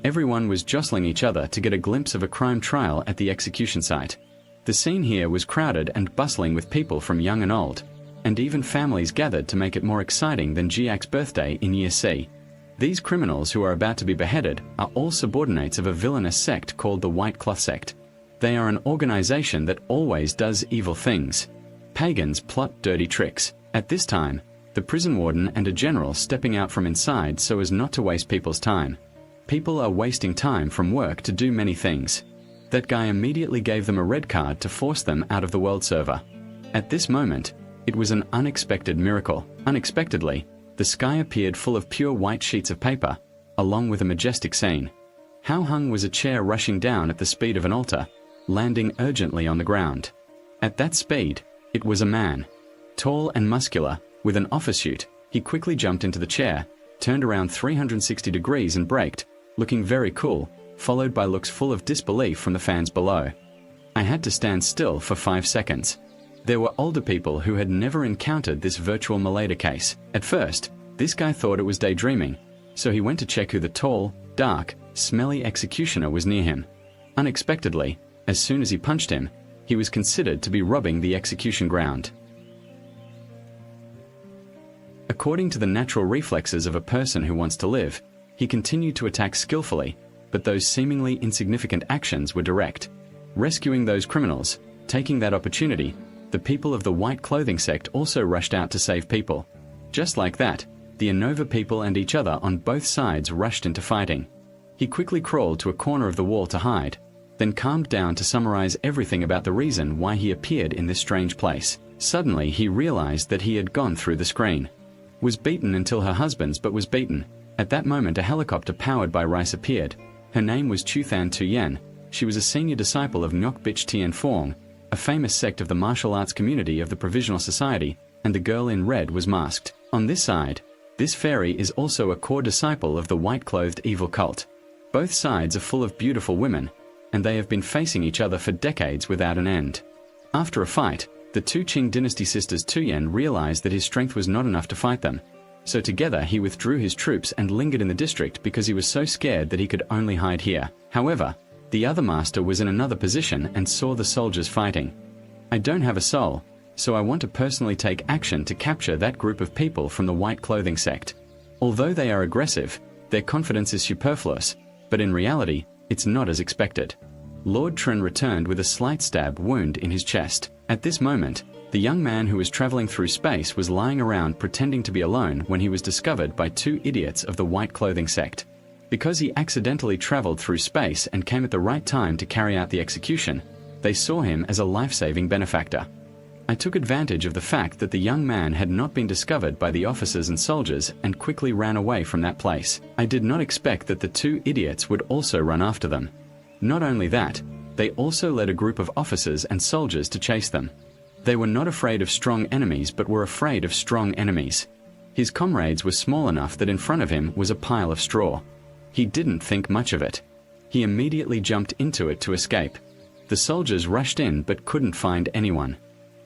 Everyone was jostling each other to get a glimpse of a crime trial at the execution site. The scene here was crowded and bustling with people from young and old, and even families gathered to make it more exciting than Jiak's birthday in Year C. These criminals who are about to be beheaded are all subordinates of a villainous sect called the White Cloth Sect. They are an organization that always does evil things. Pagans plot dirty tricks. At this time, the prison warden and a general stepping out from inside so as not to waste people's time. People are wasting time from work to do many things. That guy immediately gave them a red card to force them out of the world server. At this moment, it was an unexpected miracle. Unexpectedly, the sky appeared full of pure white sheets of paper, along with a majestic scene. How hung was a chair rushing down at the speed of an altar, landing urgently on the ground. At that speed, it was a man. Tall and muscular, with an office suit, he quickly jumped into the chair, turned around 360 degrees and braked, looking very cool, followed by looks full of disbelief from the fans below. I had to stand still for 5 seconds. There were older people who had never encountered this virtual Maleda case. At first, this guy thought it was daydreaming, so he went to check who the tall, dark, smelly executioner was near him. Unexpectedly, as soon as he punched him, he was considered to be robbing the execution ground. According to the natural reflexes of a person who wants to live, he continued to attack skillfully, but those seemingly insignificant actions were direct. Rescuing those criminals, taking that opportunity, the people of the White Clothing Sect also rushed out to save people. Just like that, the Innova people and each other on both sides rushed into fighting. He quickly crawled to a corner of the wall to hide, then calmed down to summarize everything about the reason why he appeared in this strange place. Suddenly he realized that he had gone through the screen. Was beaten until her husband's but was beaten. At that moment a helicopter powered by rice appeared. Her name was Chuthan Tuyen. She was a senior disciple of Ngoc Bich Tien Phuong, a famous sect of the martial arts community of the Provisional Society, and the girl in red was masked. On this side, this fairy is also a core disciple of the white-clothed evil cult. Both sides are full of beautiful women, and they have been facing each other for decades without an end. After a fight, the two Qing dynasty sisters Tuyen realized that his strength was not enough to fight them. So together he withdrew his troops and lingered in the district because he was so scared that he could only hide here. However, the other master was in another position and saw the soldiers fighting. I don't have a soul, so I want to personally take action to capture that group of people from the White Clothing Sect. Although they are aggressive, their confidence is superfluous, but in reality, it's not as expected. Lord Trin returned with a slight stab wound in his chest. At this moment, the young man who was traveling through space was lying around pretending to be alone when he was discovered by two idiots of the White Clothing Sect. Because he accidentally traveled through space and came at the right time to carry out the execution, they saw him as a life-saving benefactor. I took advantage of the fact that the young man had not been discovered by the officers and soldiers and quickly ran away from that place. I did not expect that the two idiots would also run after them. Not only that, they also led a group of officers and soldiers to chase them. They were not afraid of strong enemies but were afraid of strong enemies. His comrades were small enough that in front of him was a pile of straw. He didn't think much of it. He immediately jumped into it to escape. The soldiers rushed in but couldn't find anyone.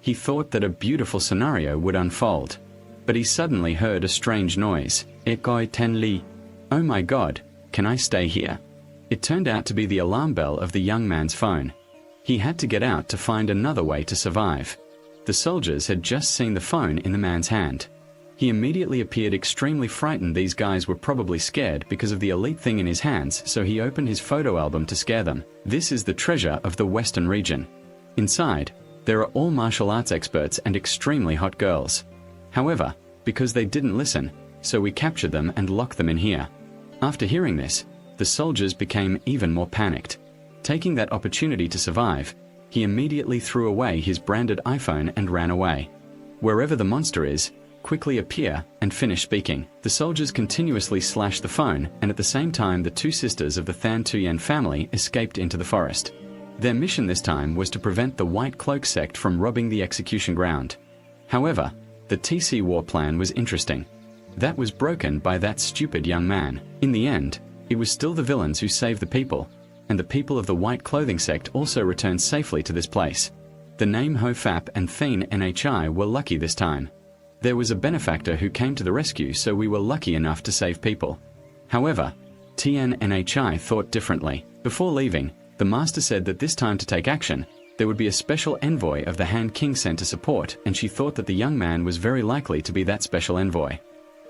He thought that a beautiful scenario would unfold. But he suddenly heard a strange noise. Ekoi Ten Li. Oh my God, can I stay here? It turned out to be the alarm bell of the young man's phone. He had to get out to find another way to survive. The soldiers had just seen the phone in the man's hand. He immediately appeared extremely frightened. These guys were probably scared because of the elite thing in his hands, so he opened his photo album to scare them. This is the treasure of the Western region. Inside, there are all martial arts experts and extremely hot girls. However, because they didn't listen, so we captured them and locked them in here. After hearing this, the soldiers became even more panicked. Taking that opportunity to survive, he immediately threw away his branded iPhone and ran away. Wherever the monster is, quickly appear and finish speaking. The soldiers continuously slashed the phone, and at the same time the two sisters of the Than Tuyen family escaped into the forest. Their mission this time was to prevent the White Cloak sect from robbing the execution ground. However, the TC war plan was interesting. That was broken by that stupid young man. In the end, it was still the villains who saved the people, and the people of the White Clothing sect also returned safely to this place. The name Ho Fap and Thien Nhi were lucky this time. There was a benefactor who came to the rescue, so we were lucky enough to save people. However, TNNHI thought differently. Before leaving, the master said that this time to take action, there would be a special envoy of the Hand King sent to support, and she thought that the young man was very likely to be that special envoy.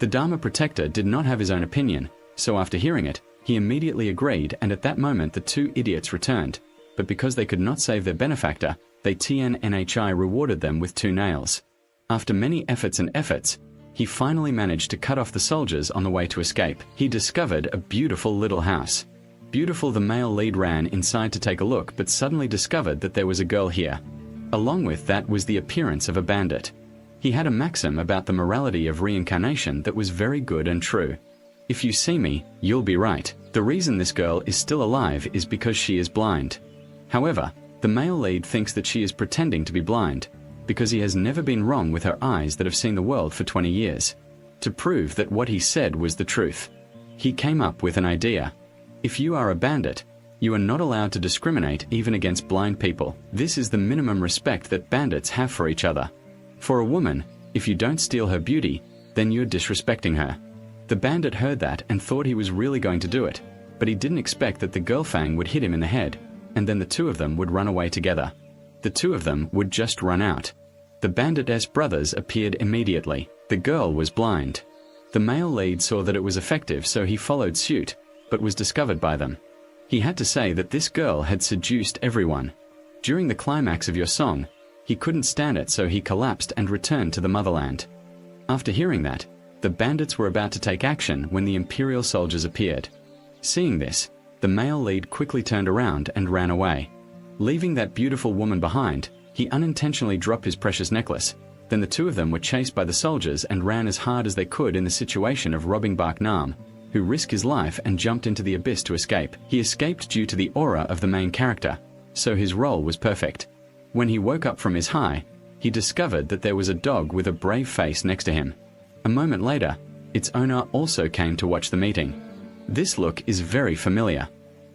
The Dharma protector did not have his own opinion, so after hearing it, he immediately agreed, and at that moment the two idiots returned, but because they could not save their benefactor, they TNNHI rewarded them with 2 nails. After many efforts, he finally managed to cut off the soldiers on the way to escape. He discovered a beautiful little house. Beautiful, the male lead ran inside to take a look, but suddenly discovered that there was a girl here. Along with that was the appearance of a bandit. He had a maxim about the morality of reincarnation that was very good and true. If you see me, you'll be right. The reason this girl is still alive is because she is blind. However, the male lead thinks that she is pretending to be blind, because he has never been wrong with her eyes that have seen the world for 20 years. To prove that what he said was the truth, he came up with an idea. If you are a bandit, you are not allowed to discriminate even against blind people. This is the minimum respect that bandits have for each other. For a woman, if you don't steal her beauty, then you're disrespecting her. The bandit heard that and thought he was really going to do it, but he didn't expect that the girl Fang would hit him in the head, and then the two of them would run away together. The two of them would just run out. The bandit's brothers appeared immediately. The girl was blind. The male lead saw that it was effective, so he followed suit, but was discovered by them. He had to say that this girl had seduced everyone. During the climax of your song, he couldn't stand it, so he collapsed and returned to the motherland. After hearing that, the bandits were about to take action when the Imperial soldiers appeared. Seeing this, the male lead quickly turned around and ran away. Leaving that beautiful woman behind, he unintentionally dropped his precious necklace. Then the two of them were chased by the soldiers and ran as hard as they could in the situation of robbing Bak Nam, who risked his life and jumped into the abyss to escape. He escaped due to the aura of the main character, so his role was perfect. When he woke up from his high, he discovered that there was a dog with a brave face next to him. A moment later, its owner also came to watch the meeting. This look is very familiar.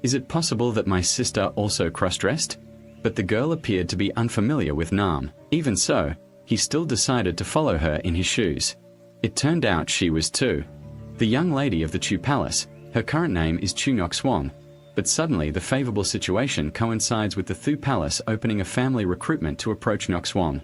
Is it possible that my sister also cross-dressed? But the girl appeared to be unfamiliar with Nam. Even so, he still decided to follow her in his shoes. It turned out she was too. The young lady of the Chu Palace, her current name is Chu Nyok Swang, but suddenly the favorable situation coincides with the Thu Palace opening a family recruitment to approach Nyok Swang.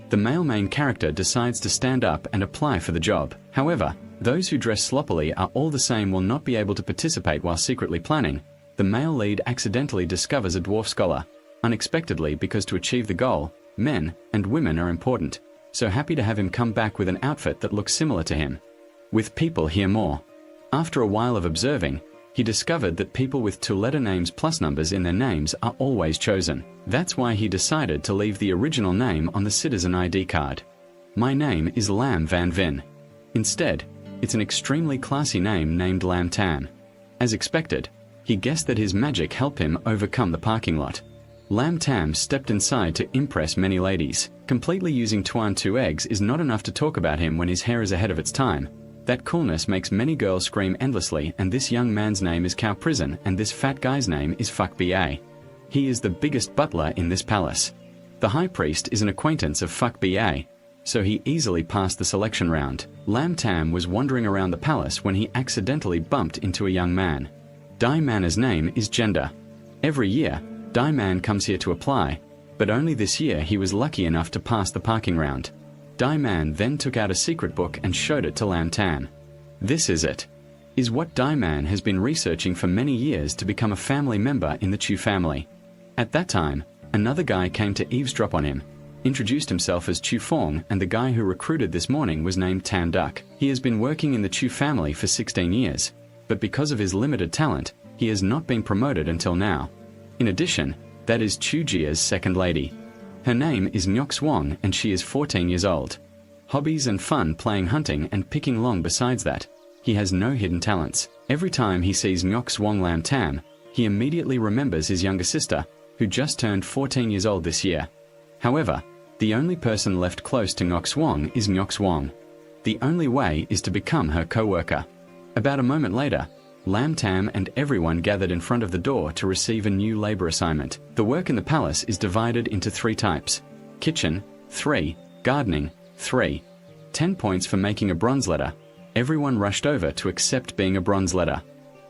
The male main character decides to stand up and apply for the job. However, those who dress sloppily are all the same will not be able to participate while secretly planning. The male lead accidentally discovers a dwarf scholar, unexpectedly, because to achieve the goal, men and women are important, so happy to have him come back with an outfit that looks similar to him. With people hear more. After a while of observing, he discovered that people with two-letter names plus numbers in their names are always chosen. That's why he decided to leave the original name on the citizen ID card. My name is Lam Van Vin. Instead, it's an extremely classy name named Lam Tam. As expected, he guessed that his magic helped him overcome the parking lot. Lam Tam stepped inside to impress many ladies. Completely using Tuan Two Eggs is not enough to talk about him when his hair is ahead of its time. That coolness makes many girls scream endlessly, and this young man's name is Cow Prison, and this fat guy's name is Fuck BA. He is the biggest butler in this palace. The high priest is an acquaintance of Fuck BA, so he easily passed the selection round. Lam Tam was wandering around the palace when he accidentally bumped into a young man. Dai Man's name is Gender. Every year, Dai Man comes here to apply, but only this year he was lucky enough to pass the parking round. Dai Man then took out a secret book and showed it to Lam Tam. This is it. Is what Dai Man has been researching for many years to become a family member in the Chu family. At that time, another guy came to eavesdrop on him, introduced himself as Chu Fong, and the guy who recruited this morning was named Tan Duck. He has been working in the Chu family for 16 years, but because of his limited talent, he has not been promoted until now. In addition, that is Chu Jia's second lady. Her name is Nyok Swang and she is 14 years old. Hobbies and fun playing hunting and picking long. Besides that, he has no hidden talents. Every time he sees Nyok Swang Lam Tam, he immediately remembers his younger sister, who just turned 14 years old this year. However, the only person left close to Nyok Swang is Nyok Swang. The only way is to become her co-worker. About a moment later, Lam Tam and everyone gathered in front of the door to receive a new labor assignment. The work in the palace is divided into 3 types. Kitchen, 3. Gardening, 3. 10 points for making a bronze ladder. Everyone rushed over to accept being a bronze ladder.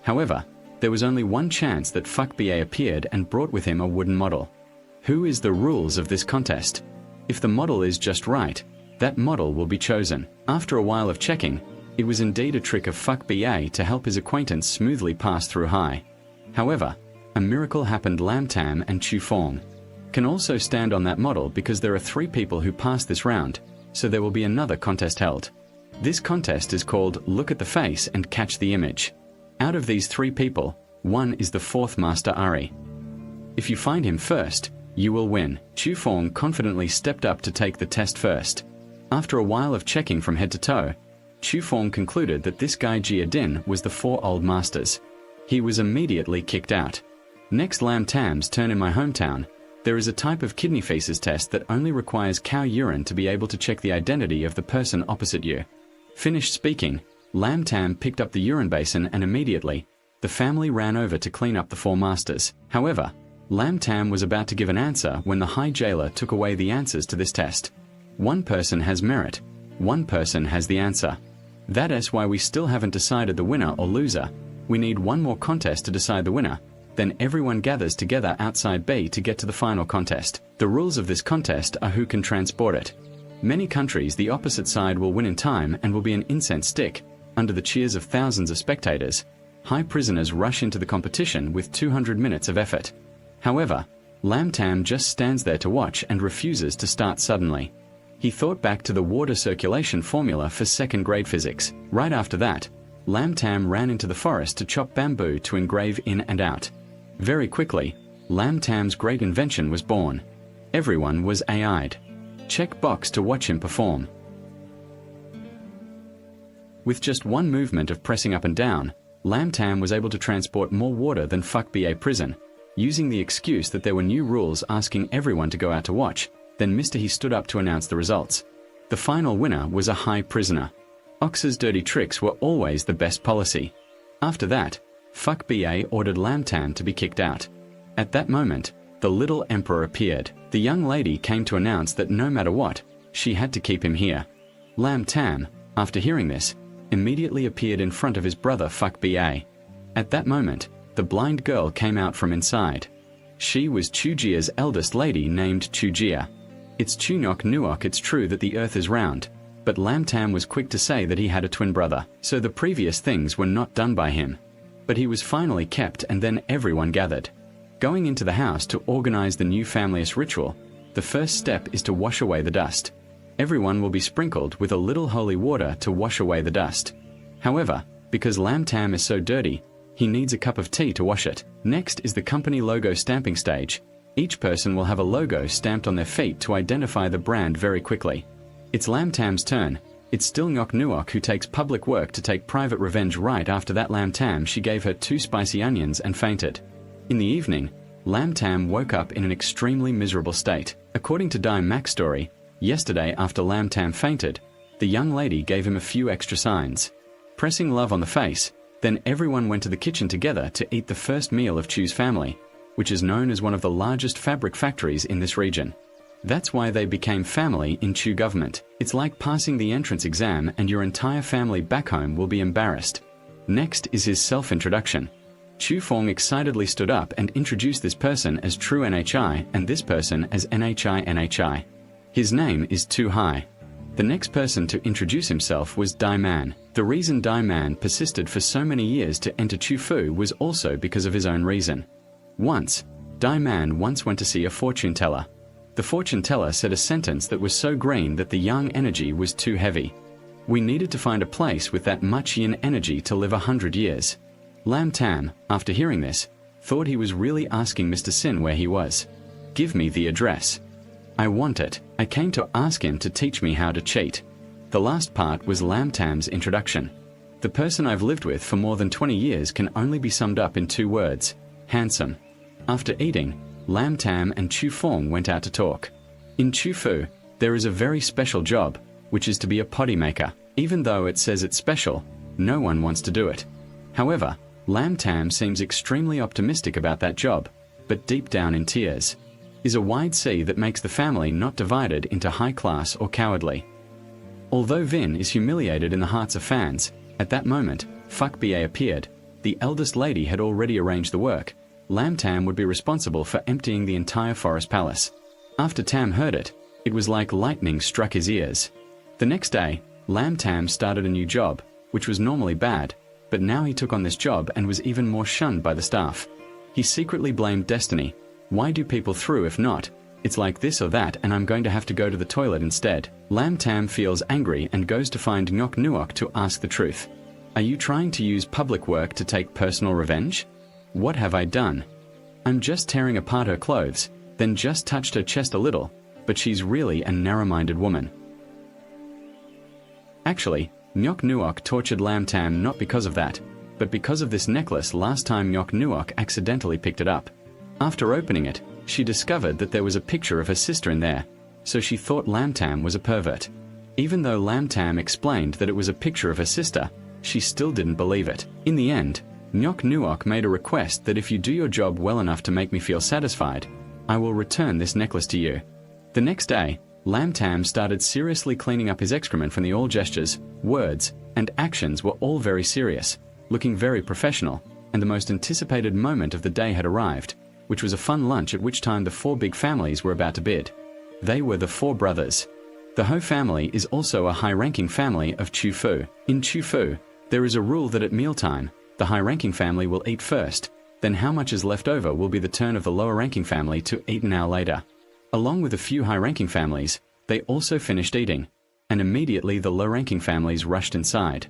However, there was only one chance that Fuck BA appeared and brought with him a wooden model. Who is the rules of this contest? If the model is just right, that model will be chosen. After a while of checking, it was indeed a trick of Fuck BA to help his acquaintance smoothly pass through high. However, a miracle happened. Lam Tam and Chu Fong can also stand on that model because there are 3 people who passed this round, so there will be another contest held. This contest is called Look at the Face and Catch the Image. Out of these 3 people, one is the 4th Master Ari. If you find him first, you will win. Chu Fong confidently stepped up to take the test first. After a while of checking from head to toe, Chu Fong concluded that this guy Jia Din was the 4 old masters. He was immediately kicked out. Next, Lam Tam's turn. In my hometown, there is a type of kidney feces test that only requires cow urine to be able to check the identity of the person opposite you. Finished speaking, Lam Tam picked up the urine basin and immediately, the family ran over to clean up the 4 masters. However, Lam Tam was about to give an answer when the High Jailer took away the answers to this test. One person has merit, one person has the answer. That is why we still haven't decided the winner or loser. We need one more contest to decide the winner. Then everyone gathers together outside B to get to the final contest. The rules of this contest are who can transport it. Many countries, the opposite side will win in time and will be an incense stick. Under the cheers of thousands of spectators, high prisoners rush into the competition with 200 minutes of effort. However, Lam Tam just stands there to watch and refuses to start suddenly. He thought back to the water circulation formula for 2nd grade physics. Right after that, Lam Tam ran into the forest to chop bamboo to engrave in and out. Very quickly, Lam Tam's great invention was born. Everyone was AI'd. Check box to watch him perform. With just one movement of pressing up and down, Lam Tam was able to transport more water than Fuck BA prison. Using the excuse that there were new rules asking everyone to go out to watch, then Mr. He stood up to announce the results. The final winner was a high prisoner. Ox's dirty tricks were always the best policy. After that, Fuck BA ordered Lam Tam to be kicked out. At that moment, the little emperor appeared. The young lady came to announce that no matter what, she had to keep him here. Lam Tam, after hearing this, immediately appeared in front of his brother Fuck BA. At that moment, the blind girl came out from inside. She was Chu Jia's eldest lady named Chu Jia. It's Chu Nok Nuok. It's true that the earth is round, but Lam Tam was quick to say that he had a twin brother, so the previous things were not done by him. But he was finally kept, and then everyone gathered. Going into the house to organize the new family's ritual, the first step is to wash away the dust. Everyone will be sprinkled with a little holy water to wash away the dust. However, because Lam Tam is so dirty, he needs a cup of tea to wash it. Next is the company logo stamping stage. Each person will have a logo stamped on their feet to identify the brand very quickly. It's Lam Tam's turn. It's still Nok Nuok who takes public work to take private revenge. Right after that, Lam Tam, she gave her 2 spicy onions and fainted. In the evening, Lam Tam woke up in an extremely miserable state. According to Dai Mac's story, yesterday after Lam Tam fainted, the young lady gave him a few extra signs. Pressing love on the face, then everyone went to the kitchen together to eat the first meal of Chu's family, which is known as one of the largest fabric factories in this region. That's why they became family in Chu government. It's like passing the entrance exam and your entire family back home will be embarrassed. Next is his self-introduction. Chu Fong excitedly stood up and introduced this person as True NHI and this person as NHI. His name is Too High. The next person to introduce himself was Dai Man. The reason Dai Man persisted for so many years to enter Chu Fu was also because of his own reason. Dai Man once went to see a fortune teller. The fortune teller said a sentence that was so green that the yang energy was too heavy. We needed to find a place with that much yin energy to live 100 years. Lam Tam, after hearing this, thought he was really asking Mr. Sin where he was. Give me the address. I want it. I came to ask him to teach me how to cheat. The last part was Lam Tam's introduction. The person I've lived with for more than 20 years can only be summed up in 2 words: handsome. After eating, Lam Tam and Chu Fong went out to talk. In Chu Fu, there is a very special job, which is to be a potty maker. Even though it says it's special, no one wants to do it. However, Lam Tam seems extremely optimistic about that job, but deep down in tears. Is a wide sea that makes the family not divided into high class or cowardly. Although Vin is humiliated in the hearts of fans, at that moment, Fuck BA appeared. the eldest lady had already arranged the work. Lam Tam would be responsible for emptying the entire forest palace. After Tam heard it, it was like lightning struck his ears. The next day, Lam Tam started a new job, which was normally bad, but now he took on this job and was even more shunned by the staff. He secretly blamed destiny. Why do people through if not? It's like this or that and I'm going to have to go to the toilet instead. Lam Tam feels angry and goes to find Nyok Nuok to ask the truth. Are you trying to use public work to take personal revenge? What have I done? I'm just tearing apart her clothes, then just touched her chest a little, but she's really a narrow-minded woman. Actually, Nyok Nuok tortured Lam Tam not because of that, but because of this necklace last time Nyok Nuok accidentally picked it up. After opening it, she discovered that there was a picture of her sister in there, so she thought Lam Tam was a pervert. Even though Lam Tam explained that it was a picture of her sister, she still didn't believe it. In the end, Nyok Nuok made a request that if you do your job well enough to make me feel satisfied, I will return this necklace to you. The next day, Lam Tam started seriously cleaning up his excrement from the all gestures, words, and actions were all very serious, looking very professional, and the most anticipated moment of the day had arrived, which was a fun lunch at which time the 4 big families were about to bid. They were the 4 brothers. The Ho family is also a high-ranking family of Chu Fu. In Chu Fu, there is a rule that at mealtime, the high-ranking family will eat first, then how much is left over will be the turn of the lower-ranking family to eat an hour later. Along with a few high-ranking families, they also finished eating, and immediately the low-ranking families rushed inside.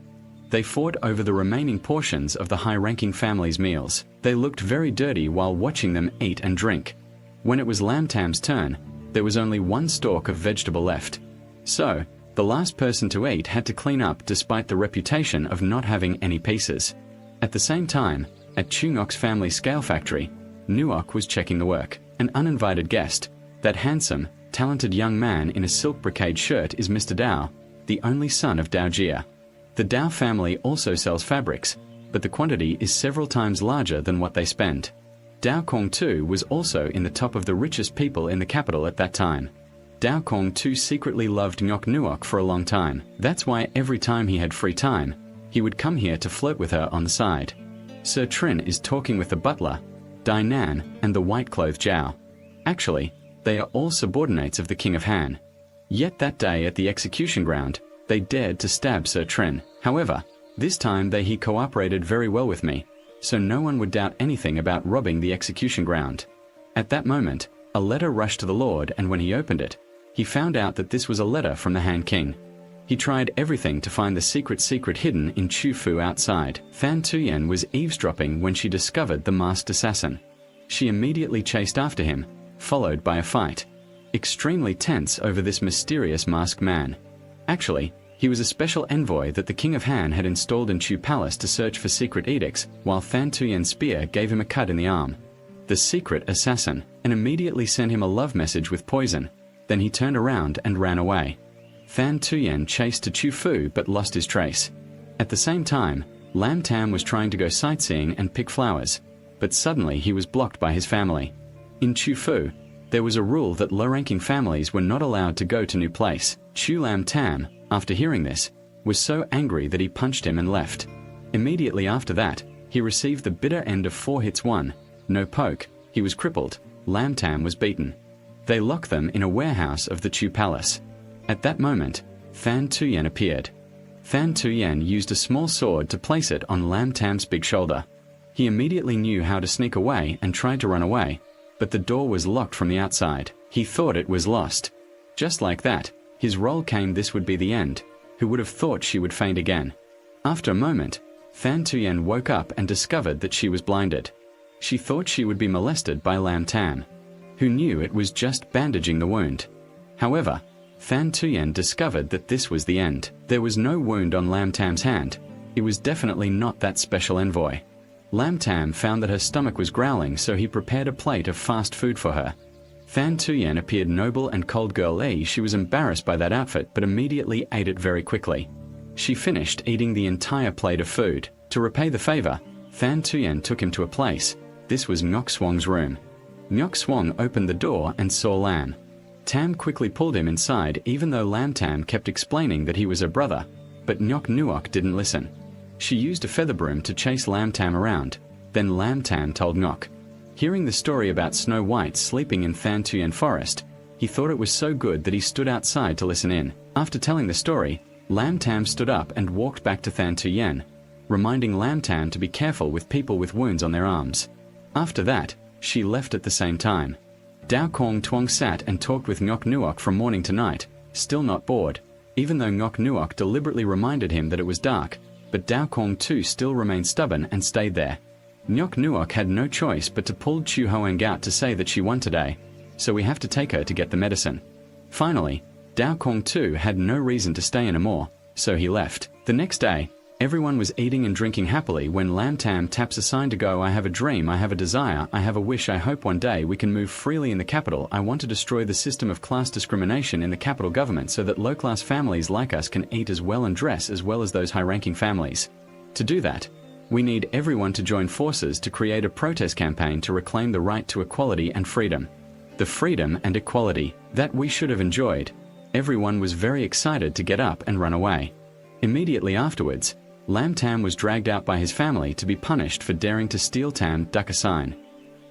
They fought over the remaining portions of the high-ranking family's meals. They looked very dirty while watching them eat and drink. When it was Lam Tam's turn, there was only 1 stalk of vegetable left. So, the last person to eat had to clean up despite the reputation of not having any pieces. At the same time, at Chu Ngok's family scale factory, Nuok was checking the work. An uninvited guest, that handsome, talented young man in a silk brocade shirt is Mr. Dao, the only son of Dao Jia. The Dao family also sells fabrics, but the quantity is several times larger than what they spend. Dao Kong too was also in the top of the richest people in the capital at that time. Dao Kong too secretly loved Nyok Nuok for a long time. That's why every time he had free time, he would come here to flirt with her on the side. Sir Trin is talking with the butler, Dai Nan, and the white-clothed Zhao. Actually, they are all subordinates of the King of Han. Yet that day at the execution ground, they dared to stab Sir Trin. However, this time he cooperated very well with me, so no one would doubt anything about robbing the execution ground. At that moment, a letter rushed to the Lord, and when he opened it, he found out that this was a letter from the Han King. He tried everything to find the secret hidden in Chu Fu outside. Fan Tuyen was eavesdropping when she discovered the masked assassin. She immediately chased after him, followed by a fight. Extremely tense over this mysterious masked man. Actually, he was a special envoy that the King of Han had installed in Chu Palace to search for secret edicts, while Fan Tuyen's spear gave him a cut in the arm. The secret assassin, and immediately sent him a love message with poison. Then he turned around and ran away. Fan Tuyen chased to Chu Fu but lost his trace. At the same time, Lam Tam was trying to go sightseeing and pick flowers, but suddenly he was blocked by his family. In Chu Fu, there was a rule that low-ranking families were not allowed to go to new place. Chu Lam Tam, after hearing this, was so angry that he punched him and left. Immediately after that, he received the bitter end of 4 hits 1, no poke, he was crippled, Lam Tam was beaten. They locked them in a warehouse of the Chu Palace. At that moment, Fan Tuyen appeared. Fan Tuyen used a small sword to place it on Lam Tam's big shoulder. He immediately knew how to sneak away and tried to run away, but the door was locked from the outside. He thought it was lost. Just like that, his role came. This would be the end. Who would have thought she would faint again? After a moment, Fan Tuyen woke up and discovered that she was blinded. She thought she would be molested by Lam Tam, who knew it was just bandaging the wound. However, Fan Tuyen discovered that this was the end. There was no wound on Lam Tam's hand. It was definitely not that special envoy. Lam Tam found that her stomach was growling, so he prepared a plate of fast food for her. Fan Tuyen appeared noble and cold girl Yi. She was embarrassed by that outfit but immediately ate it very quickly. She finished eating the entire plate of food. To repay the favor, Fan Tuyen took him to a place. This was Ngok Swong's room. Ngok Swong opened the door and saw Lam Tam quickly pulled him inside, even though Lam Tam kept explaining that he was her brother, but Nyok Nuok didn't listen. She used a feather broom to chase Lam Tam around. Then Lam Tam told Ngok. Hearing the story about Snow White sleeping in Than Tuyen Forest, he thought it was so good that he stood outside to listen in. After telling the story, Lam Tam stood up and walked back to Than Tuyen, reminding Lam Tam to be careful with people with wounds on their arms. After that, she left at the same time. Dao Kong Tuong sat and talked with Ngok Nuok from morning to night, still not bored, even though Ngok Nuok deliberately reminded him that it was dark, but Dao Kong too still remained stubborn and stayed there. Ngok Nuok had no choice but to pull Chu Hoang out to say that she won today, so we have to take her to get the medicine. Finally, Dao Kong too had no reason to stay anymore, so he left. The next day, everyone was eating and drinking happily when Lam Tam taps a sign to go. I have a dream, I have a desire, I have a wish, I hope one day we can move freely in the capital. I want to destroy the system of class discrimination in the capital government so that low-class families like us can eat as well and dress as well as those high-ranking families. To do that, we need everyone to join forces to create a protest campaign to reclaim the right to equality and freedom. The freedom and equality that we should have enjoyed. Everyone was very excited to get up and run away. Immediately afterwards, Lam Tam was dragged out by his family to be punished for daring to steal Tam Duck a sign.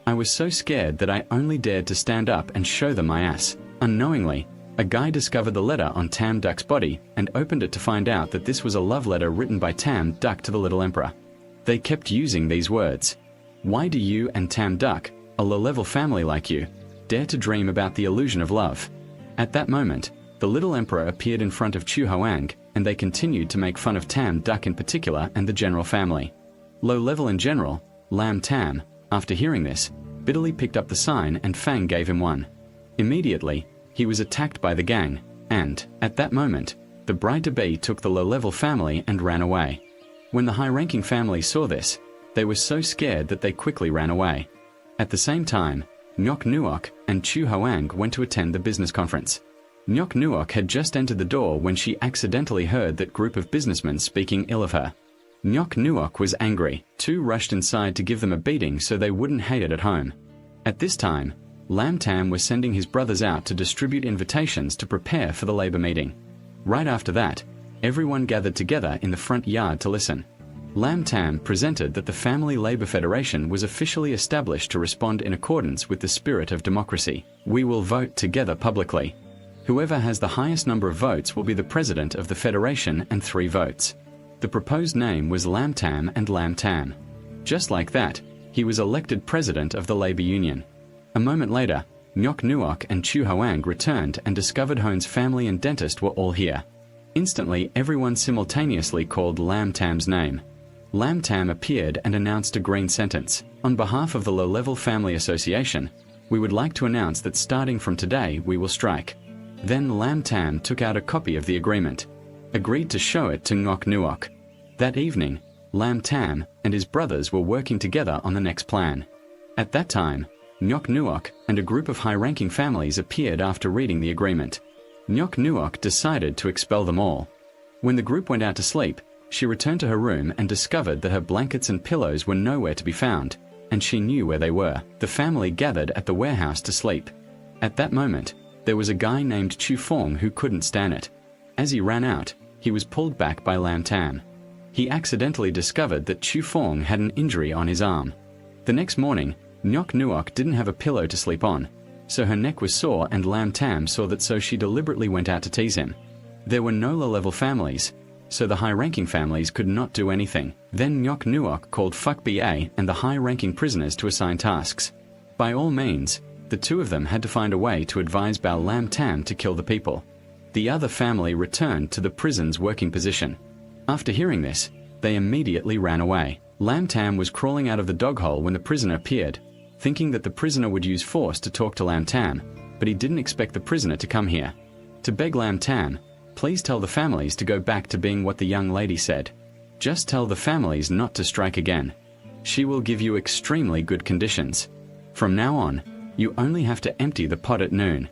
I was so scared that I only dared to stand up and show them my ass. Unknowingly, a guy discovered the letter on Tam Duck's body and opened it to find out that this was a love letter written by Tam Duck to the little emperor. They kept using these words. Why do you and Tam Duck, a low-level family like you, dare to dream about the illusion of love? At that moment, the little emperor appeared in front of Chu Hoang, and they continued to make fun of Tam Duck in particular and the general family. Low level in general, Lam Tam, after hearing this, bitterly picked up the sign and Fang gave him one. Immediately, he was attacked by the gang, and, at that moment, the bride-to-be took the low-level family and ran away. When the high-ranking family saw this, they were so scared that they quickly ran away. At the same time, Ngok Nuok and Chu Hoang went to attend the business conference. Ngok Nuok had just entered the door when she accidentally heard that group of businessmen speaking ill of her. Ngok Nuok was angry, too rushed inside to give them a beating so they wouldn't hate it at home. At this time, Lam Tam was sending his brothers out to distribute invitations to prepare for the labor meeting. Right after that, everyone gathered together in the front yard to listen. Lam Tam presented that the Family Labor Federation was officially established to respond in accordance with the spirit of democracy. We will vote together publicly. Whoever has the highest number of votes will be the president of the federation and 3 votes. The proposed name was Lam Tam and Lam Tam. Just like that, he was elected president of the labor union. A moment later, Ngok Nuok and Chu Hoang returned and discovered Hoan's family and dentist were all here. Instantly, everyone simultaneously called Lam Tam's name. Lam Tam appeared and announced a green sentence. On behalf of the Low-Level Family Association, we would like to announce that starting from today we will strike. Then Lam Tam took out a copy of the agreement, agreed to show it to Ngok Nuok. That evening, Lam Tam and his brothers were working together on the next plan. At that time, Ngok Nuok and a group of high-ranking families appeared after reading the agreement. Ngok Nuok decided to expel them all. When the group went out to sleep, she returned to her room and discovered that her blankets and pillows were nowhere to be found, and she knew where they were. The family gathered at the warehouse to sleep. At that moment, there was a guy named Chu Fong who couldn't stand it. As he ran out, he was pulled back by Lam Tam. He accidentally discovered that Chu Fong had an injury on his arm. The next morning, Ngok Nuok didn't have a pillow to sleep on, so her neck was sore and Lam Tam saw that, so she deliberately went out to tease him. There were no low-level families, so the high-ranking families could not do anything. Then Ngok Nuok called Fuck BA and the high-ranking prisoners to assign tasks. By all means, the 2 of them had to find a way to advise Bao Lam Tam to kill the people. The other family returned to the prison's working position. After hearing this, they immediately ran away. Lam Tam was crawling out of the dog hole when the prisoner appeared, thinking that the prisoner would use force to talk to Lam Tam, but he didn't expect the prisoner to come here. To beg Lam Tam, please tell the families to go back to being what the young lady said. Just tell the families not to strike again. She will give you extremely good conditions. From now on, you only have to empty the pot at noon.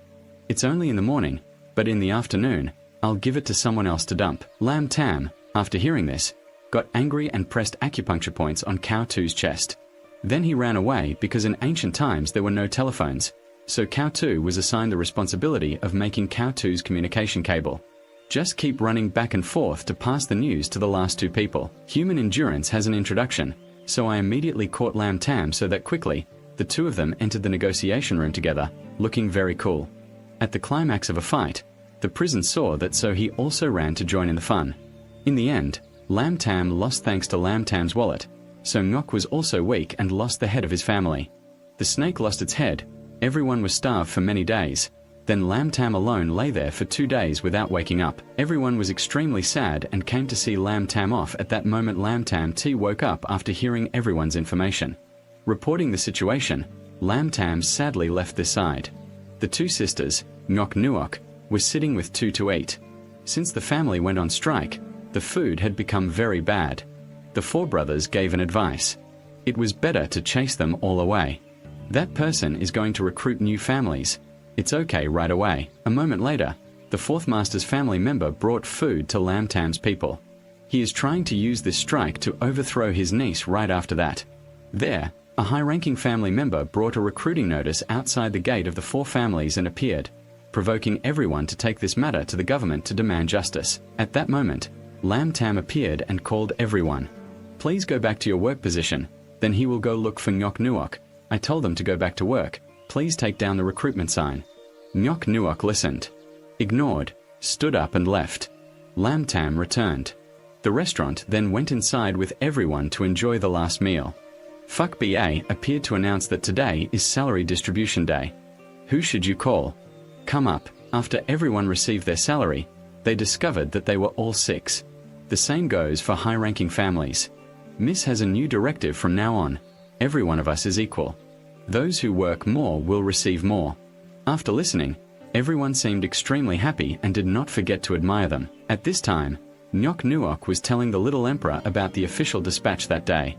It's only in the morning, but in the afternoon, I'll give it to someone else to dump. Lam Tam, after hearing this, got angry and pressed acupuncture points on Cao Tu's chest. Then he ran away because in ancient times there were no telephones, so Cao Tu was assigned the responsibility of making Cao Tu's communication cable. Just keep running back and forth to pass the news to the last two people. Human endurance has an introduction, so I immediately caught Lam Tam so that quickly, the two of them entered the negotiation room together, looking very cool. At the climax of a fight, the prison saw that, so he also ran to join in the fun. In the end, Lam Tam lost thanks to Lam Tam's wallet, so Ngok was also weak and lost the head of his family. The snake lost its head, everyone was starved for many days. Then Lam Tam alone lay there for 2 days without waking up. Everyone was extremely sad and came to see Lam Tam off. At that moment Lam Tam T woke up after hearing everyone's information. Reporting the situation, Lam Tam sadly left their side. The two sisters, Ngok Nuok, were sitting with 2 to eat. Since the family went on strike, the food had become very bad. The 4 brothers gave an advice. It was better to chase them all away. That person is going to recruit new families. It's okay right away. A moment later, the 4th master's family member brought food to Lam Tam's people. He is trying to use this strike to overthrow his niece right after that. There, a high-ranking family member brought a recruiting notice outside the gate of the 4 families and appeared, provoking everyone to take this matter to the government to demand justice. At that moment, Lam Tam appeared and called everyone. Please go back to your work position, then he will go look for Ngok Nuok. I told them to go back to work. Please take down the recruitment sign. Ngok Nuok listened, ignored, stood up and left. Lam Tam returned. The restaurant then went inside with everyone to enjoy the last meal. Fuck BA appeared to announce that today is salary distribution day. Who should you call? Come up. After everyone received their salary, they discovered that they were all 6. The same goes for high-ranking families. Miss has a new directive from now on. Every one of us is equal. Those who work more will receive more. After listening, everyone seemed extremely happy and did not forget to admire them. At this time, Ngok Nuok was telling the little emperor about the official dispatch that day.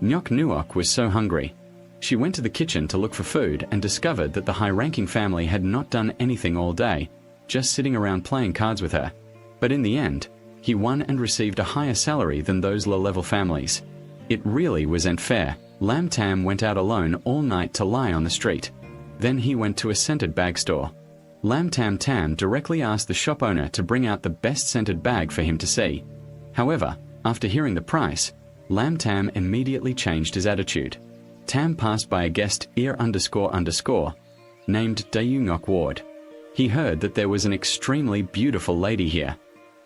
Ngok Nuok was so hungry. She went to the kitchen to look for food and discovered that the high-ranking family had not done anything all day, just sitting around playing cards with her. But in the end, he won and received a higher salary than those low-level families. It really was unfair. Lam Tam went out alone all night to lie on the street. Then he went to a scented bag store. Lam Tam directly asked the shop owner to bring out the best scented bag for him to see. However, after hearing the price, Lam Tam immediately changed his attitude. Tam passed by a guest named Dayu Ngok Ward. He heard that there was an extremely beautiful lady here.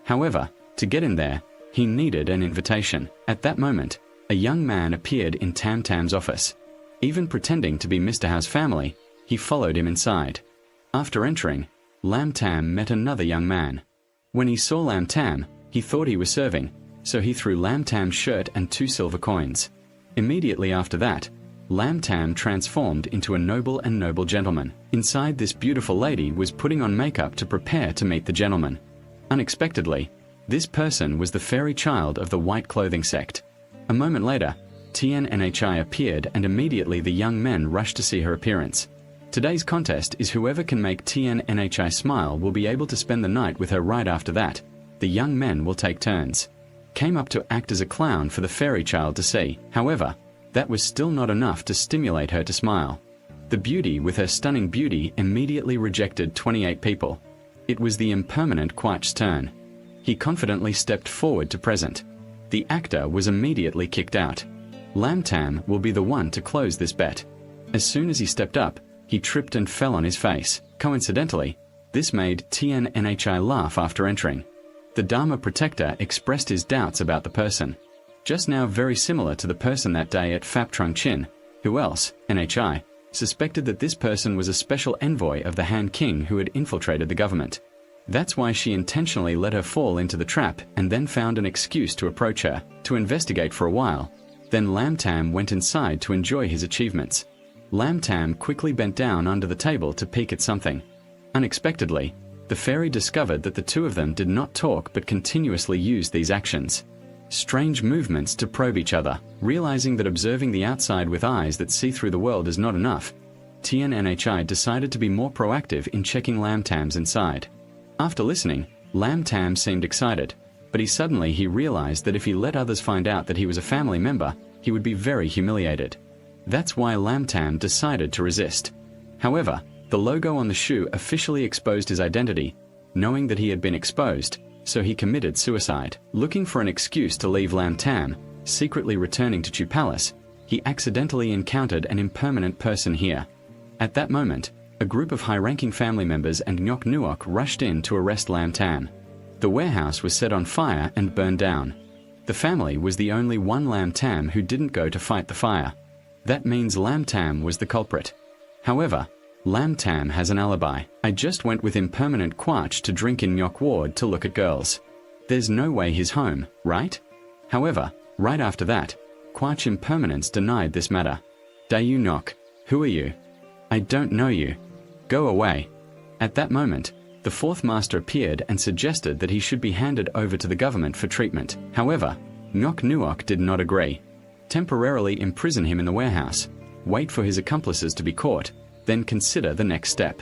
However, to get in there, he needed an invitation. At that moment, a young man appeared in Tam Tam's office. Even pretending to be Mr. Hao's family, he followed him inside. After entering, Lam Tam met another young man. When he saw Lam Tam, he thought he was serving, so he threw Lam Tam's shirt and 2 silver coins. Immediately after that, Lam Tam transformed into a noble gentleman. Inside, this beautiful lady was putting on makeup to prepare to meet the gentleman. Unexpectedly, this person was the fairy child of the white clothing sect. A moment later, TNNHI appeared and immediately the young men rushed to see her appearance. Today's contest is whoever can make TNNHI smile will be able to spend the night with her. Right after that, the young men will take turns. Came up to act as a clown for the fairy child to see. However, that was still not enough to stimulate her to smile. The beauty with her stunning beauty immediately rejected 28 people. It was the impermanent Quach's turn. He confidently stepped forward to present. The actor was immediately kicked out. Lam Tam will be the one to close this bet. As soon as he stepped up, he tripped and fell on his face. Coincidentally, this made TNNHI laugh after entering. The Dharma protector expressed his doubts about the person. Just now very similar to the person that day at Phap Trung Chin, who else, NHI, suspected that this person was a special envoy of the Han King who had infiltrated the government. That's why she intentionally let her fall into the trap and then found an excuse to approach her, to investigate for a while. Then Lam Tam went inside to enjoy his achievements. Lam Tam quickly bent down under the table to peek at something. Unexpectedly, the fairy discovered that the two of them did not talk but continuously used these actions. Strange movements to probe each other. Realizing that observing the outside with eyes that see through the world is not enough, TNNHI decided to be more proactive in checking Lam Tam's inside. After listening, Lam Tam seemed excited, but he realized that if he let others find out that he was a family member, he would be very humiliated. That's why Lam Tam decided to resist. However, the logo on the shoe officially exposed his identity. Knowing that he had been exposed, so he committed suicide. Looking for an excuse to leave Lam Tam, secretly returning to Chu Palace, he accidentally encountered an impermanent person here. At that moment, a group of high-ranking family members and Nyok Nuok rushed in to arrest Lam Tam. The warehouse was set on fire and burned down. The family was the only one Lam Tam who didn't go to fight the fire. That means Lam Tam was the culprit. However, Lam Tam has an alibi. I just went with impermanent Quach to drink in Nyok Ward to look at girls. There's no way he's home, right? However, right after that, Quach Impermanence denied this matter. Dayu Nok, who are you? I don't know you. Go away. At that moment, the fourth master appeared and suggested that he should be handed over to the government for treatment. However, Nyok Nuok did not agree. Temporarily imprison him in the warehouse, wait for his accomplices to be caught, then consider the next step.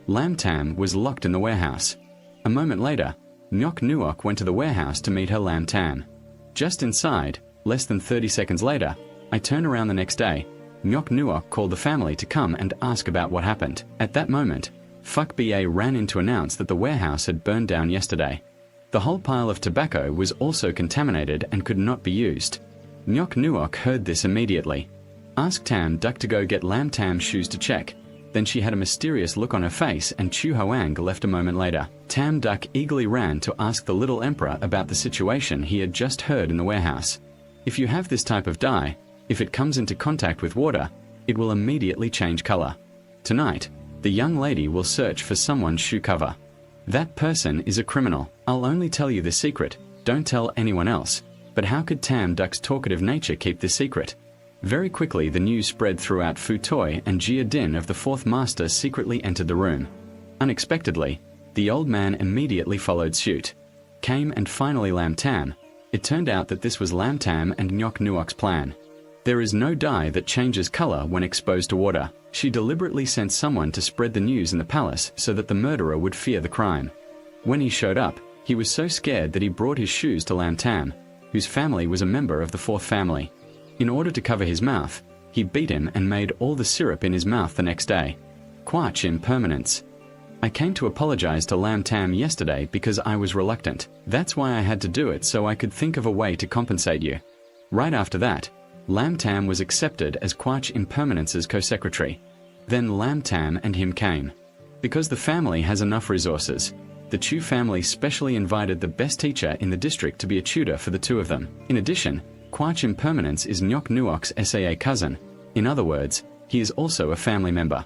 Lam Tam was locked in the warehouse. A moment later, Nyok Nuok went to the warehouse to meet her Lam Tam. Just inside, less than 30 seconds later, I turned around the next day. Nyok Nuok called the family to come and ask about what happened. At that moment, Fuck BA ran in to announce that the warehouse had burned down yesterday. The whole pile of tobacco was also contaminated and could not be used. Nyok Nuok heard this immediately. Asked Tam Duck to go get Lam Tam's shoes to check. Then she had a mysterious look on her face and Chu Hoang left a moment later. Tam Duck eagerly ran to ask the little emperor about the situation he had just heard in the warehouse. If you have this type of dye, if it comes into contact with water, it will immediately change color. Tonight, the young lady will search for someone's shoe cover. That person is a criminal. I'll only tell you the secret, don't tell anyone else. But how could Tam Duck's talkative nature keep this secret? Very quickly the news spread throughout Fu Toi and Jia Din of the fourth master secretly entered the room. Unexpectedly, the old man immediately followed suit. Came and finally Lam Tam. It turned out that this was Lam Tam and Nyok Nuok's plan. There is no dye that changes color when exposed to water. She deliberately sent someone to spread the news in the palace so that the murderer would fear the crime. When he showed up, he was so scared that he brought his shoes to Lam Tam, whose family was a member of the fourth family. In order to cover his mouth, he beat him and made all the syrup in his mouth the next day. Quach Impermanence. I came to apologize to Lam Tam yesterday because I was reluctant. That's why I had to do it, so I could think of a way to compensate you. Right after that, Lam Tam was accepted as Quach Impermanence's co-secretary. Then Lam Tam and him came. Because the family has enough resources, the Chu family specially invited the best teacher in the district to be a tutor for the two of them. In addition, Quach Impermanence is Nyok Nuok's SAA cousin. In other words, he is also a family member.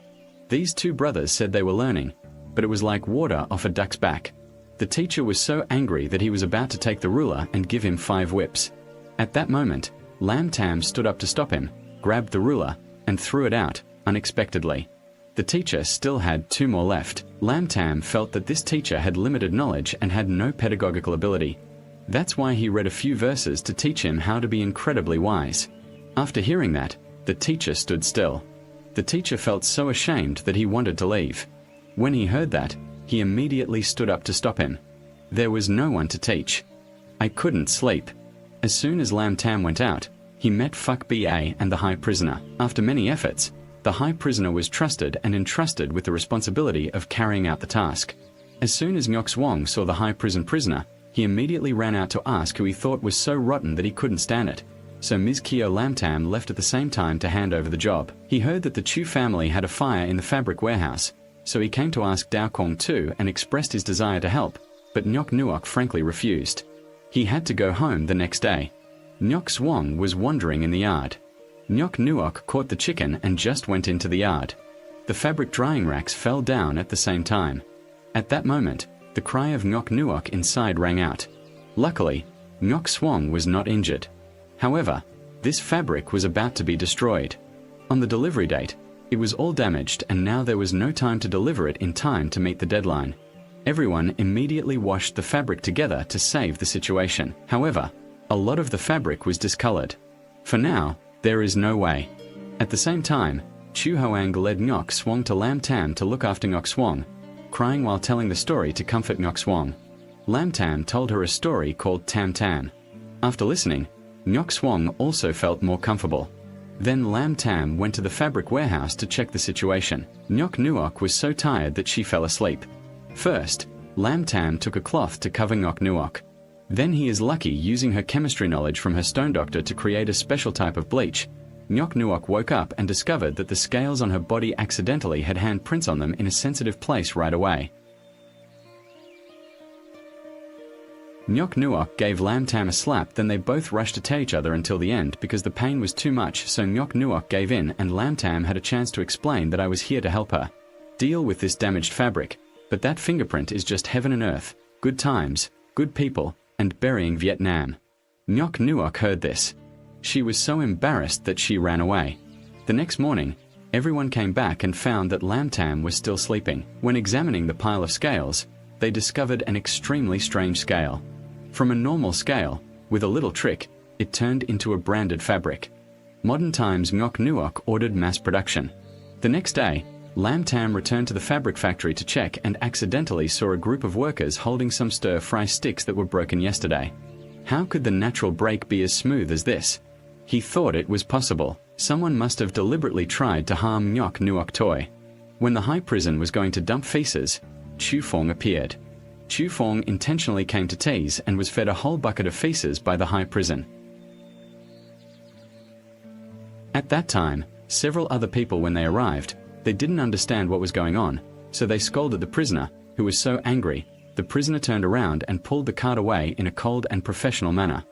These two brothers said they were learning, but it was like water off a duck's back. The teacher was so angry that he was about to take the ruler and give him 5 whips. At that moment, Lam Tam stood up to stop him, grabbed the ruler, and threw it out, unexpectedly. The teacher still had 2 more left. Lam Tam felt that this teacher had limited knowledge and had no pedagogical ability. That's why he read a few verses to teach him how to be incredibly wise. After hearing that, the teacher stood still. The teacher felt so ashamed that he wanted to leave. When he heard that, he immediately stood up to stop him. There was no one to teach. I couldn't sleep. As soon as Lam Tam went out, he met Fuck BA and the High Prisoner. After many efforts, the High Prisoner was trusted and entrusted with the responsibility of carrying out the task. As soon as Nyok Swong saw the High Prisoner, he immediately ran out to ask who he thought was so rotten that he couldn't stand it. So Ms. Kyo Lam Tam left at the same time to hand over the job. He heard that the Chu family had a fire in the fabric warehouse, so he came to ask Dao Kong too and expressed his desire to help, but Nyok Nuok frankly refused. He had to go home the next day. Nyok Swong was wandering in the yard. Nyok Nuok caught the chicken and just went into the yard. The fabric drying racks fell down at the same time. At that moment, the cry of Nyok Nuok inside rang out. Luckily, Nyok Swong was not injured. However, this fabric was about to be destroyed. On the delivery date, it was all damaged and now there was no time to deliver it in time to meet the deadline. Everyone immediately washed the fabric together to save the situation. However, a lot of the fabric was discolored. For now, there is no way. At the same time, Chu Hoang led Nyok Swong to Lam Tam to look after Nyok Swong, crying while telling the story to comfort Nyok Swong. Lam Tam told her a story called Tam Tam. After listening, Nyok Swong also felt more comfortable. Then Lam Tam went to the fabric warehouse to check the situation. Nyok Nuok was so tired that she fell asleep. First, Lam Tam took a cloth to cover Ngok Nuok. Then he is lucky using her chemistry knowledge from her stone doctor to create a special type of bleach. Ngok Nuok woke up and discovered that the scales on her body accidentally had handprints on them in a sensitive place right away. Ngok Nuok gave Lam Tam a slap, then they both rushed to tear each other until the end because the pain was too much, so Ngok Nuok gave in and Lam Tam had a chance to explain that I was here to help her deal with this damaged fabric. But that fingerprint is just heaven and earth, good times, good people, and burying Vietnam. Ngok Nuok heard this. She was so embarrassed that she ran away. The next morning, everyone came back and found that Lam Tam was still sleeping. When examining the pile of scales, they discovered an extremely strange scale. From a normal scale, with a little trick, it turned into a branded fabric. Modern times Ngok Nuok ordered mass production. The next day, Lam Tam returned to the fabric factory to check and accidentally saw a group of workers holding some stir-fry sticks that were broken yesterday. How could the natural break be as smooth as this? He thought it was possible. Someone must have deliberately tried to harm Ngok Nuok toy. When the high prison was going to dump feces, Chu Fong appeared. Chu Fong intentionally came to tease and was fed a whole bucket of feces by the high prison. At that time, several other people, when they arrived, they didn't understand what was going on, so they scolded the prisoner, who was so angry. The prisoner turned around and pulled the cart away in a cold and professional manner.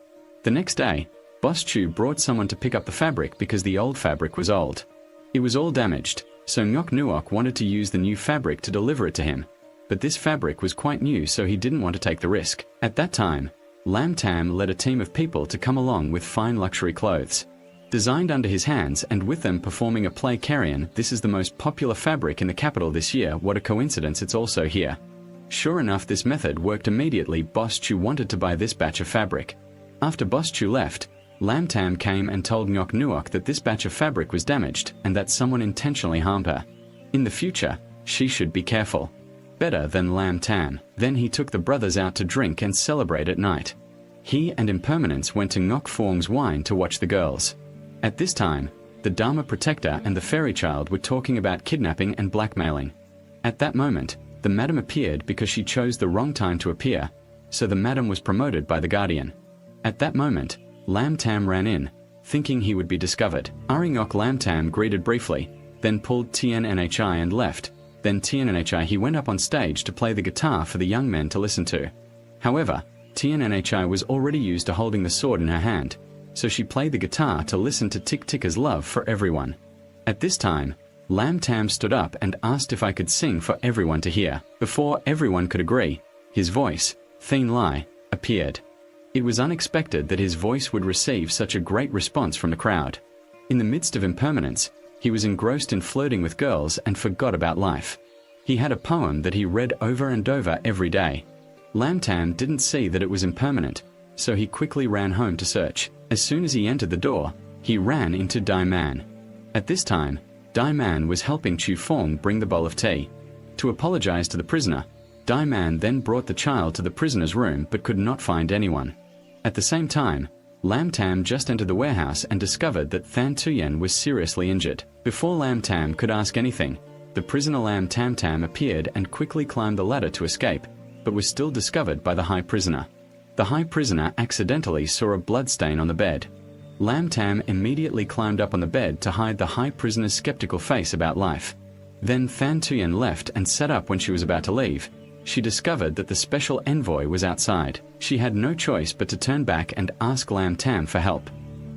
The next day, Boss Chu brought someone to pick up the fabric because the old fabric was old. It was all damaged, so Ngok Nuok wanted to use the new fabric to deliver it to him. But this fabric was quite new, so he didn't want to take the risk. At that time, Lam Tam led a team of people to come along with fine luxury clothes designed under his hands, and with them performing a play carrion. This is the most popular fabric in the capital this year. What a coincidence, it's also here. Sure enough, this method worked immediately. Boss Chu wanted to buy this batch of fabric. After Boss Chu left, Lam Tam came and told Ngok Nuok that this batch of fabric was damaged and that someone intentionally harmed her. In the future, she should be careful. Better than Lam Tam. Then he took the brothers out to drink and celebrate at night. He and Impermanence went to Ngok Fong's wine to watch the girls. At this time, the Dharma Protector and the Fairy Child were talking about kidnapping and blackmailing. At that moment, the Madam appeared because she chose the wrong time to appear, so the Madam was promoted by the Guardian. At that moment, Lam Tam ran in, thinking he would be discovered. Ngok Lam Tam greeted briefly, then pulled TNNHI and left. Then TNNHI he went up on stage to play the guitar for the young men to listen to. However, TNNHI was already used to holding the sword in her hand, so she played the guitar to listen to Tik Tikka's love for everyone. At this time, Lam Tam stood up and asked if I could sing for everyone to hear. Before everyone could agree, his voice, Thin Lai, appeared. It was unexpected that his voice would receive such a great response from the crowd. In the midst of Impermanence, he was engrossed in flirting with girls and forgot about life. He had a poem that he read over and over every day. Lam Tam didn't see that it was impermanent, so he quickly ran home to search. As soon as he entered the door, he ran into Dai Man. At this time, Dai Man was helping Chu Fong bring the bowl of tea. To apologize to the prisoner, Dai Man then brought the child to the prisoner's room but could not find anyone. At the same time, Lam Tam just entered the warehouse and discovered that Than Tuyen was seriously injured. Before Lam Tam could ask anything, the prisoner Lam Tam Tam appeared and quickly climbed the ladder to escape, but was still discovered by the high prisoner. The high prisoner accidentally saw a bloodstain on the bed. Lam Tam immediately climbed up on the bed to hide the high prisoner's skeptical face about life. Then Than Tuyen left and sat up. When she was about to leave, she discovered that the special envoy was outside. She had no choice but to turn back and ask Lam Tam for help.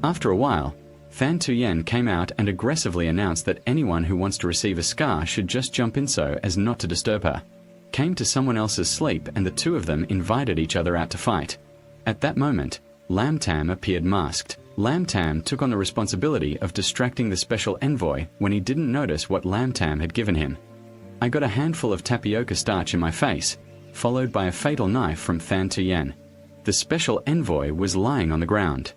After a while, Than Tuyen came out and aggressively announced that anyone who wants to receive a scar should just jump in so as not to disturb her. Came to someone else's sleep, and the two of them invited each other out to fight. At that moment, Lam Tam appeared masked. Lam Tam took on the responsibility of distracting the special envoy when he didn't notice what Lam Tam had given him. I got a handful of tapioca starch in my face, followed by a fatal knife from Than Tuyen. The special envoy was lying on the ground.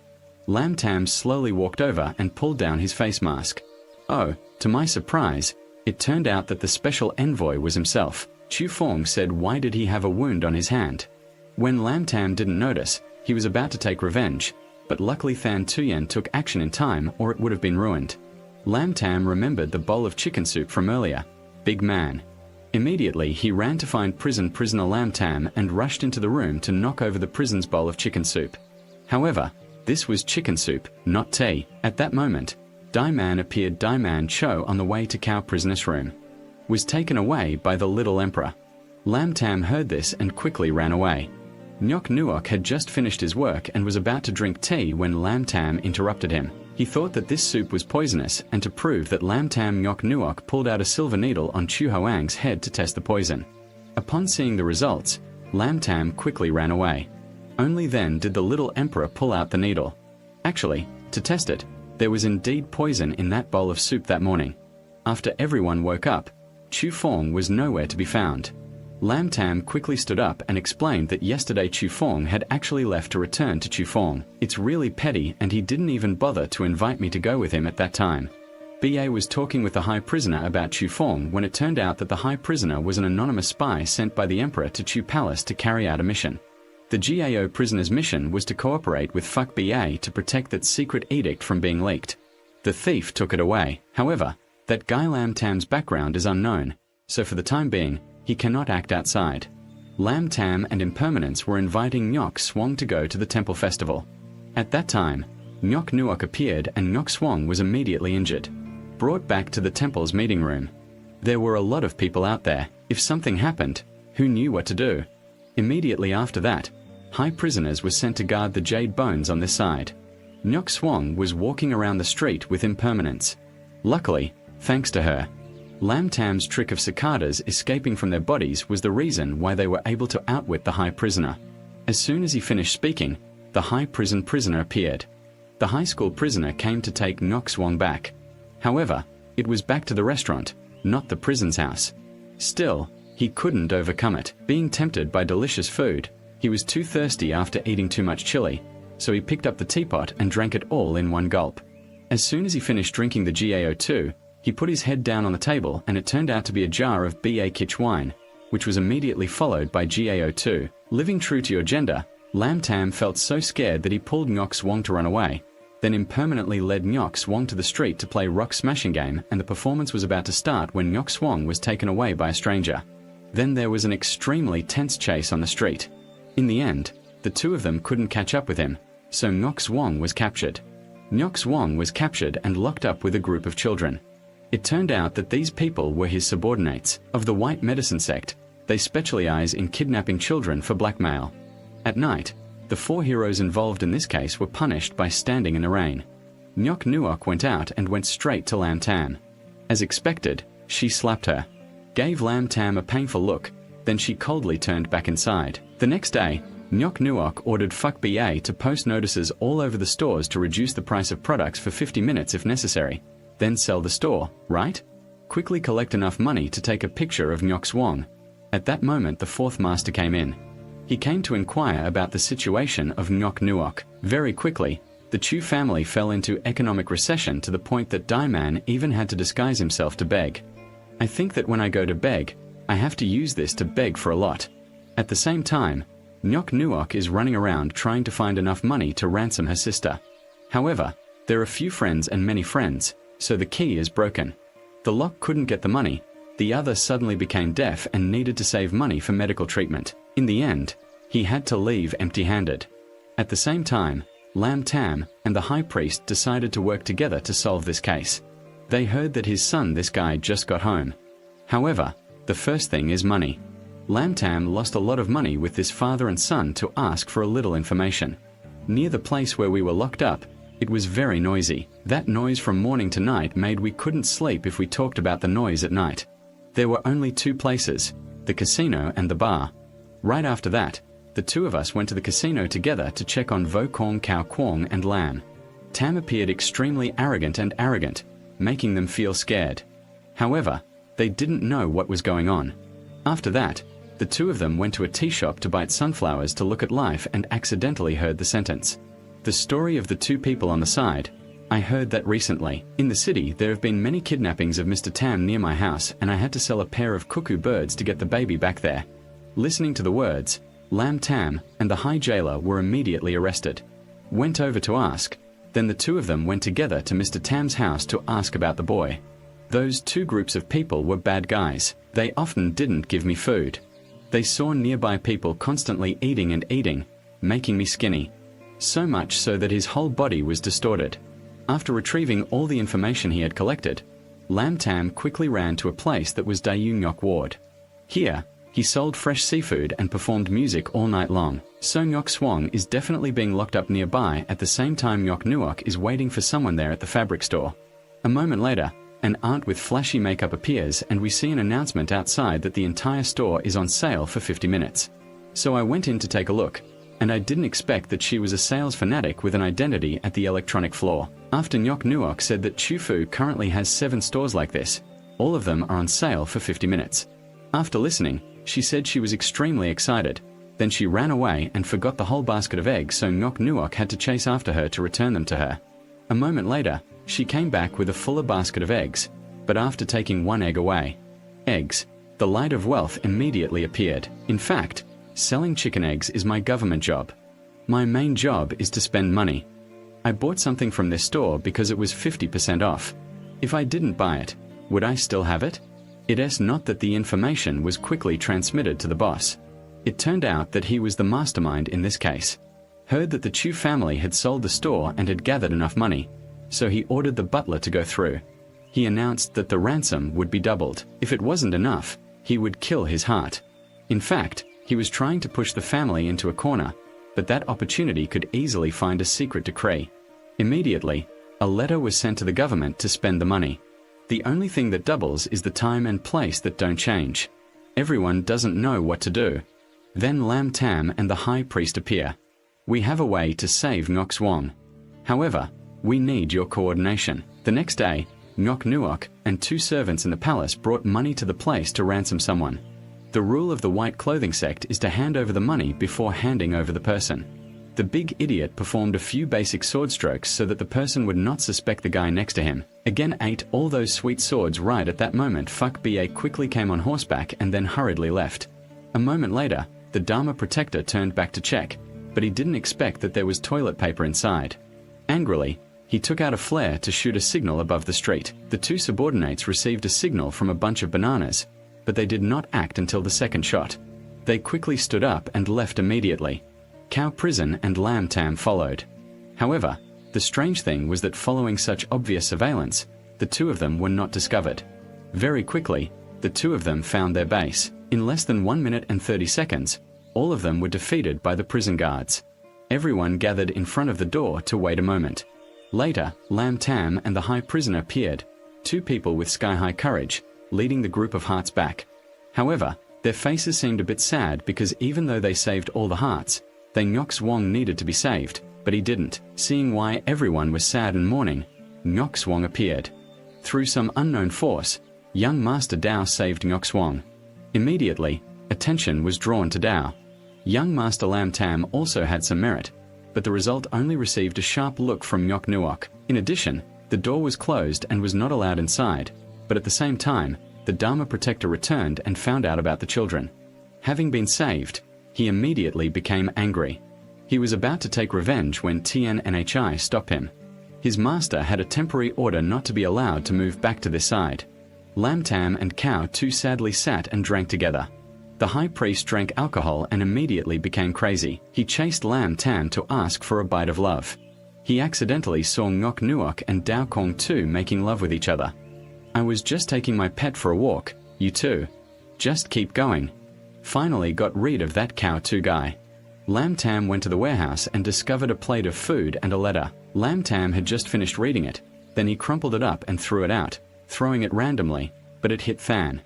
Lam Tam slowly walked over and pulled down his face mask. Oh, to my surprise, it turned out that the special envoy was himself. Chu Fong said, "Why did he have a wound on his hand?" When Lam Tam didn't notice, he was about to take revenge, but luckily Than Tuyen took action in time or it would have been ruined. Lam Tam remembered the bowl of chicken soup from earlier. Big man. Immediately, he ran to find prisoner Lam Tam and rushed into the room to knock over the prison's bowl of chicken soup. However, this was chicken soup, not tea. At that moment, Dai-man appeared. Dai-man Cho, on the way to Cow prisoner's room, was taken away by the little emperor. Lam Tam heard this and quickly ran away. Nyok Nuok had just finished his work and was about to drink tea when Lam Tam interrupted him. He thought that this soup was poisonous, and to prove that, Lam Tam Nyok Nuok pulled out a silver needle on Chu Hoang's head to test the poison. Upon seeing the results, Lam Tam quickly ran away. Only then did the little emperor pull out the needle. Actually, to test it, there was indeed poison in that bowl of soup that morning. After everyone woke up, Chu Fong was nowhere to be found. Lam Tam quickly stood up and explained that yesterday Chu Fong had actually left to return to Chu Fong. It's really petty, and he didn't even bother to invite me to go with him at that time. BA was talking with the high prisoner about Chu Fong when it turned out that the high prisoner was an anonymous spy sent by the emperor to Chu Palace to carry out a mission. The GAO prisoner's mission was to cooperate with Fuck BA to protect that secret edict from being leaked. The thief took it away. However, that guy Lam Tam's background is unknown, so for the time being, he cannot act outside. Lam Tam and Impermanence were inviting Nyok Swong to go to the temple festival. At that time, Nyok Nuok appeared and Nyok Swong was immediately injured. Brought back to the temple's meeting room. There were a lot of people out there. If something happened, who knew what to do? Immediately after that, high prisoners were sent to guard the jade bones on this side. Nyok Swong was walking around the street with Impermanence. Luckily, thanks to her, Lam Tam's trick of cicadas escaping from their bodies was the reason why they were able to outwit the high prisoner. As soon as he finished speaking, the high prisoner appeared. The high school prisoner came to take Nyok Swong back. However, it was back to the restaurant, not the prison's house. Still, he couldn't overcome it. Being tempted by delicious food, he was too thirsty after eating too much chili, so he picked up the teapot and drank it all in one gulp. As soon as he finished drinking the GAO2, he put his head down on the table and it turned out to be a jar of BA Kitch wine, which was immediately followed by GAO2. Living true to your gender, Lam Tam felt so scared that he pulled Nyok Swong to run away, then impermanently led Nyok Swong to the street to play rock smashing game, and the performance was about to start when Nyok Swong was taken away by a stranger. Then there was an extremely tense chase on the street. In the end, the two of them couldn't catch up with him, so Nyok Swong was captured. Nyok Swong was captured and locked up with a group of children. It turned out that these people were his subordinates. Of the white medicine sect, they specialize in kidnapping children for blackmail. At night, the four heroes involved in this case were punished by standing in the rain. Nyok Nuok went out and went straight to Lam Tam. As expected, she slapped her, gave Lam Tam a painful look, then she coldly turned back inside. The next day, Nyok Nuok ordered Fuck BA to post notices all over the stores to reduce the price of products for 50 minutes if necessary. Then sell the store, right? Quickly collect enough money to take a picture of Nyok Swong. At that moment the fourth master came in. He came to inquire about the situation of Nyok Nuok. Very quickly, the Chu family fell into economic recession to the point that Dai-man even had to disguise himself to beg. I think that when I go to beg, I have to use this to beg for a lot. At the same time, Nyok Nuok is running around trying to find enough money to ransom her sister. However, there are few friends and many friends, so the key is broken. The lock couldn't get the money, the other suddenly became deaf and needed to save money for medical treatment. In the end, he had to leave empty-handed. At the same time, Lam Tam and the high priest decided to work together to solve this case. They heard that his son, this guy, just got home. However, the first thing is money. Lam Tam lost a lot of money with this father and son to ask for a little information. Near the place where we were locked up, it was very noisy. That noise from morning to night made we couldn't sleep if we talked about the noise at night. There were only two places, the casino and the bar. Right after that, the two of us went to the casino together to check on Vo Kong, Kao Kwong and Lam. Tam appeared extremely arrogant, making them feel scared. However, they didn't know what was going on. After that, the two of them went to a tea shop to bite sunflowers to look at life and accidentally heard the sentence. The story of the two people on the side. I heard that recently. In the city, there have been many kidnappings of Mr. Tam near my house, and I had to sell a pair of cuckoo birds to get the baby back there. Listening to the words, Lam Tam and the high jailer were immediately arrested. Went over to ask. Then the two of them went together to Mr. Tam's house to ask about the boy. Those two groups of people were bad guys. They often didn't give me food. They saw nearby people constantly eating and eating, making me skinny. So much so that his whole body was distorted. After retrieving all the information he had collected, Lam Tam quickly ran to a place that was Dayu Ngok Ward. Here, he sold fresh seafood and performed music all night long. So Ngok Swong is definitely being locked up nearby at the same time Ngok Nuok is waiting for someone there at the fabric store. A moment later, an aunt with flashy makeup appears and we see an announcement outside that the entire store is on sale for 50 minutes. So I went in to take a look, and I didn't expect that she was a sales fanatic with an identity at the electronic floor. After Ngok Nuok said that Chufu currently has 7 stores like this, all of them are on sale for 50 minutes. After listening, she said she was extremely excited. Then she ran away and forgot the whole basket of eggs, so Ngok Nuok had to chase after her to return them to her. A moment later, she came back with a fuller basket of eggs, but after taking one egg away. Eggs. The light of wealth immediately appeared. In fact, selling chicken eggs is my government job. My main job is to spend money. I bought something from this store because it was 50% off. If I didn't buy it, would I still have it? It's not that the information was quickly transmitted to the boss. It turned out that he was the mastermind in this case. Heard that the Chu family had sold the store and had gathered enough money, so he ordered the butler to go through. He announced that the ransom would be doubled. If it wasn't enough, he would kill his heart. In fact, he was trying to push the family into a corner, but that opportunity could easily find a secret decree. Immediately, a letter was sent to the government to spend the money. The only thing that doubles is the time and place that don't change. Everyone doesn't know what to do. Then Lam Tam and the high priest appear. We have a way to save Ngok Swong. However, we need your coordination. The next day, Ngok Nuok and 2 servants in the palace brought money to the place to ransom someone. The rule of the white clothing sect is to hand over the money before handing over the person. The big idiot performed a few basic sword strokes so that the person would not suspect the guy next to him. Again ate all those sweet swords right at that moment. Fuck BA quickly came on horseback and then hurriedly left. A moment later, the Dharma protector turned back to check, but he didn't expect that there was toilet paper inside. Angrily, he took out a flare to shoot a signal above the street. The 2 subordinates received a signal from a bunch of bananas, but they did not act until the second shot. They quickly stood up and left immediately. Cow Prison and Lam Tam followed. However, the strange thing was that following such obvious surveillance, the 2 of them were not discovered. Very quickly, the 2 of them found their base. In less than 1 minute and 30 seconds, all of them were defeated by the prison guards. Everyone gathered in front of the door to wait a moment. Later, Lam Tam and the high prisoner appeared, 2 people with sky-high courage, leading the group of hearts back. However, their faces seemed a bit sad because even though they saved all the hearts, Ngok Swong needed to be saved, but he didn't. Seeing why everyone was sad and mourning, Ngok Swong appeared. Through some unknown force, young Master Dao saved Ngok Swong. Immediately, attention was drawn to Dao. Young Master Lam Tam also had some merit, but the result only received a sharp look from Ngok Nuok. In addition, the door was closed and was not allowed inside, but at the same time, the Dharma protector returned and found out about the children. Having been saved, he immediately became angry. He was about to take revenge when TNNHI stopped him. His master had a temporary order not to be allowed to move back to this side. Lam Tam and Cow too sadly sat and drank together. The high priest drank alcohol and immediately became crazy. He chased Lam Tam to ask for a bite of love. He accidentally saw Ngok Nuok and Dao Kong too making love with each other. I was just taking my pet for a walk, you too. Just keep going. Finally got rid of that Cow too guy. Lam Tam went to the warehouse and discovered a plate of food and a letter. Lam Tam had just finished reading it, then he crumpled it up and threw it out, throwing it randomly, but it hit Fan.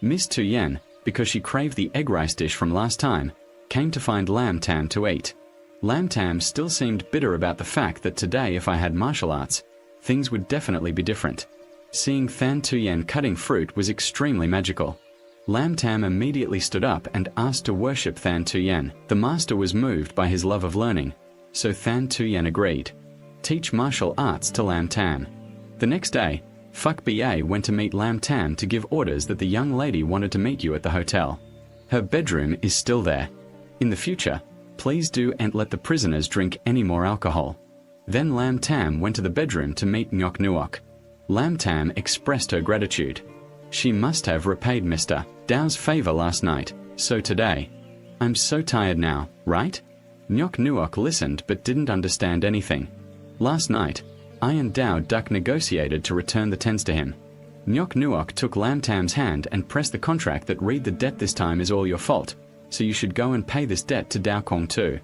Miss Tu Yen, because she craved the egg rice dish from last time, came to find Lam Tam to eat. Lam Tam still seemed bitter about the fact that today if I had martial arts, things would definitely be different. Seeing Fan Tu Yen cutting fruit was extremely magical. Lam Tam immediately stood up and asked to worship Fan Tu Yen. The master was moved by his love of learning, so Fan Tu Yen agreed. Teach martial arts to Lam Tam. The next day, Fuck BA went to meet Lam Tam to give orders that the young lady wanted to meet you at the hotel. Her bedroom is still there. In the future, please do and let the prisoners drink any more alcohol. Then Lam Tam went to the bedroom to meet Ngok Nuok. Lam Tam expressed her gratitude. She must have repaid Mr. Dao's favor last night, so today. I'm so tired now, right? Nyok Nuok listened but didn't understand anything. Last night, I and Dao Duck negotiated to return the tens to him. Nyok Nuok took Lam Tam's hand and pressed the contract that read the debt this time is all your fault, so you should go and pay this debt to Dao Kong too.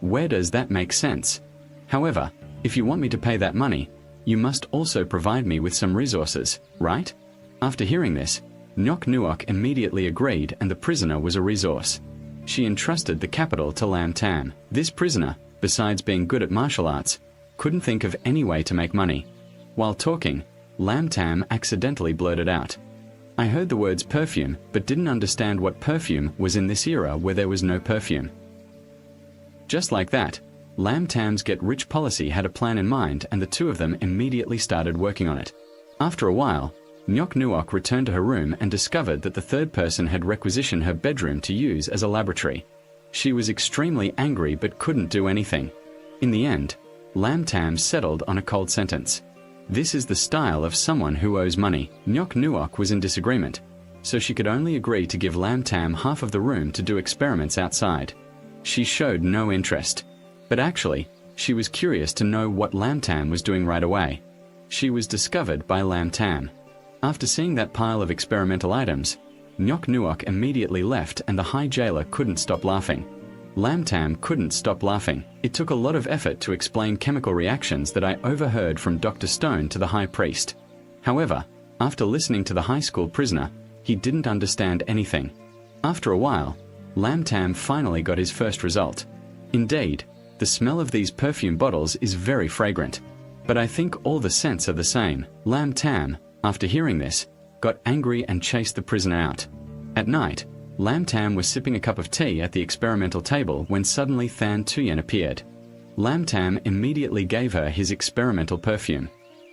Where does that make sense? However, if you want me to pay that money, you must also provide me with some resources, right? After hearing this, Nyok Nuok immediately agreed and the prisoner was a resource. She entrusted the capital to Lam Tam. This prisoner, besides being good at martial arts, couldn't think of any way to make money. While talking, Lam Tam accidentally blurted out, I heard the words perfume but didn't understand what perfume was in this era where there was no perfume. Just like that, Lam Tam's get-rich policy had a plan in mind and the two of them immediately started working on it. After a while, Nyok Nuok returned to her room and discovered that the third person had requisitioned her bedroom to use as a laboratory. She was extremely angry but couldn't do anything. In the end, Lam Tam settled on a cold sentence. This is the style of someone who owes money. Nyok Nuok was in disagreement, so she could only agree to give Lam Tam half of the room to do experiments outside. She showed no interest. But actually, she was curious to know what Lam Tam was doing right away. She was discovered by Lam Tam. After seeing that pile of experimental items, Nyok Nuok immediately left and the high jailer couldn't stop laughing. Lam Tam couldn't stop laughing. It took a lot of effort to explain chemical reactions that I overheard from Dr. Stone to the high priest. However, after listening to the high school prisoner, he didn't understand anything. After a while, Lam Tam finally got his first result. Indeed, the smell of these perfume bottles is very fragrant. But I think all the scents are the same. Lam Tam, after hearing this, got angry and chased the prisoner out. At night, Lam Tam was sipping a cup of tea at the experimental table when suddenly Than Tuyen appeared. Lam Tam immediately gave her his experimental perfume.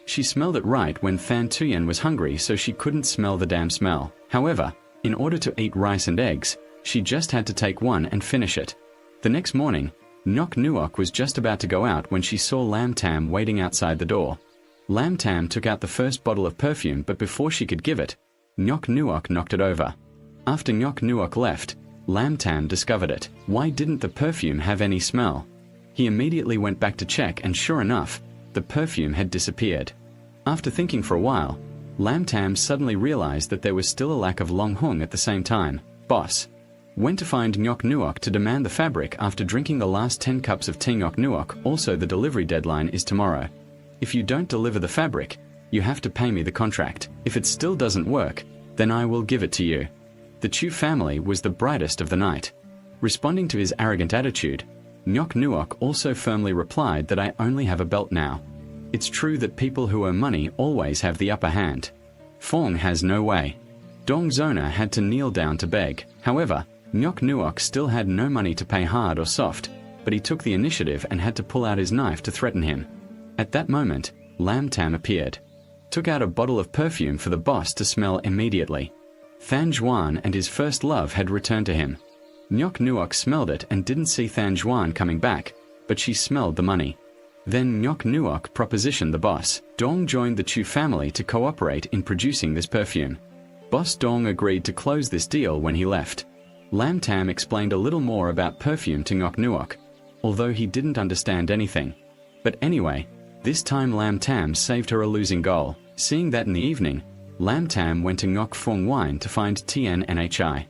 She smelled it right when Than Tuyen was hungry, so she couldn't smell the damn smell. However, in order to eat rice and eggs, she just had to take one and finish it. The next morning, Nyok Nuok was just about to go out when she saw Lam Tam waiting outside the door. Lam Tam took out the first bottle of perfume, but before she could give it, Nyok Nuok knocked it over. After Nyok Nuok left, Lam Tam discovered it. Why didn't the perfume have any smell? He immediately went back to check and sure enough, the perfume had disappeared. After thinking for a while, Lam Tam suddenly realized that there was still a lack of Long Hung at the same time. Boss went to find Nyok Nuok to demand the fabric after drinking the last 10 cups of tea. Nyok Nuok, also the delivery deadline is tomorrow. If you don't deliver the fabric, you have to pay me the contract. If it still doesn't work, then I will give it to you. The Chu family was the brightest of the night. Responding to his arrogant attitude, Nyok Nuok also firmly replied that I only have a belt now. It's true that people who owe money always have the upper hand. Fong has no way. Dong Zona had to kneel down to beg. However, Nyok Nuok still had no money to pay hard or soft, but he took the initiative and had to pull out his knife to threaten him. At that moment, Lam Tam appeared, took out a bottle of perfume for the boss to smell immediately. Than Juan and his first love had returned to him. Nyok Nuok smelled it and didn't see Than Juan coming back, but she smelled the money. Then Nyok Nuok propositioned the boss. Dong joined the Chu family to cooperate in producing this perfume. Boss Dong agreed to close this deal when he left. Lam Tam explained a little more about perfume to Nyok Nuok, although he didn't understand anything. But anyway, this time Lam Tam saved her a losing goal. Seeing that in the evening, Lam Tam went to Ngok Fong Wine to find Tien Nhi.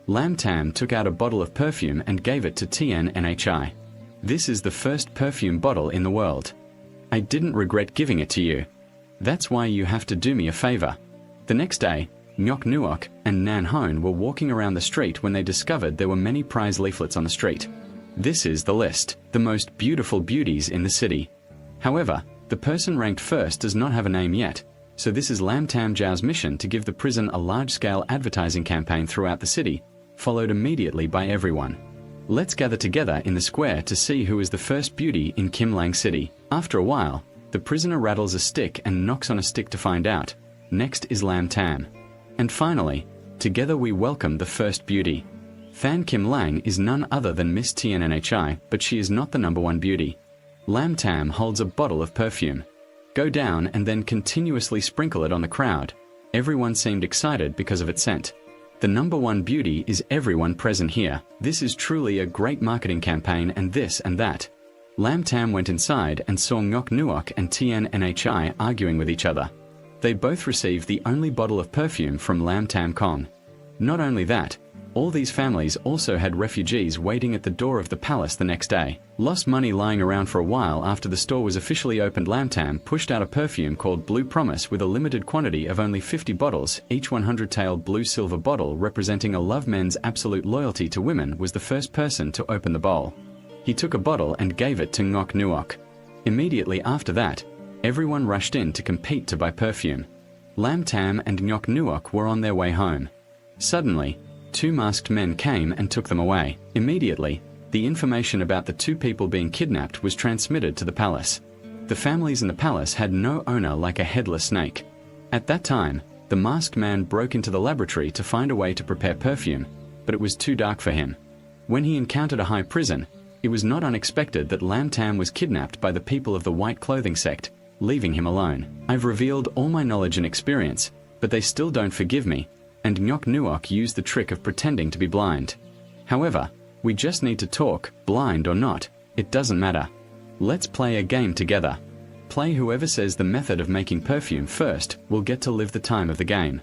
Lam Tam took out a bottle of perfume and gave it to Tien Nhi. This is the first perfume bottle in the world. I didn't regret giving it to you. That's why you have to do me a favor. The next day, Nyok Nuok and Nan Hone were walking around the street when they discovered there were many prize leaflets on the street. This is the list, the most beautiful beauties in the city. However, the person ranked first does not have a name yet, so this is Lam Tam Zhao's mission to give the prison a large-scale advertising campaign throughout the city, followed immediately by everyone. Let's gather together in the square to see who is the first beauty in Kim Lang City. After a while, the prisoner rattles a stick and knocks on a stick to find out. Next is Lam Tam. And finally, together we welcome the first beauty. Than Kim Lang is none other than Miss Tien Nhi, but she is not the #1 beauty. Lam Tam holds a bottle of perfume. Go down and then continuously sprinkle it on the crowd. Everyone seemed excited because of its scent. The number one beauty is everyone present here. This is truly a great marketing campaign and this and that. Lam Tam went inside and saw Ngok Nuok and Tien Nhi arguing with each other. They both received the only bottle of perfume from Lam Tam Kong. Not only that, all these families also had refugees waiting at the door of the palace the next day. Lost money lying around for a while after the store was officially opened. Lam Tam pushed out a perfume called Blue Promise with a limited quantity of only 50 bottles. Each 100-tailed blue-silver bottle representing a love. Men's absolute loyalty to women was the first person to open the bowl. He took a bottle and gave it to Ngok Nuok. Immediately after that, everyone rushed in to compete to buy perfume. Lam Tam and Ngok Nuok were on their way home. Suddenly, 2 masked men came and took them away. Immediately, the information about the 2 people being kidnapped was transmitted to the palace. The families in the palace had no owner like a headless snake. At that time, the masked man broke into the laboratory to find a way to prepare perfume, but it was too dark for him. When he encountered a high prison, it was not unexpected that Lam Tam was kidnapped by the people of the white clothing sect, leaving him alone. I've revealed all my knowledge and experience, but they still don't forgive me, and Ngok Nuok used the trick of pretending to be blind. However, we just need to talk, blind or not, it doesn't matter. Let's play a game together. Play whoever says the method of making perfume first will get to live the time of the game.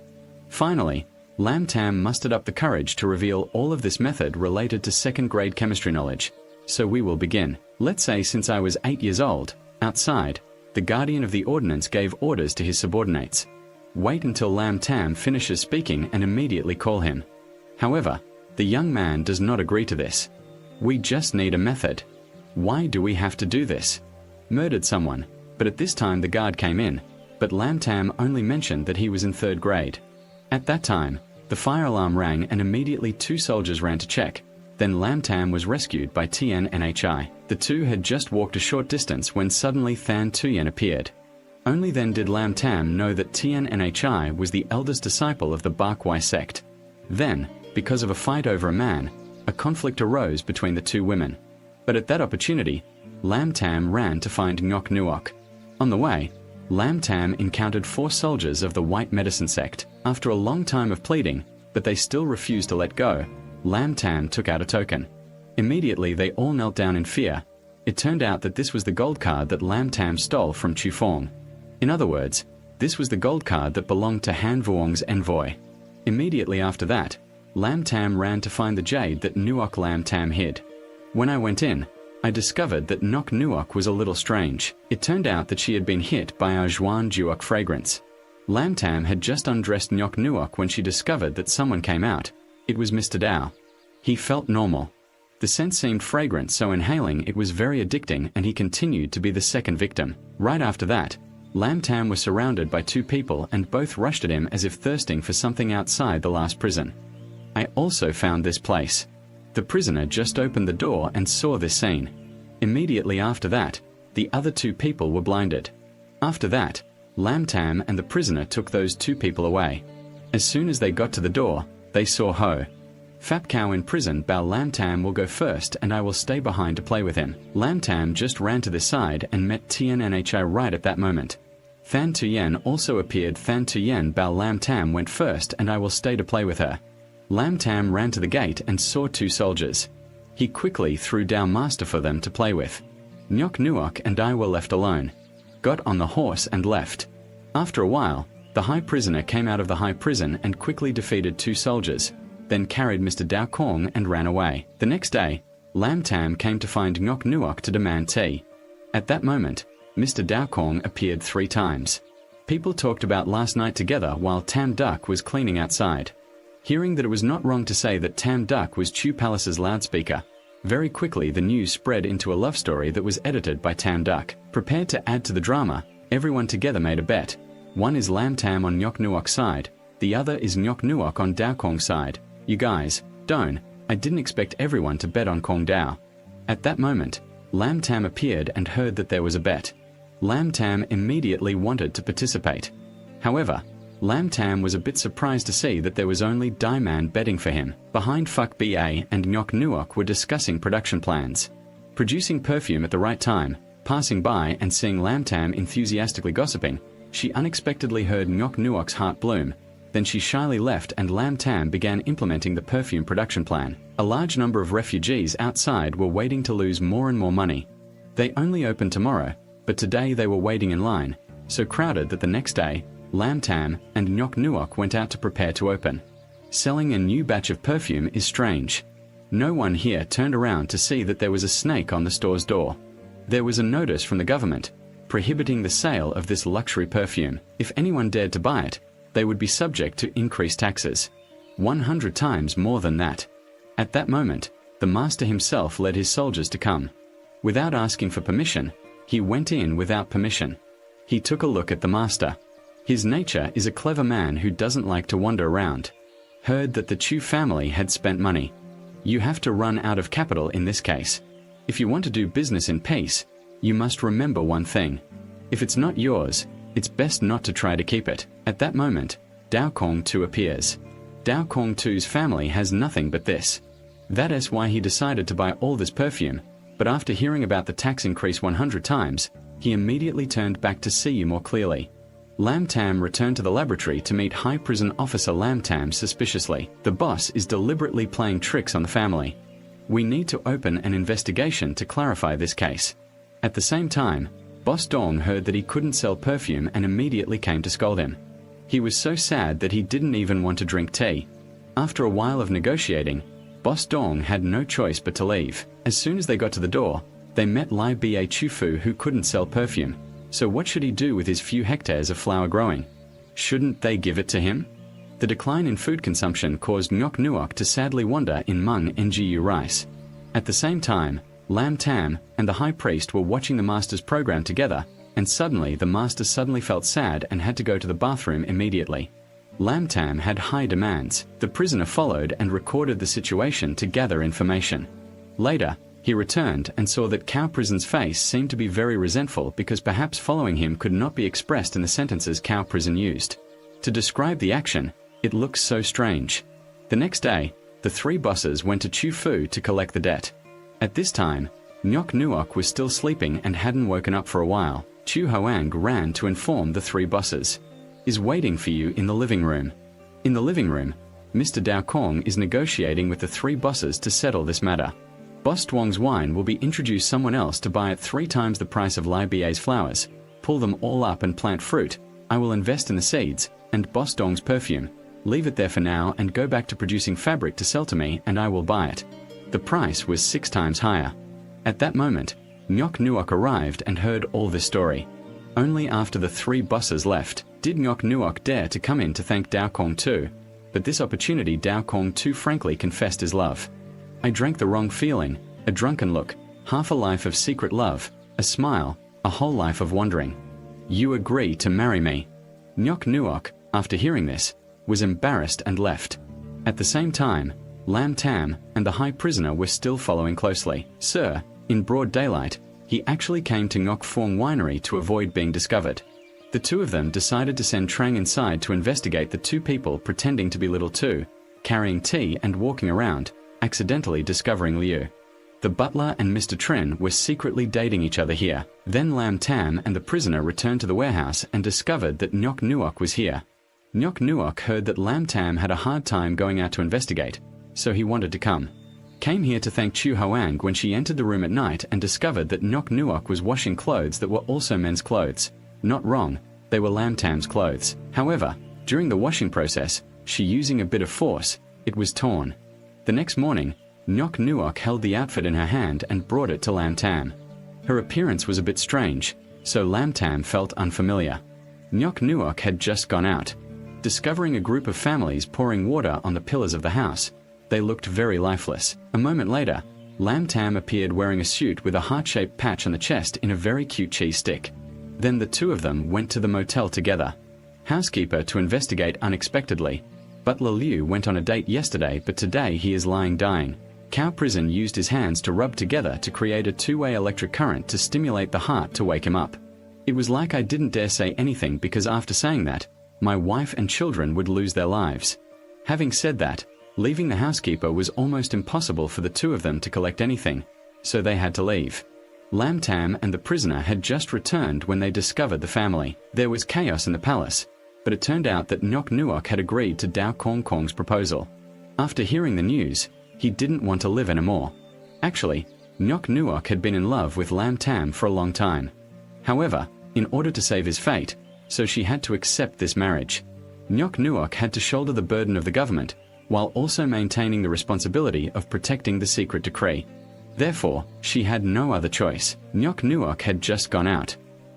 Finally, Lam Tam mustered up the courage to reveal all of this method related to second-grade chemistry knowledge. So we will begin. Let's say since I was 8 years old, outside, the guardian of the ordinance gave orders to his subordinates. Wait until Lam Tam finishes speaking and immediately call him. However, the young man does not agree to this. We just need a method. Why do we have to do this? Murdered someone, but at this time the guard came in, but Lam Tam only mentioned that he was in 3rd grade. At that time, the fire alarm rang and immediately 2 soldiers ran to check. Then Lam Tam was rescued by Tien Nhi. The 2 had just walked a short distance when suddenly Than Tuyen appeared. Only then did Lam Tam know that Tien Nhi was the eldest disciple of the Barkwai sect. Then, because of a fight over a man, a conflict arose between the 2 women. But at that opportunity, Lam Tam ran to find Ngok Nuok. On the way, Lam Tam encountered 4 soldiers of the White Medicine sect. After a long time of pleading, but they still refused to let go, Lam Tam took out a token. Immediately they all knelt down in fear. It turned out that this was the gold card that Lam Tam stole from Chu Fong. In other words, this was the gold card that belonged to Han Vuong's envoy. Immediately after that, Lam Tam ran to find the jade that Nuok Lam Tam hid. When I went in, I discovered that Ngok Nuok was a little strange. It turned out that she had been hit by our Zhuan Duok fragrance. Lam Tam had just undressed Ngok Nuok when she discovered that someone came out. It was Mr. Dao. He felt normal. The scent seemed fragrant, so inhaling it was very addicting, and he continued to be the second victim. Right after that, Lam Tam was surrounded by 2 people and both rushed at him as if thirsting for something outside the last prison. I also found this place. The prisoner just opened the door and saw this scene. Immediately after that, the other 2 people were blinded. After that, Lam Tam and the prisoner took those 2 people away. As soon as they got to the door, they saw Ho. Fap Cow in prison. Bao Lam Tam will go first and I will stay behind to play with him. Lam Tam just ran to the side and met Tien Nhi right at that moment. Than Tuyen also appeared. Than Tuyen. Bao Lam Tam went first and I will stay to play with her. Lam Tam ran to the gate and saw 2 soldiers. He quickly threw down Master for them to play with. Ngok Nuok and I were left alone. Got on the horse and left. After a while, the high prisoner came out of the high prison and quickly defeated 2 soldiers, then carried Mr. Dao Kong and ran away. The next day, Lam Tam came to find Ngok Nuok to demand tea. At that moment, Mr. Dao Kong appeared 3 times. People talked about last night together while Tam Duck was cleaning outside. Hearing that it was not wrong to say that Tam Duck was Chu Palace's loudspeaker, very quickly the news spread into a love story that was edited by Tam Duck. Prepared to add to the drama, everyone together made a bet. One is Lam Tam on Ngok Nuok's side, the other is Ngok Nuok on Dao Kong's side. You guys, I didn't expect everyone to bet on Kong Dao. At that moment, Lam Tam appeared and heard that there was a bet. Lam Tam immediately wanted to participate. However, Lam Tam was a bit surprised to see that there was only Die-Man betting for him. Behind Fuck BA and Ngok Nuok were discussing production plans. Producing perfume at the right time, Passing by and seeing Lam Tam enthusiastically gossiping, she unexpectedly heard Nyok Nuok's heart bloom. Then she shyly left and Lam Tam began implementing the perfume production plan. A large number of refugees outside were waiting to lose more and more money. They only opened tomorrow, but today they were waiting in line, so crowded that the next day, Lam Tam and Nyok Nuok went out to prepare to open. Selling a new batch of perfume is strange. No one here turned around to see that there was a snake on the store's door. There was a notice from the government prohibiting the sale of this luxury perfume. If anyone dared to buy it, they would be subject to increased taxes. 100 times more than that. At that moment, the master himself led his soldiers to come. Without asking for permission, he went in without permission. He took a look at the master. His nature is a clever man who doesn't like to wander around. Heard that the Chu family had spent money. You have to run out of capital in this case. If you want to do business in peace, you must remember one thing. If it's not yours, it's best not to try to keep it. At that moment, Dao Kong Tu appears. Dao Kong Tu's family has nothing but this. That is why he decided to buy all this perfume, but after hearing about the tax increase 100 times, he immediately turned back to see you more clearly. Lam Tam returned to the laboratory to meet High Prison Officer Lam Tam suspiciously. The boss is deliberately playing tricks on the family. We need to open an investigation to clarify this case. At the same time, Boss Dong heard that he couldn't sell perfume and immediately came to scold him. He was so sad that he didn't even want to drink tea. After a while of negotiating, Boss Dong had no choice but to leave. As soon as they got to the door, they met Lai Ba Chufu who couldn't sell perfume. So what should he do with his few hectares of flower growing? Shouldn't they give it to him? The decline in food consumption caused Nyok Nuok to sadly wander in Mung Ngu rice. At the same time, Lam Tam and the high priest were watching the master's program together, and suddenly the master felt sad and had to go to the bathroom immediately. Lam Tam had high demands. The prisoner followed and recorded the situation to gather information. Later, he returned and saw that Cow Prison's face seemed to be very resentful because perhaps following him could not be expressed in the sentences Cow Prison used. To describe the action, it looks so strange. The next day, the three bosses went to Chu Fu to collect the debt. At this time, Nyok Nuok was still sleeping and hadn't woken up for a while. Chu Hoang ran to inform the three bosses. Is waiting for you in the living room. In the living room, Mr. Dao Kong is negotiating with the three bosses to settle this matter. Boss Duong's wine will be introduced someone else to buy at 3 times the price of Lai Ba's flowers. Pull them all up and plant fruit. I will invest in the seeds, and Boss Dong's perfume. Leave it there for now and go back to producing fabric to sell to me and I will buy it. The price was 6 times higher. At that moment, Nyok Nuok arrived and heard all this story. Only after the 3 bosses left did Nyok Nuok dare to come in to thank Dao Kong Tu. But this opportunity Dao Kong Tu frankly confessed his love. I drank the wrong feeling, a drunken look, half a life of secret love, a smile, a whole life of wandering. You agree to marry me. Nyok Nuok, after hearing this, was embarrassed and left. At the same time, Lam Tam and the high prisoner were still following closely. Sir, in broad daylight, he actually came to Ngok Phuong Winery to avoid being discovered. The two of them decided to send Trang inside to investigate the 2 people pretending to be Little Tu, carrying tea and walking around, accidentally discovering Liu. The butler and Mr. Trin were secretly dating each other here. Then Lam Tam and the prisoner returned to the warehouse and discovered that Nyok Nuok was here. Nyok Nuok heard that Lam Tam had a hard time going out to investigate, so he wanted to come. Came here to thank Chu Hoang when she entered the room at night and discovered that Nyok Nuok was washing clothes that were also men's clothes. Not wrong, they were Lam Tam's clothes. However, during the washing process, she using a bit of force, it was torn. The next morning, Nyok Nuok held the outfit in her hand and brought it to Lam Tam. Her appearance was a bit strange, so Lam Tam felt unfamiliar. Nyok Nuok had just gone out. Discovering a group of families pouring water on the pillars of the house, they looked very lifeless. A moment later, Lam Tam appeared wearing a suit with a heart-shaped patch on the chest in a very cute cheese stick. Then the 2 of them went to the motel together. Housekeeper to investigate unexpectedly. Butler Liu went on a date yesterday, but today he is lying dying. Cow Prison used his hands to rub together to create a 2-way electric current to stimulate the heart to wake him up. It was like I didn't dare say anything because after saying that, my wife and children would lose their lives. Having said that, leaving the housekeeper was almost impossible for the 2 of them to collect anything, so they had to leave. Lam Tam and the prisoner had just returned when they discovered the family. There was chaos in the palace, but it turned out that Nyok Nuok had agreed to Dao Kong Kong's proposal. After hearing the news, he didn't want to live anymore. Actually, Nyok Nuok had been in love with Lam Tam for a long time. However, in order to save his fate, so she had to accept this marriage. Nyok Nuok had to shoulder the burden of the government, while also maintaining the responsibility of protecting the secret decree. Therefore, she had no other choice. Nyok Nuok had just gone out.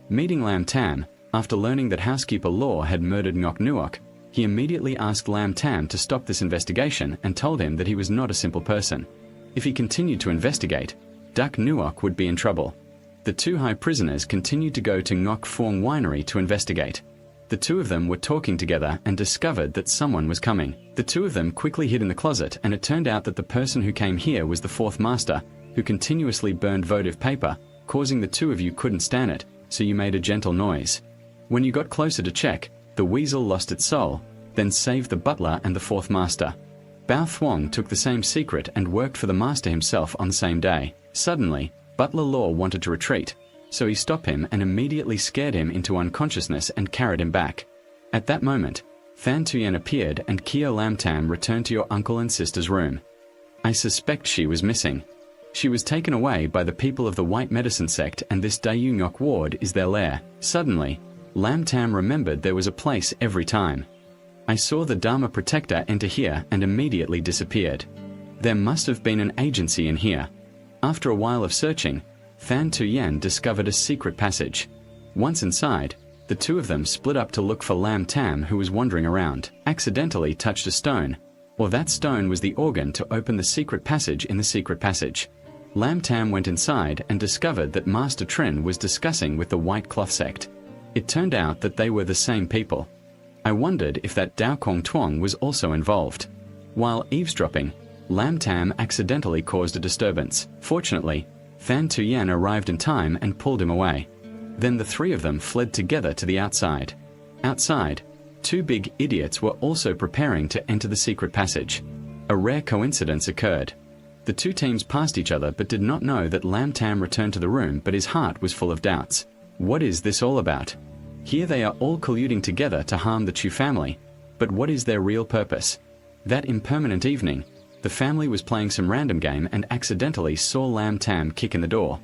Meeting Lam Tam, after learning that housekeeper Law had murdered Nyok Nuok, he immediately asked Lam Tam to stop this investigation and told him that he was not a simple person. If he continued to investigate, Dak Nuok would be in trouble. The two high prisoners continued to go to Ngok Phuong Winery to investigate. The two of them were talking together and discovered that someone was coming. The two of them quickly hid in the closet, and it turned out that the person who came here was the fourth master, who continuously burned votive paper, causing the two of you couldn't stand it, so you made a gentle noise. When you got closer to check, the weasel lost its soul, then saved the butler and the fourth master. Bao Thuong took the same secret and worked for the master himself on the same day. Suddenly, Butler Law wanted to retreat, so he stopped him and immediately scared him into unconsciousness and carried him back. At that moment, Fan Tuyen appeared and Keo Lam Tam returned to your uncle and sister's room. I suspect she was missing. She was taken away by the people of the White Medicine sect, and this Dayu Ngok ward is their lair. Suddenly, Lam Tam remembered there was a place every time. I saw the Dharma protector enter here and immediately disappeared. There must have been an agency in here. After a while of searching, Fan Tuyen discovered a secret passage. Once inside, the two of them split up to look for Lam Tam, who was wandering around, accidentally touched a stone, or that stone was the organ to open the secret passage in the secret passage. Lam Tam went inside and discovered that Master Trin was discussing with the White Cloth sect. It turned out that they were the same people. I wondered if that Dao Kong Tuong was also involved. While eavesdropping, Lam Tam accidentally caused a disturbance. Fortunately, Fan Tuyen arrived in time and pulled him away. Then the three of them fled together to the outside. Outside, two big idiots were also preparing to enter the secret passage. A rare coincidence occurred. The two teams passed each other but did not know that Lam Tam returned to the room, but his heart was full of doubts. What is this all about? Here they are all colluding together to harm the Chu family, but what is their real purpose? That impermanent evening, the family was playing some random game and accidentally saw Lam Tam kick in the door.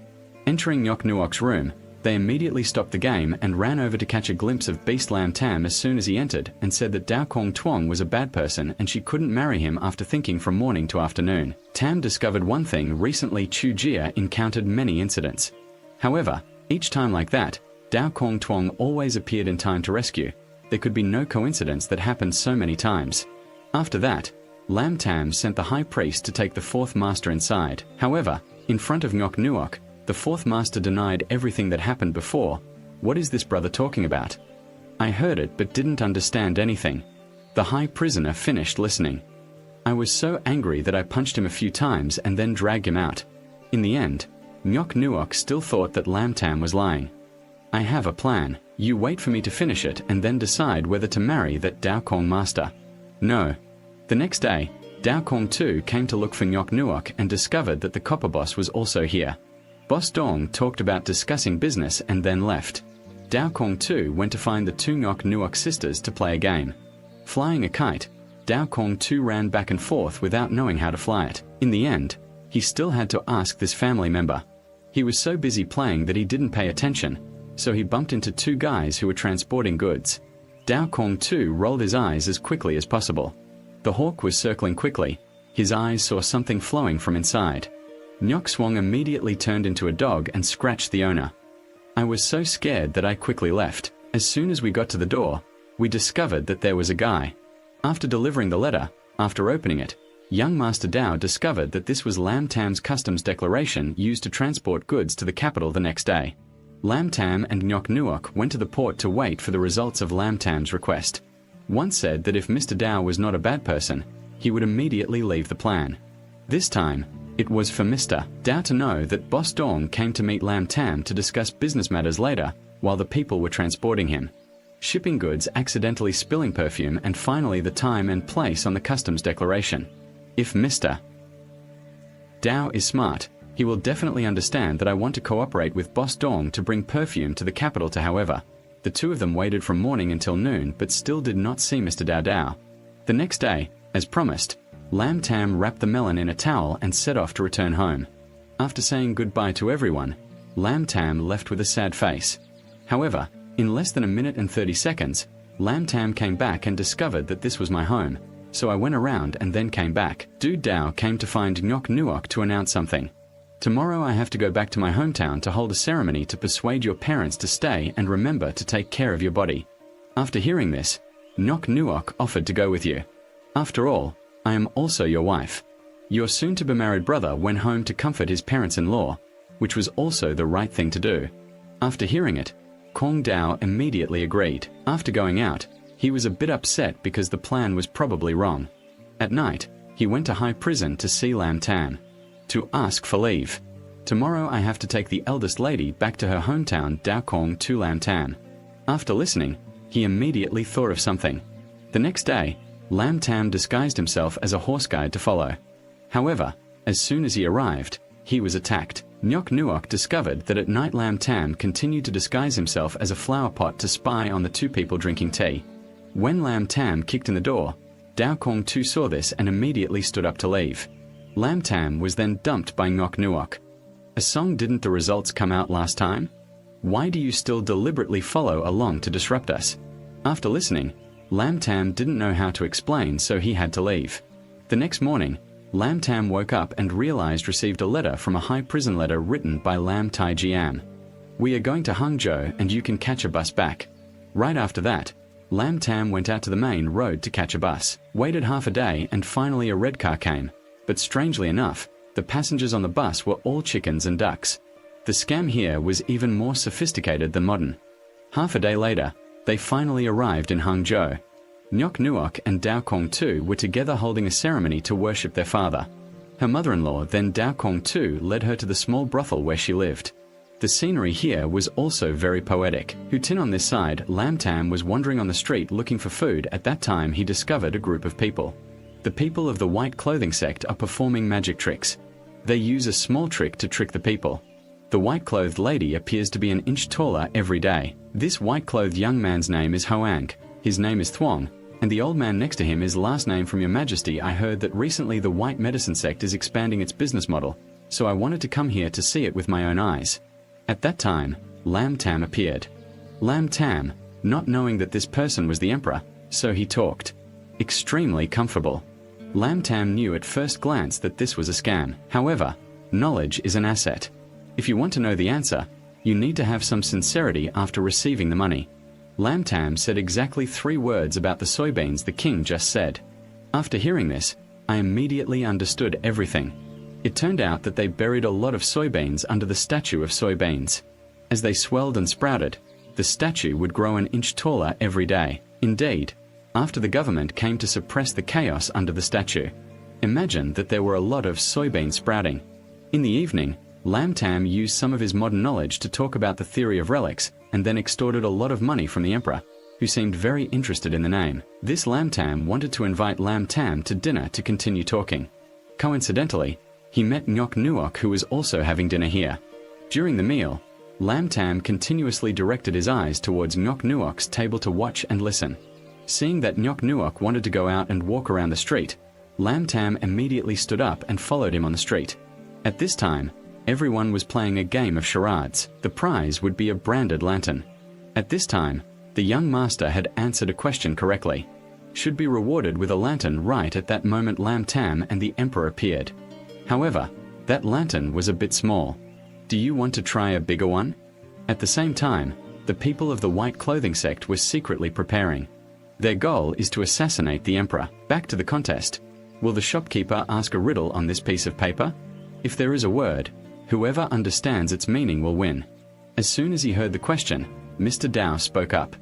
Entering Nyok Nuok's room, they immediately stopped the game and ran over to catch a glimpse of Beast Lam Tam as soon as he entered, and said that Dao Kong Tuong was a bad person and she couldn't marry him after thinking from morning to afternoon. Tam discovered one thing: recently Chu Jia encountered many incidents. However, each time like that, Dao Kong Tuong always appeared in time to rescue. There could be no coincidence that happened so many times. After that, Lam Tam sent the high priest to take the fourth master inside. However, in front of Nyok Nuok, the fourth master denied everything that happened before. What is this brother talking about? I heard it but didn't understand anything. The high prisoner finished listening. I was so angry that I punched him a few times and then dragged him out. In the end, Nyok Nuok still thought that Lam Tam was lying. I have a plan. You wait for me to finish it and then decide whether to marry that Dao Kong master. No. The next day, Dao Kong too came to look for Nyok Nuok and discovered that the copper boss was also here. Boss Dong talked about discussing business and then left. Dao Kong too went to find the two Nyok Nuok sisters to play a game. Flying a kite, Dao Kong too ran back and forth without knowing how to fly it. In the end, he still had to ask this family member. He was so busy playing that he didn't pay attention, so he bumped into two guys who were transporting goods. Dao Kong too rolled his eyes as quickly as possible. The hawk was circling quickly. His eyes saw something flowing from inside. Nyok Swong immediately turned into a dog and scratched the owner. I was so scared that I quickly left. As soon as we got to the door, we discovered that there was a guy. After delivering the letter, after opening it, young Master Dao discovered that this was Lam Tam's customs declaration used to transport goods to the capital the next day. Lam Tam and Nyok Nuok went to the port to wait for the results of Lam Tam's request. One said that if Mr. Dao was not a bad person, he would immediately leave the plan. This time, it was for Mr. Dao to know that Boss Dong came to meet Lam Tam to discuss business matters later, while the people were transporting him. Shipping goods accidentally spilling perfume, and finally the time and place on the customs declaration. If Mr. Dao is smart, He will definitely understand that I want to cooperate with Boss Dong to bring perfume to the capital. However, the two of them waited from morning until noon but still did not see Mr. Dao Dao. The next day, as promised, Lam Tam wrapped the melon in a towel and set off to return home. After saying goodbye to everyone, Lam Tam left with a sad face. However, in less than a minute and 30 seconds, Lam Tam came back and discovered that this was my home, so I went around and then came back. Dude Dao came to find Nyok Nuok to announce something. Tomorrow I have to go back to my hometown to hold a ceremony to persuade your parents to stay and remember to take care of your body. After hearing this, Nyok Nuok offered to go with you. After all, I am also your wife. Your soon-to-be-married brother went home to comfort his parents-in-law, which was also the right thing to do. After hearing it, Kong Dao immediately agreed. After going out, he was a bit upset because the plan was probably wrong. At night, he went to high prison to see Lam Tam, to ask for leave. Tomorrow I have to take the eldest lady back to her hometown Dao Kong to Lam Tam. After listening, he immediately thought of something. The next day, Lam Tam disguised himself as a horse guide to follow. However, as soon as he arrived, he was attacked. Nyok Nuok discovered that at night Lam Tam continued to disguise himself as a flower pot to spy on the two people drinking tea. When Lam Tam kicked in the door, Dao Kong too saw this and immediately stood up to leave. Lam Tam was then dumped by Nyok Nuok. A song, didn't the results come out last time? Why do you still deliberately follow along to disrupt us? After listening, Lam Tam didn't know how to explain, so he had to leave. The next morning, Lam Tam woke up and received a letter from a high prison letter written by Lam Tai Jian. We are going to Hangzhou and you can catch a bus back. Right after that, Lam Tam went out to the main road to catch a bus, waited half a day and finally a red car came. But strangely enough, the passengers on the bus were all chickens and ducks. The scam here was even more sophisticated than modern. Half a day later, they finally arrived in Hangzhou. Nyok Nuok and Dao Kong too were together holding a ceremony to worship their father. Her mother-in-law, then Dao Kong too, led her to the small brothel where she lived. The scenery here was also very poetic. Hutin on this side, Lam Tam was wandering on the street looking for food. At that time he discovered a group of people. The people of the white clothing sect are performing magic tricks. They use a small trick to trick the people. The white-clothed lady appears to be an inch taller every day. This white-clothed young man's name is Hoang, his name is Thuong, and the old man next to him is last name from Your Majesty. I heard that recently the white medicine sect is expanding its business model, so I wanted to come here to see it with my own eyes. At that time, Lam Tam appeared. Lam Tam, not knowing that this person was the emperor, so he talked. Extremely comfortable. Lam Tam knew at first glance that this was a scam. However, knowledge is an asset. If you want to know the answer, you need to have some sincerity after receiving the money. Lam Tam said exactly 3 words about the soybeans the king just said. After hearing this, I immediately understood everything. It turned out that they buried a lot of soybeans under the statue of soybeans. As they swelled and sprouted, the statue would grow an inch taller every day. Indeed, after the government came to suppress the chaos under the statue. Imagine that there were a lot of soybeans sprouting. In the evening, Lam Tam used some of his modern knowledge to talk about the theory of relics and then extorted a lot of money from the emperor, who seemed very interested in the name. This Lam Tam wanted to invite Lam Tam to dinner to continue talking. Coincidentally, he met Nyok Nuok, who was also having dinner here. During the meal, Lam Tam continuously directed his eyes towards Nyok Nuok's table to watch and listen. Seeing that Nyok Nuok wanted to go out and walk around the street, Lam Tam immediately stood up and followed him on the street. At this time, everyone was playing a game of charades. The prize would be a branded lantern. At this time, the young master had answered a question correctly. Should be rewarded with a lantern. Right at that moment Lam Tam and the emperor appeared. However, that lantern was a bit small. Do you want to try a bigger one? At the same time, the people of the white clothing sect were secretly preparing. Their goal is to assassinate the emperor. Back to the contest. Will the shopkeeper ask a riddle on this piece of paper? If there is a word, whoever understands its meaning will win. As soon as he heard the question, Mr. Dao spoke up.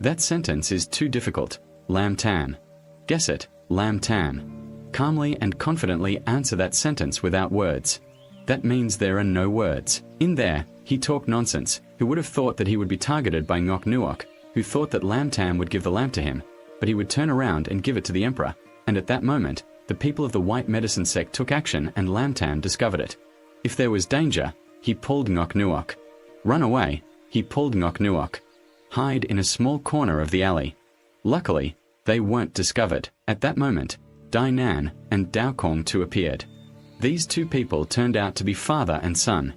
That sentence is too difficult. Lam Tam. Guess it, Lam Tam. Calmly and confidently answer that sentence without words. That means there are no words. In there, he talked nonsense. Who would have thought that he would be targeted by Nyok Nuok, who thought that Lam Tam would give the lamp to him, but he would turn around and give it to the emperor, and at that moment, the people of the white medicine sect took action and Lam Tam discovered it. If there was danger, he pulled Ngok Nuok. Run away, he pulled Ngok Nuok. Hide in a small corner of the alley. Luckily, they weren't discovered. At that moment, Dai Nan and Dao Kong too appeared. These two people turned out to be father and son.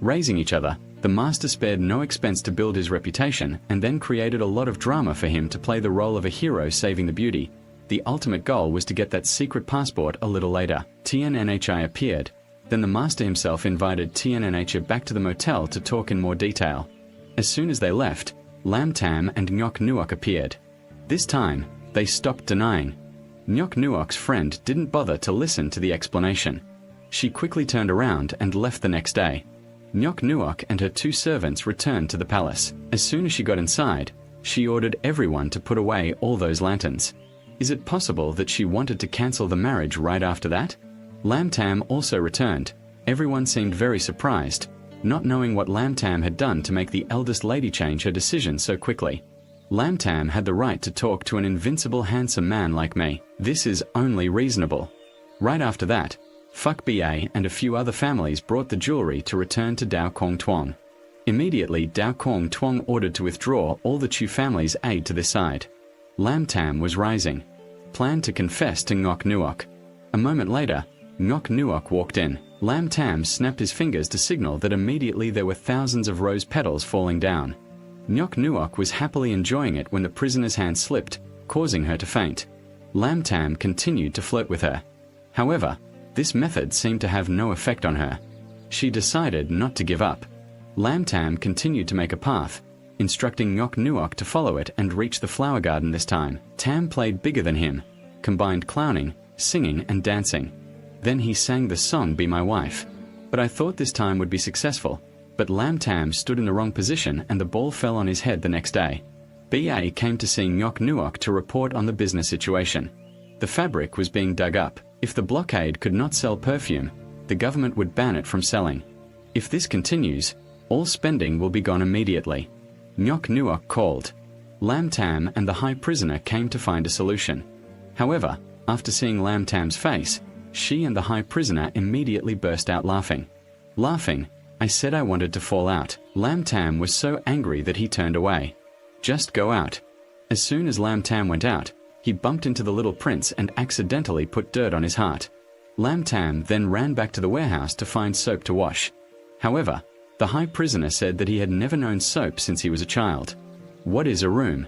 Raising each other, the master spared no expense to build his reputation and then created a lot of drama for him to play the role of a hero saving the beauty. The ultimate goal was to get that secret passport a little later. TNNHI appeared. Then the master himself invited TNNHI back to the motel to talk in more detail. As soon as they left, Lam Tam and Ngok Nuok appeared. This time, they stopped denying. Ngok Nuok's friend didn't bother to listen to the explanation. She quickly turned around and left the next day. Ngok Nuok and her two servants returned to the palace. As soon as she got inside, she ordered everyone to put away all those lanterns. Is it possible that she wanted to cancel the marriage right after that? Lam Tam also returned. Everyone seemed very surprised, not knowing what Lam Tam had done to make the eldest lady change her decision so quickly. Lam Tam had the right to talk to an invincible handsome man like me. This is only reasonable. Right after that, Fuck BA and a few other families brought the jewelry to return to Dao Kong Tuong. Immediately, Dao Kong Tuong ordered to withdraw all the Chu family's aid to their side. Lam Tam was rising, planned to confess to Ngok Nuok. A moment later, Ngok Nuok walked in. Lam Tam snapped his fingers to signal that immediately there were thousands of rose petals falling down. Ngok Nuok was happily enjoying it when the prisoner's hand slipped, causing her to faint. Lam Tam continued to flirt with her. However, this method seemed to have no effect on her. She decided not to give up. Lam Tam continued to make a path, instructing Ngok Nuok to follow it and reach the flower garden this time. Tam played bigger than him, combined clowning, singing and dancing. Then he sang the song Be My Wife. But I thought this time would be successful. But Lam Tam stood in the wrong position and the ball fell on his head the next day. BA came to see Ngok Nuok to report on the business situation. The fabric was being dug up. If the blockade could not sell perfume, the government would ban it from selling. If this continues, all spending will be gone immediately. Ngok Nuok called. Lam Tam and the high prisoner came to find a solution. However, after seeing Lam Tam's face, she and the high prisoner immediately burst out laughing. Laughing, I said I wanted to fall out. Lam Tam was so angry that he turned away. Just go out. As soon as Lam Tam went out, he bumped into the little prince and accidentally put dirt on his heart. Lam Tam then ran back to the warehouse to find soap to wash. However, the high prisoner said that he had never known soap since he was a child. What is a room?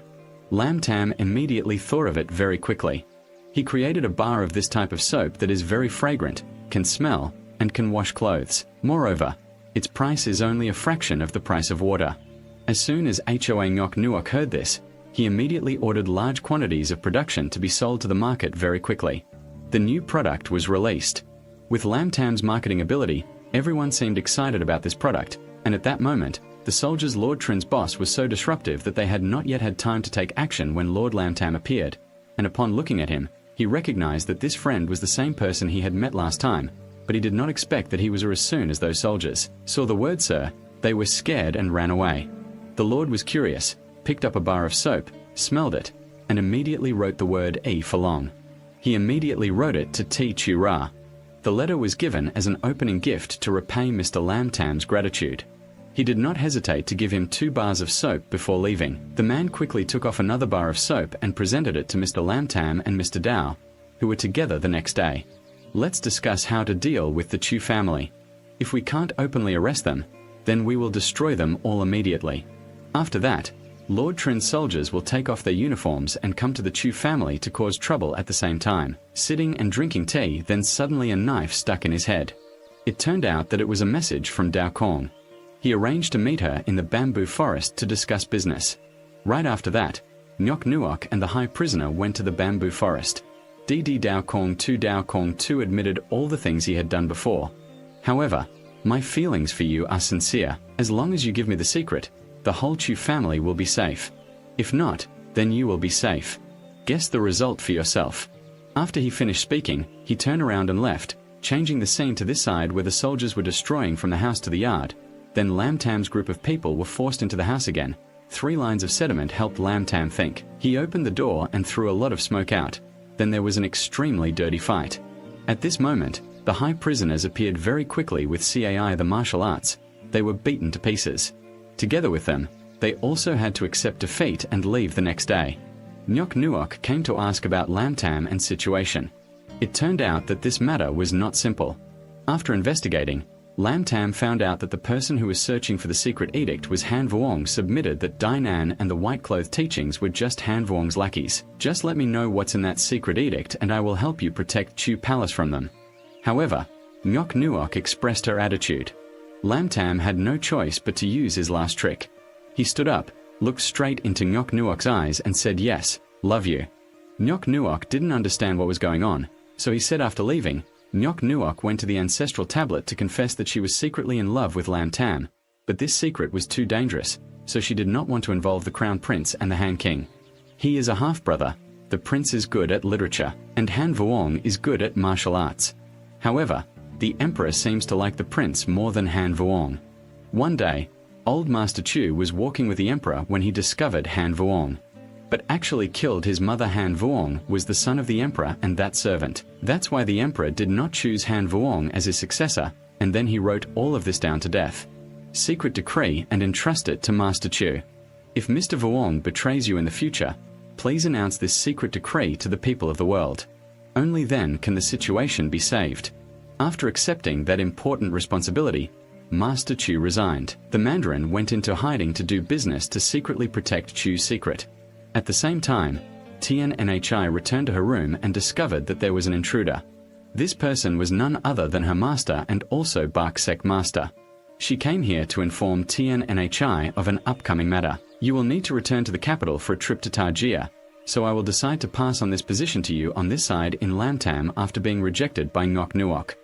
Lam Tam immediately thought of it very quickly. He created a bar of this type of soap that is very fragrant, can smell, and can wash clothes. Moreover, its price is only a fraction of the price of water. As soon as HOA Ngok Nuok heard this, he immediately ordered large quantities of production to be sold to the market very quickly. The new product was released. With Lam Tam's marketing ability, everyone seemed excited about this product, and at that moment, the soldiers' Lord Trin's boss was so disruptive that they had not yet had time to take action when Lord Lam Tam appeared, and upon looking at him, he recognized that this friend was the same person he had met last time, but he did not expect that he was as soon as those soldiers saw the word sir, they were scared and ran away. The Lord was curious, picked up a bar of soap, smelled it, and immediately wrote the word E for long. He immediately wrote it to T. Chu Ra. The letter was given as an opening gift to repay Mr. Lam Tam's gratitude. He did not hesitate to give him 2 bars of soap before leaving. The man quickly took off another bar of soap and presented it to Mr. Lam Tam and Mr. Dao, who were together the next day. Let's discuss how to deal with the Chu family. If we can't openly arrest them, then we will destroy them all immediately. After that, Lord Trin's soldiers will take off their uniforms and come to the Chu family to cause trouble at the same time. Sitting and drinking tea, then suddenly a knife stuck in his head. It turned out that it was a message from Dao Kong. He arranged to meet her in the bamboo forest to discuss business. Right after that, Ngok Nuok and the high prisoner went to the bamboo forest. Dao Kong 2 admitted all the things he had done before. However, my feelings for you are sincere. As long as you give me the secret, the whole Chu family will be safe. If not, then you will be safe. Guess the result for yourself. After he finished speaking, he turned around and left, changing the scene to this side where the soldiers were destroying from the house to the yard. Then Lam Tam's group of people were forced into the house again. 3 lines of sediment helped Lam Tam think. He opened the door and threw a lot of smoke out. Then there was an extremely dirty fight. At this moment, the The high prisoners appeared very quickly with CAI, the martial arts. They were beaten to pieces. Together with them, they also had to accept defeat and leave the next day. Nyok Nuok came to ask about Lam Tam and situation. It turned out that this matter was not simple. After investigating, Lam Tam found out that the person who was searching for the secret edict was Han Vuong. Submitted that Dainan and the white-clothed teachings were just Han Vuong's lackeys. Just let me know what's in that secret edict and I will help you protect Chu Palace from them. However, Nyok Nuok expressed her attitude. Lam Tam had no choice but to use his last trick. He stood up, looked straight into Nyok Nuok's eyes and said, "Yes, love you." Nyok Nuok didn't understand what was going on, so he said after leaving, Nyok Nuok went to the ancestral tablet to confess that she was secretly in love with Lam Tam, but this secret was too dangerous, so she did not want to involve the Crown Prince and the Han King. He is a half-brother, the Prince is good at literature, and Han Vuong is good at martial arts. However, the Emperor seems to like the Prince more than Han Vuong. One day, Old Master Chu was walking with the Emperor when he discovered Han Vuong. But actually killed his mother. Han Vuong was the son of the Emperor and that servant. That's why the Emperor did not choose Han Vuong as his successor, and then he wrote all of this down to death. Secret decree and entrust it to Master Chu. If Mr. Vuong betrays you in the future, please announce this secret decree to the people of the world. Only then can the situation be saved. After accepting that important responsibility, Master Chu resigned. The Mandarin went into hiding to do business to secretly protect Chu's secret. At the same time, Tian Nhi returned to her room and discovered that there was an intruder. This person was none other than her master and also Bark Sec Master. She came here to inform Tian Nhi of an upcoming matter. You will need to return to the capital for a trip to Tajia, so I will decide to pass on this position to you on this side in Lam Tam after being rejected by Nyok Nuok.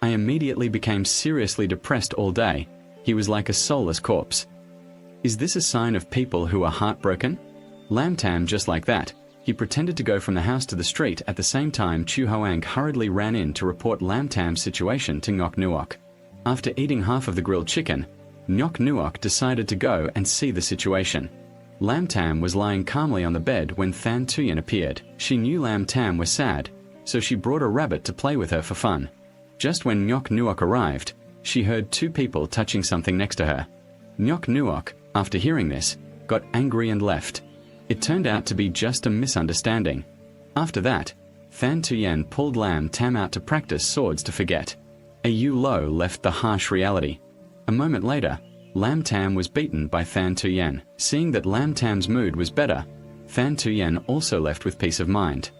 I immediately became seriously depressed all day. He was like a soulless corpse. Is this a sign of people who are heartbroken? Lam Tam just like that. He pretended to go from the house to the street. At the same time, Chu Hoang hurriedly ran in to report Lam Tam's situation to Nyok Nuok. After eating half of the grilled chicken, Nyok Nuok decided to go and see the situation. Lam Tam was lying calmly on the bed when Than Tuyen appeared. She knew Lam Tam was sad, so she brought a rabbit to play with her for fun. Just when Nyok Nuok arrived, she heard two people touching something next to her. Nyok Nuok, after hearing this, got angry and left. It turned out to be just a misunderstanding. After that, Than Tuyen pulled Lam Tam out to practice swords to forget. A Yu Lo left the harsh reality. A moment later, Lam Tam was beaten by Than Tuyen. Seeing that Lam Tam's mood was better, Than Tuyen also left with peace of mind.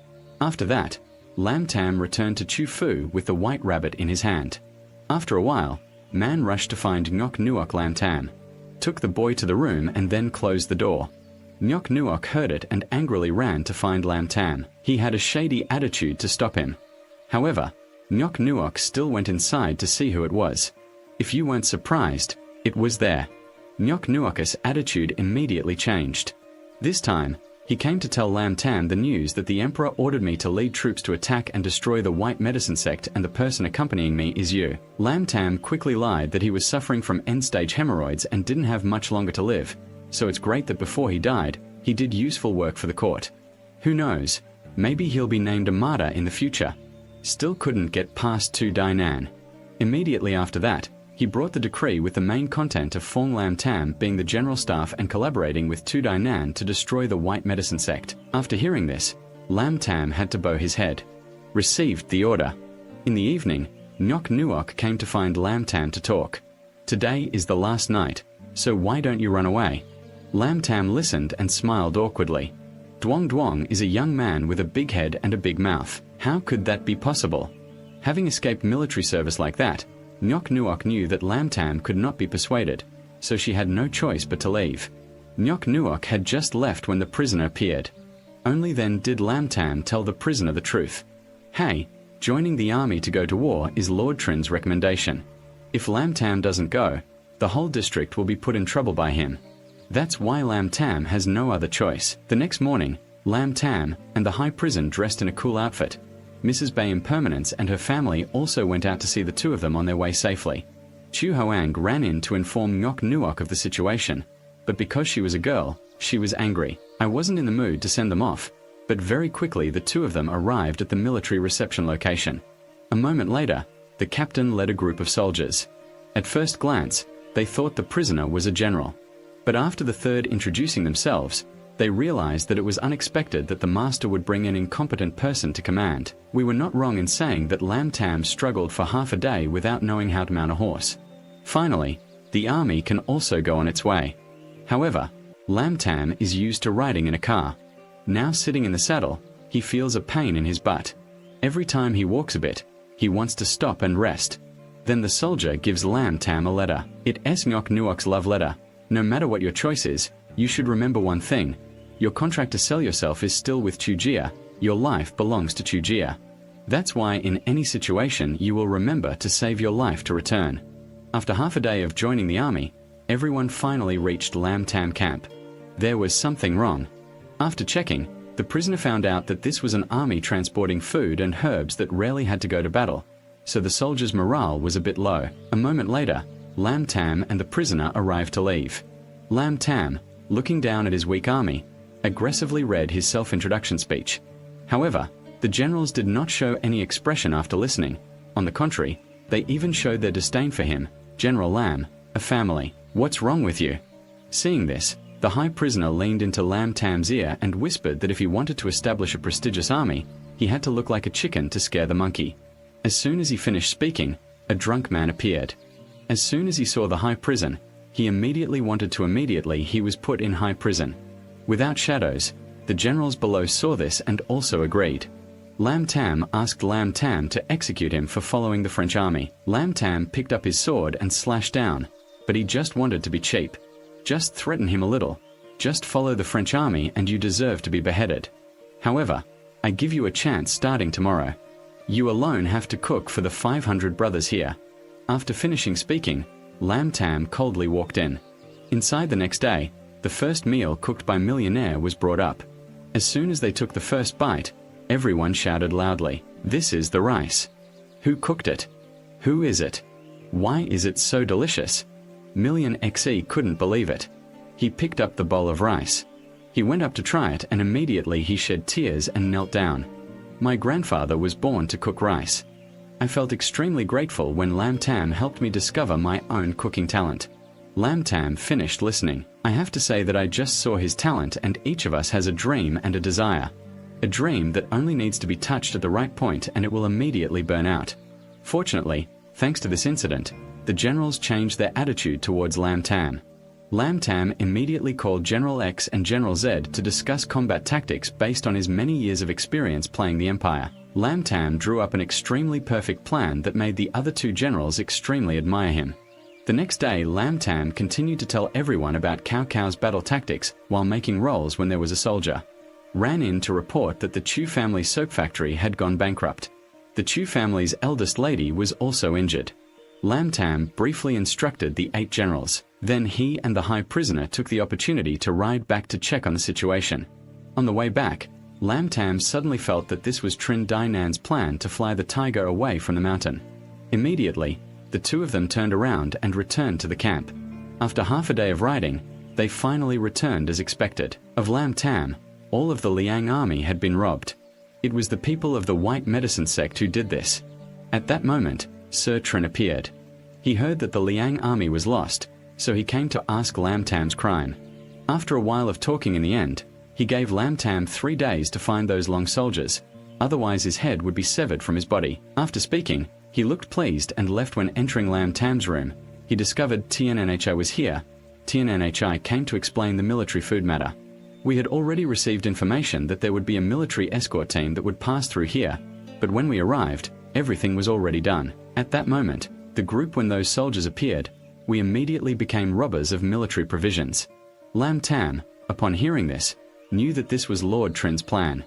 After that, Lam Tam returned to Chu Fu with the white rabbit in his hand. After a while, Man rushed to find Nyok Nuok Lam Tam, took the boy to the room and then closed the door. Nyok Nuok heard it and angrily ran to find Lam Tam. He had a shady attitude to stop him. However, Nyok Nuok still went inside to see who it was. If you weren't surprised, it was there. Nyok Nuok's attitude immediately changed. This time, he came to tell Lam Tam the news that the Emperor ordered me to lead troops to attack and destroy the White Medicine Sect and the person accompanying me is you. Lam Tam quickly lied that he was suffering from end-stage hemorrhoids and didn't have much longer to live. So it's great that before he died, he did useful work for the court. Who knows, maybe he'll be named a martyr in the future. Still couldn't get past Tu Dainan. Immediately after that, he brought the decree with the main content of Fong Lam Tam being the general staff and collaborating with Tu Dainan to destroy the White Medicine Sect. After hearing this, Lam Tam had to bow his head. Received the order. In the evening, Nyok Nuok came to find Lam Tam to talk. Today is the last night, so why don't you run away? Lam Tam listened and smiled awkwardly. Duong Duong is a young man with a big head and a big mouth. How could that be possible? Having escaped military service like that, Nyok Nuok knew that Lam Tam could not be persuaded, so she had no choice but to leave. Nyok Nuok had just left when the prisoner appeared. Only then did Lam Tam tell the prisoner the truth. Hey, joining the army to go to war is Lord Trin's recommendation. If Lam Tam doesn't go, the whole district will be put in trouble by him. That's why Lam Tam has no other choice. The next morning, Lam Tam and the high prison dressed in a cool outfit. Mrs. Bay Impermanence and her family also went out to see the two of them on their way safely. Chu Hoang ran in to inform Nyok Nuok of the situation, but because she was a girl, she was angry. I wasn't in the mood to send them off, but very quickly the two of them arrived at the military reception location. A moment later, the captain led a group of soldiers. At first glance, they thought the prisoner was a general. But after the third introducing themselves, they realized that it was unexpected that the master would bring an incompetent person to command. We were not wrong in saying that Lam Tam struggled for half a day without knowing how to mount a horse. Finally, the army can also go on its way. However, Lam Tam is used to riding in a car. Now sitting in the saddle, he feels a pain in his butt. Every time he walks a bit, he wants to stop and rest. Then the soldier gives Lam Tam a letter. It is Nyok Nuok's love letter. No matter what your choice is, you should remember one thing. Your contract to sell yourself is still with Chujia. Your life belongs to Chujia. That's why in any situation you will remember to save your life to return. After half a day of joining the army, everyone finally reached Lam Tam camp. There was something wrong. After checking, the prisoner found out that this was an army transporting food and herbs that rarely had to go to battle, so the soldiers' morale was a bit low. A moment later, Lam Tam and the prisoner arrived to leave. Lam Tam, looking down at his weak army, aggressively read his self-introduction speech. However, the generals did not show any expression after listening. On the contrary, they even showed their disdain for him. General Lam, a family. What's wrong with you? Seeing this, the high prisoner leaned into Lam Tam's ear and whispered that if he wanted to establish a prestigious army, he had to look like a chicken to scare the monkey. As soon as he finished speaking, a drunk man appeared. As soon as he saw the high prison, he immediately wanted to he was put in high prison. Without shadows, the generals below saw this and also agreed. Lam Tam asked Lam Tam to execute him for following the French army. Lam Tam picked up his sword and slashed down, but he just wanted to be cheap. Just threaten him a little. Just follow the French army and you deserve to be beheaded. However, I give you a chance starting tomorrow. You alone have to cook for the 500 brothers here. After finishing speaking, Lam Tam coldly walked in. Inside the next day, the first meal cooked by Millionaire was brought up. As soon as they took the first bite, everyone shouted loudly, "This is the rice. Who cooked it? Who is it? Why is it so delicious?" Million XE couldn't believe it. He picked up the bowl of rice. He went up to try it and immediately he shed tears and knelt down. My grandfather was born to cook rice. I felt extremely grateful when Lam Tam helped me discover my own cooking talent. Lam Tam finished listening. I have to say that I just saw his talent and each of us has a dream and a desire. A dream that only needs to be touched at the right point and it will immediately burn out. Fortunately, thanks to this incident, the generals changed their attitude towards Lam Tam. Lam Tam immediately called General X and General Z to discuss combat tactics based on his many years of experience playing the Empire. Lam Tam drew up an extremely perfect plan that made the other two generals extremely admire him. The next day, Lam Tam continued to tell everyone about Cao Cao's battle tactics while making rolls when there was a soldier. Ran in to report that the Chu family soap factory had gone bankrupt. The Chu family's eldest lady was also injured. Lam Tam briefly instructed the 8 generals. Then he and the high prisoner took the opportunity to ride back to check on the situation. On the way back, Lam Tam suddenly felt that this was Trin Dainan's plan to fly the tiger away from the mountain. Immediately, the two of them turned around and returned to the camp. After half a day of riding, they finally returned as expected. Of Lam Tam, all of the Liang army had been robbed. It was the people of the White Medicine sect who did this. At that moment, Sir Trin appeared. He heard that the Liang army was lost, so he came to ask Lam Tam's crime. After a while of talking in the end, he gave Lam Tam 3 days to find those long soldiers, otherwise his head would be severed from his body. After speaking, he looked pleased and left. When entering Lam Tam's room, he discovered TNNHI was here. TNNHI came to explain the military food matter. We had already received information that there would be a military escort team that would pass through here, but when we arrived, everything was already done. At that moment, the group when those soldiers appeared, we immediately became robbers of military provisions. Lam Tam, upon hearing this, knew that this was Lord Trin's plan.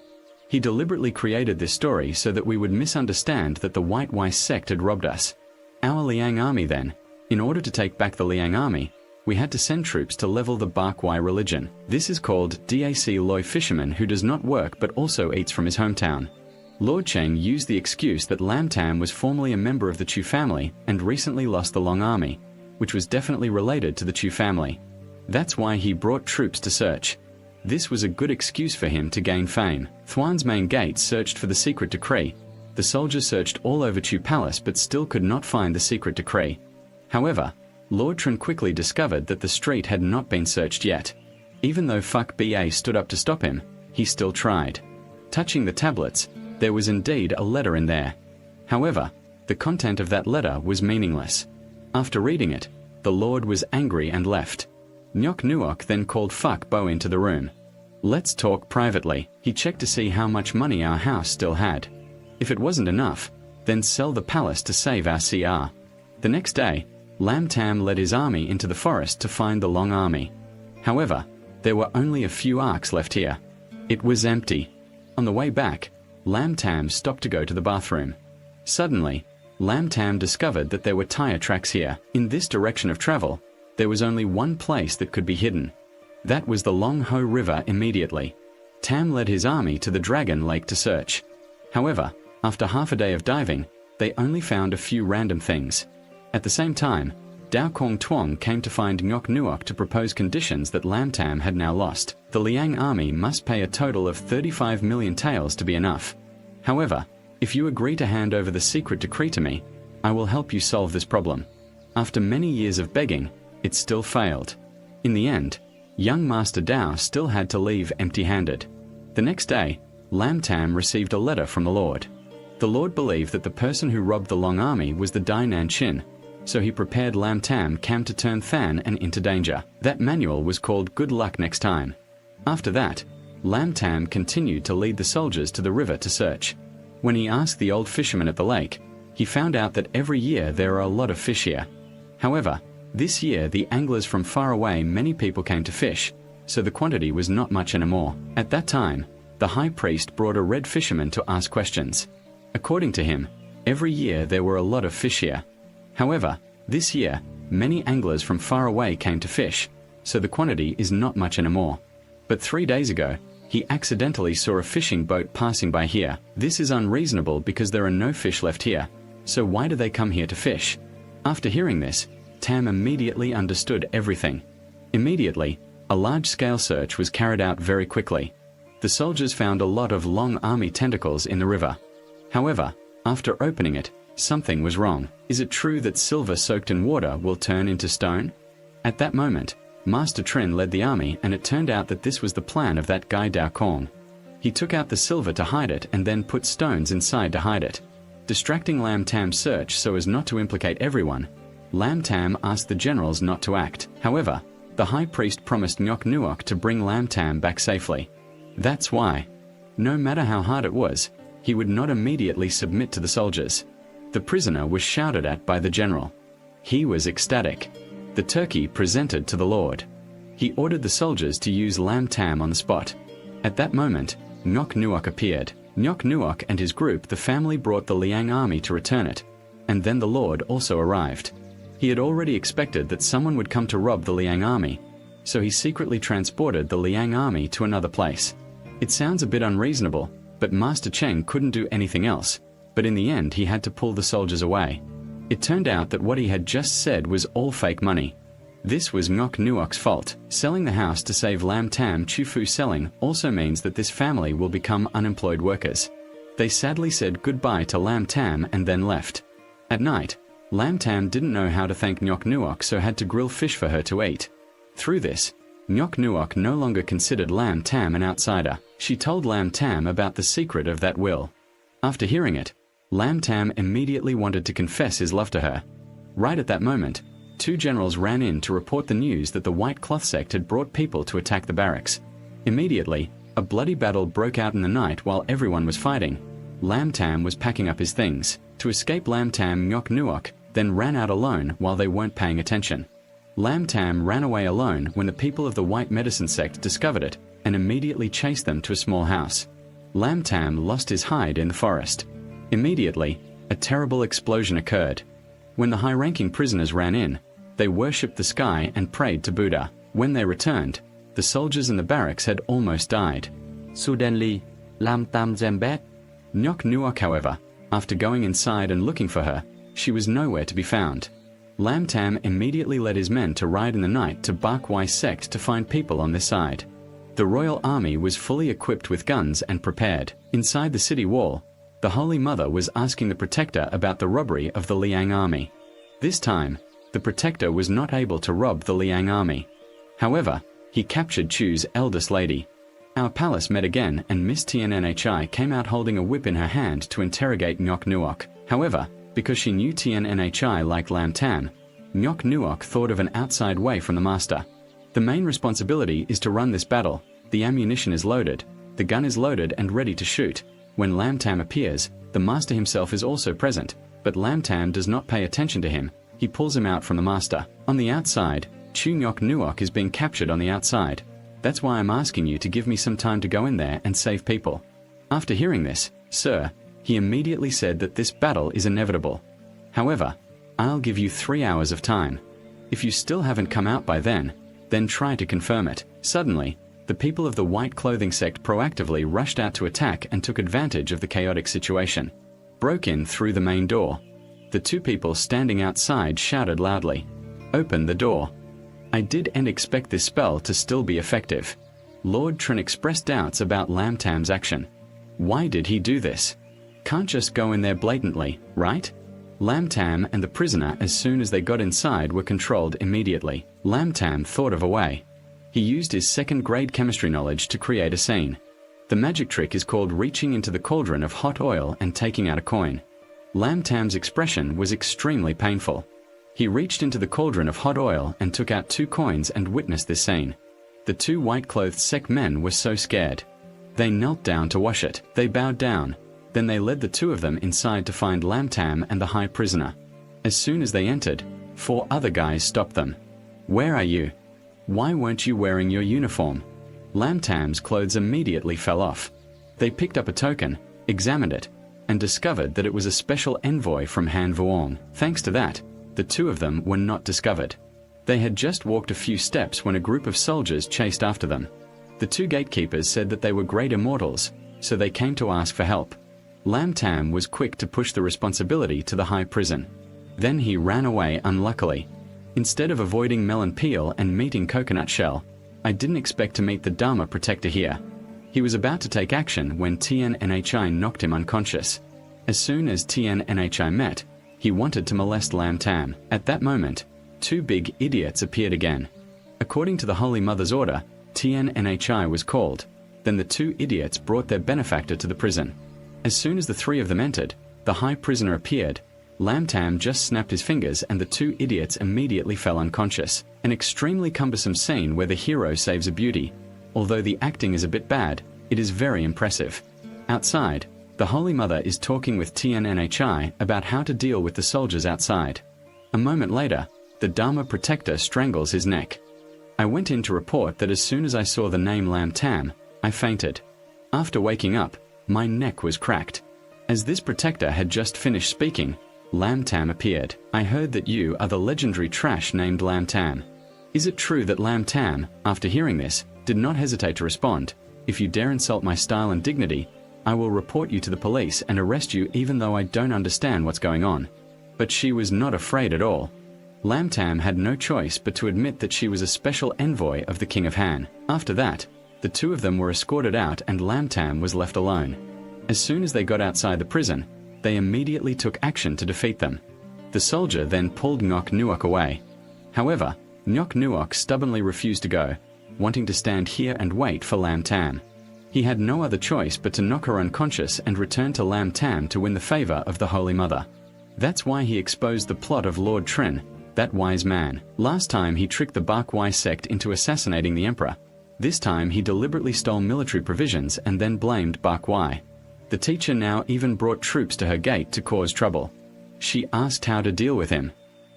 He deliberately created this story so that we would misunderstand that the White Weiss sect had robbed us. Our Liang army then, in order to take back the Liang army, we had to send troops to level the Barkwai religion. This is called DAC Loi fisherman who does not work but also eats from his hometown. Lord Cheng used the excuse that Lam Tam was formerly a member of the Chu family and recently lost the Long army, which was definitely related to the Chu family. That's why he brought troops to search. This was a good excuse for him to gain fame. Thuan's main gate searched for the secret decree, The soldiers searched all over Chu Palace but still could not find the secret decree. However, Lord Trin quickly discovered that the street had not been searched yet. Even though Fuck BA stood up to stop him, he still tried. Touching the tablets, there was indeed a letter in there. However, the content of that letter was meaningless. After reading it, the Lord was angry and left. Nyok Nuok then called Fuck Bo into the room. "Let's talk privately." He checked to see how much money our house still had. If it wasn't enough, then sell the palace to save our CR. The next day, Lam Tam led his army into the forest to find the Long Army. However, there were only a few arcs left here. It was empty. On the way back, Lam Tam stopped to go to the bathroom. Suddenly, Lam Tam discovered that there were tire tracks here. In this direction of travel, there was only one place that could be hidden. That was the Long Ho River immediately. Tam led his army to the Dragon Lake to search. However, after half a day of diving, they only found a few random things. At the same time, Dao Kong Tuong came to find Ngok Nuok to propose conditions that Lam Tam had now lost. The Liang army must pay a total of 35 million taels to be enough. However, if you agree to hand over the secret decree to me, I will help you solve this problem. After many years of begging, it still failed. In the end, young Master Dao still had to leave empty-handed. The next day, Lam Tam received a letter from the Lord. The Lord believed that the person who robbed the Long Army was the Dai Nan Chin, so he prepared Lam Tam Cam to turn Than and into danger. That manual was called Good Luck Next Time. After that, Lam Tam continued to lead the soldiers to the river to search. When he asked the old fisherman at the lake, he found out that every year there are a lot of fish here. However, this year the anglers from far away many people came to fish, so the quantity was not much anymore. At that time, the high priest brought a red fisherman to ask questions. According to him, every year there were a lot of fish here. However, this year, many anglers from far away came to fish, so the quantity is not much anymore. But 3 days ago, he accidentally saw a fishing boat passing by here. This is unreasonable because there are no fish left here, so why do they come here to fish? After hearing this, Tam immediately understood everything. Immediately, a large-scale search was carried out very quickly. The soldiers found a lot of Long Army tentacles in the river. However, after opening it, something was wrong. Is it true that silver soaked in water will turn into stone? At that moment, Master Trin led the army, and it turned out that this was the plan of that guy Dao Kong. He took out the silver to hide it and then put stones inside to hide it. Distracting Lam Tam's search so as not to implicate everyone, Lam Tam asked the generals not to act. However, the high priest promised Ngok Nuok to bring Lam Tam back safely. That's why, no matter how hard it was, he would not immediately submit to the soldiers. The prisoner was shouted at by the general. He was ecstatic. The turkey presented to the Lord. He ordered the soldiers to use Lam Tam on the spot. At that moment, Ngok Nuok appeared. Ngok Nuok and his group, the family, brought the Liang army to return it, and then the Lord also arrived. He had already expected that someone would come to rob the Liang army, so he secretly transported the Liang army to another place. It sounds a bit unreasonable, but Master Cheng couldn't do anything else, but in the end he had to pull the soldiers away. It turned out that what he had just said was all fake money. This was Ngok Nuok's fault. Selling the house to save Lam Tam Chufu selling also means that this family will become unemployed workers. They sadly said goodbye to Lam Tam and then left. At night, Lam Tam didn't know how to thank Ngok Nuok, so had to grill fish for her to eat. Through this, Ngok Nuok no longer considered Lam Tam an outsider. She told Lam Tam about the secret of that will. After hearing it, Lam Tam immediately wanted to confess his love to her. Right at that moment, 2 generals ran in to report the news that the White Cloth sect had brought people to attack the barracks. Immediately, a bloody battle broke out in the night while everyone was fighting. Lam Tam was packing up his things. To escape, Lam Tam Ngok Nuok then ran out alone while they weren't paying attention. Lam Tam ran away alone when the people of the White Medicine sect discovered it and immediately chased them to a small house. Lam Tam lost his hide in the forest. Immediately, a terrible explosion occurred. When the high-ranking prisoners ran in, they worshipped the sky and prayed to Buddha. When they returned, the soldiers in the barracks had almost died. Suddenly, Lam Tam came back. Ngok Nuok, however, after going inside and looking for her, she was nowhere to be found. Lam Tam immediately led his men to ride in the night to Bak Wai sect to find people on their side. The royal army was fully equipped with guns and prepared. Inside the city wall, the Holy Mother was asking the Protector about the robbery of the Liang army. This time, the Protector was not able to rob the Liang army. However, he captured Chu's eldest lady. Our palace met again, and Miss Tiannhi came out holding a whip in her hand to interrogate Ngoc Nuoc. However, because she knew Tiannhi liked Lam Tam, Ngoc Nuoc thought of an outside way from the master. The main responsibility is to run this battle. The ammunition is loaded, the gun is loaded and ready to shoot. When Lam Tam appears, the master himself is also present, but Lam Tam does not pay attention to him. He pulls him out from the master. On the outside, Chu Ngoc Nuoc is being captured on the outside. That's why I'm asking you to give me some time to go in there and save people. After hearing this, sir, he immediately said that this battle is inevitable. However, I'll give you 3 hours of time. If you still haven't come out by then try to confirm it. Suddenly, the people of the white clothing sect proactively rushed out to attack and took advantage of the chaotic situation. Broke in through the main door. The two people standing outside shouted loudly, "Open the door." I didn't expect this spell to still be effective. Lord Trin expressed doubts about Lam Tam's action. Why did he do this? Can't just go in there blatantly, right? Lam Tam and the prisoner, as soon as they got inside, were controlled immediately. Lam Tam thought of a way. He used his second-grade chemistry knowledge to create a scene. The magic trick is called reaching into the cauldron of hot oil and taking out a coin. Lam Tam's expression was extremely painful. He reached into the cauldron of hot oil and took out 2 coins and witnessed this scene. The 2 white-clothed sect men were so scared. They knelt down to wash it. They bowed down. Then they led the 2 of them inside to find Lam Tam and the high prisoner. As soon as they entered, 4 other guys stopped them. "Where are you? Why weren't you wearing your uniform?" Lam Tam's clothes immediately fell off. They picked up a token, examined it, and discovered that it was a special envoy from Han Vuong. Thanks to that, the 2 of them were not discovered. They had just walked a few steps when a group of soldiers chased after them. The 2 gatekeepers said that they were great immortals, so they came to ask for help. Lam Tam was quick to push the responsibility to the high prison. Then he ran away unluckily. Instead of avoiding melon peel and meeting coconut shell, I didn't expect to meet the Dharma Protector here. He was about to take action when Tiannhi knocked him unconscious. As soon as Tiannhi met, he wanted to molest Lam Tam. At that moment, 2 big idiots appeared again. According to the Holy Mother's order, Tiannhi was called. Then the 2 idiots brought their benefactor to the prison. As soon as the 3 of them entered, the high prisoner appeared. Lam Tam just snapped his fingers and the 2 idiots immediately fell unconscious. An extremely cumbersome scene where the hero saves a beauty. Although the acting is a bit bad, it is very impressive. Outside, the Holy Mother is talking with Tiannhi about how to deal with the soldiers outside. A moment later, the Dharma Protector strangles his neck. I went in to report that as soon as I saw the name Lam Tam, I fainted. After waking up, my neck was cracked. As this protector had just finished speaking, Lam Tam appeared. "I heard that you are the legendary trash named Lam Tam. Is it true that Lam Tam, after hearing this, did not hesitate to respond, 'If you dare insult my style and dignity, I will report you to the police and arrest you even though I don't understand what's going on?' But she was not afraid at all. Lam Tam had no choice but to admit that she was a special envoy of the King of Han. After that, the 2 of them were escorted out and Lam Tam was left alone. As soon as they got outside the prison, they immediately took action to defeat them. The soldier then pulled Ngoc Nuoc away. However, Ngoc Nuoc stubbornly refused to go, wanting to stand here and wait for Lam Tam. He had no other choice but to knock her unconscious and return to Lam Tam to win the favor of the Holy Mother. That's why he exposed the plot of Lord Trin, that wise man. Last time he tricked the Bak Wai sect into assassinating the Emperor. This time he deliberately stole military provisions and then blamed Bak Wai. The teacher now even brought troops to her gate to cause trouble. She asked how to deal with him.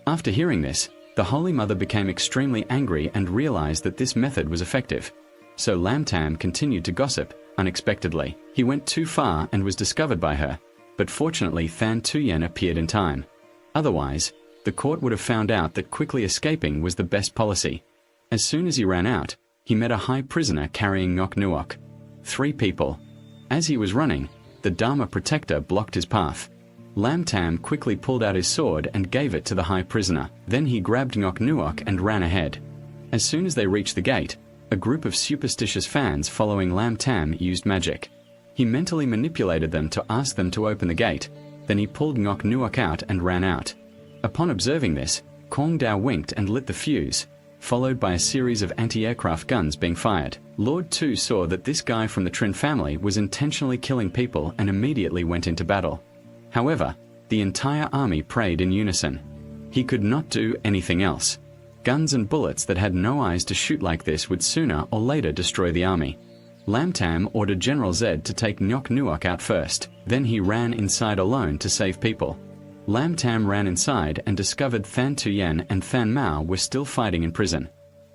After hearing this, the Holy Mother became extremely angry and realized that this method was effective. So Lam Tam continued to gossip, unexpectedly. He went too far and was discovered by her, but fortunately Than Tuyen appeared in time. Otherwise, the court would have found out that quickly escaping was the best policy. As soon as he ran out, he met a high prisoner carrying Ngoc Nuoc. 3 people. As he was running, the Dharma Protector blocked his path. Lam Tam quickly pulled out his sword and gave it to the high prisoner. Then he grabbed Ngoc Nuoc and ran ahead. As soon as they reached the gate, a group of superstitious fans following Lam Tam used magic. He mentally manipulated them to ask them to open the gate. Then he pulled Ngoc Nuoc out and ran out. Upon observing this, Kong Dao winked and lit the fuse, followed by a series of anti-aircraft guns being fired. Lord Tu saw that this guy from the Trin family was intentionally killing people and immediately went into battle. However, the entire army prayed in unison. He could not do anything else. Guns and bullets that had no eyes to shoot like this would sooner or later destroy the army. Lam Tam ordered General Zed to take Ngoc Nuoc out first. Then he ran inside alone to save people. Lam Tam ran inside and discovered Than Tuyen and Than Mao were still fighting in prison.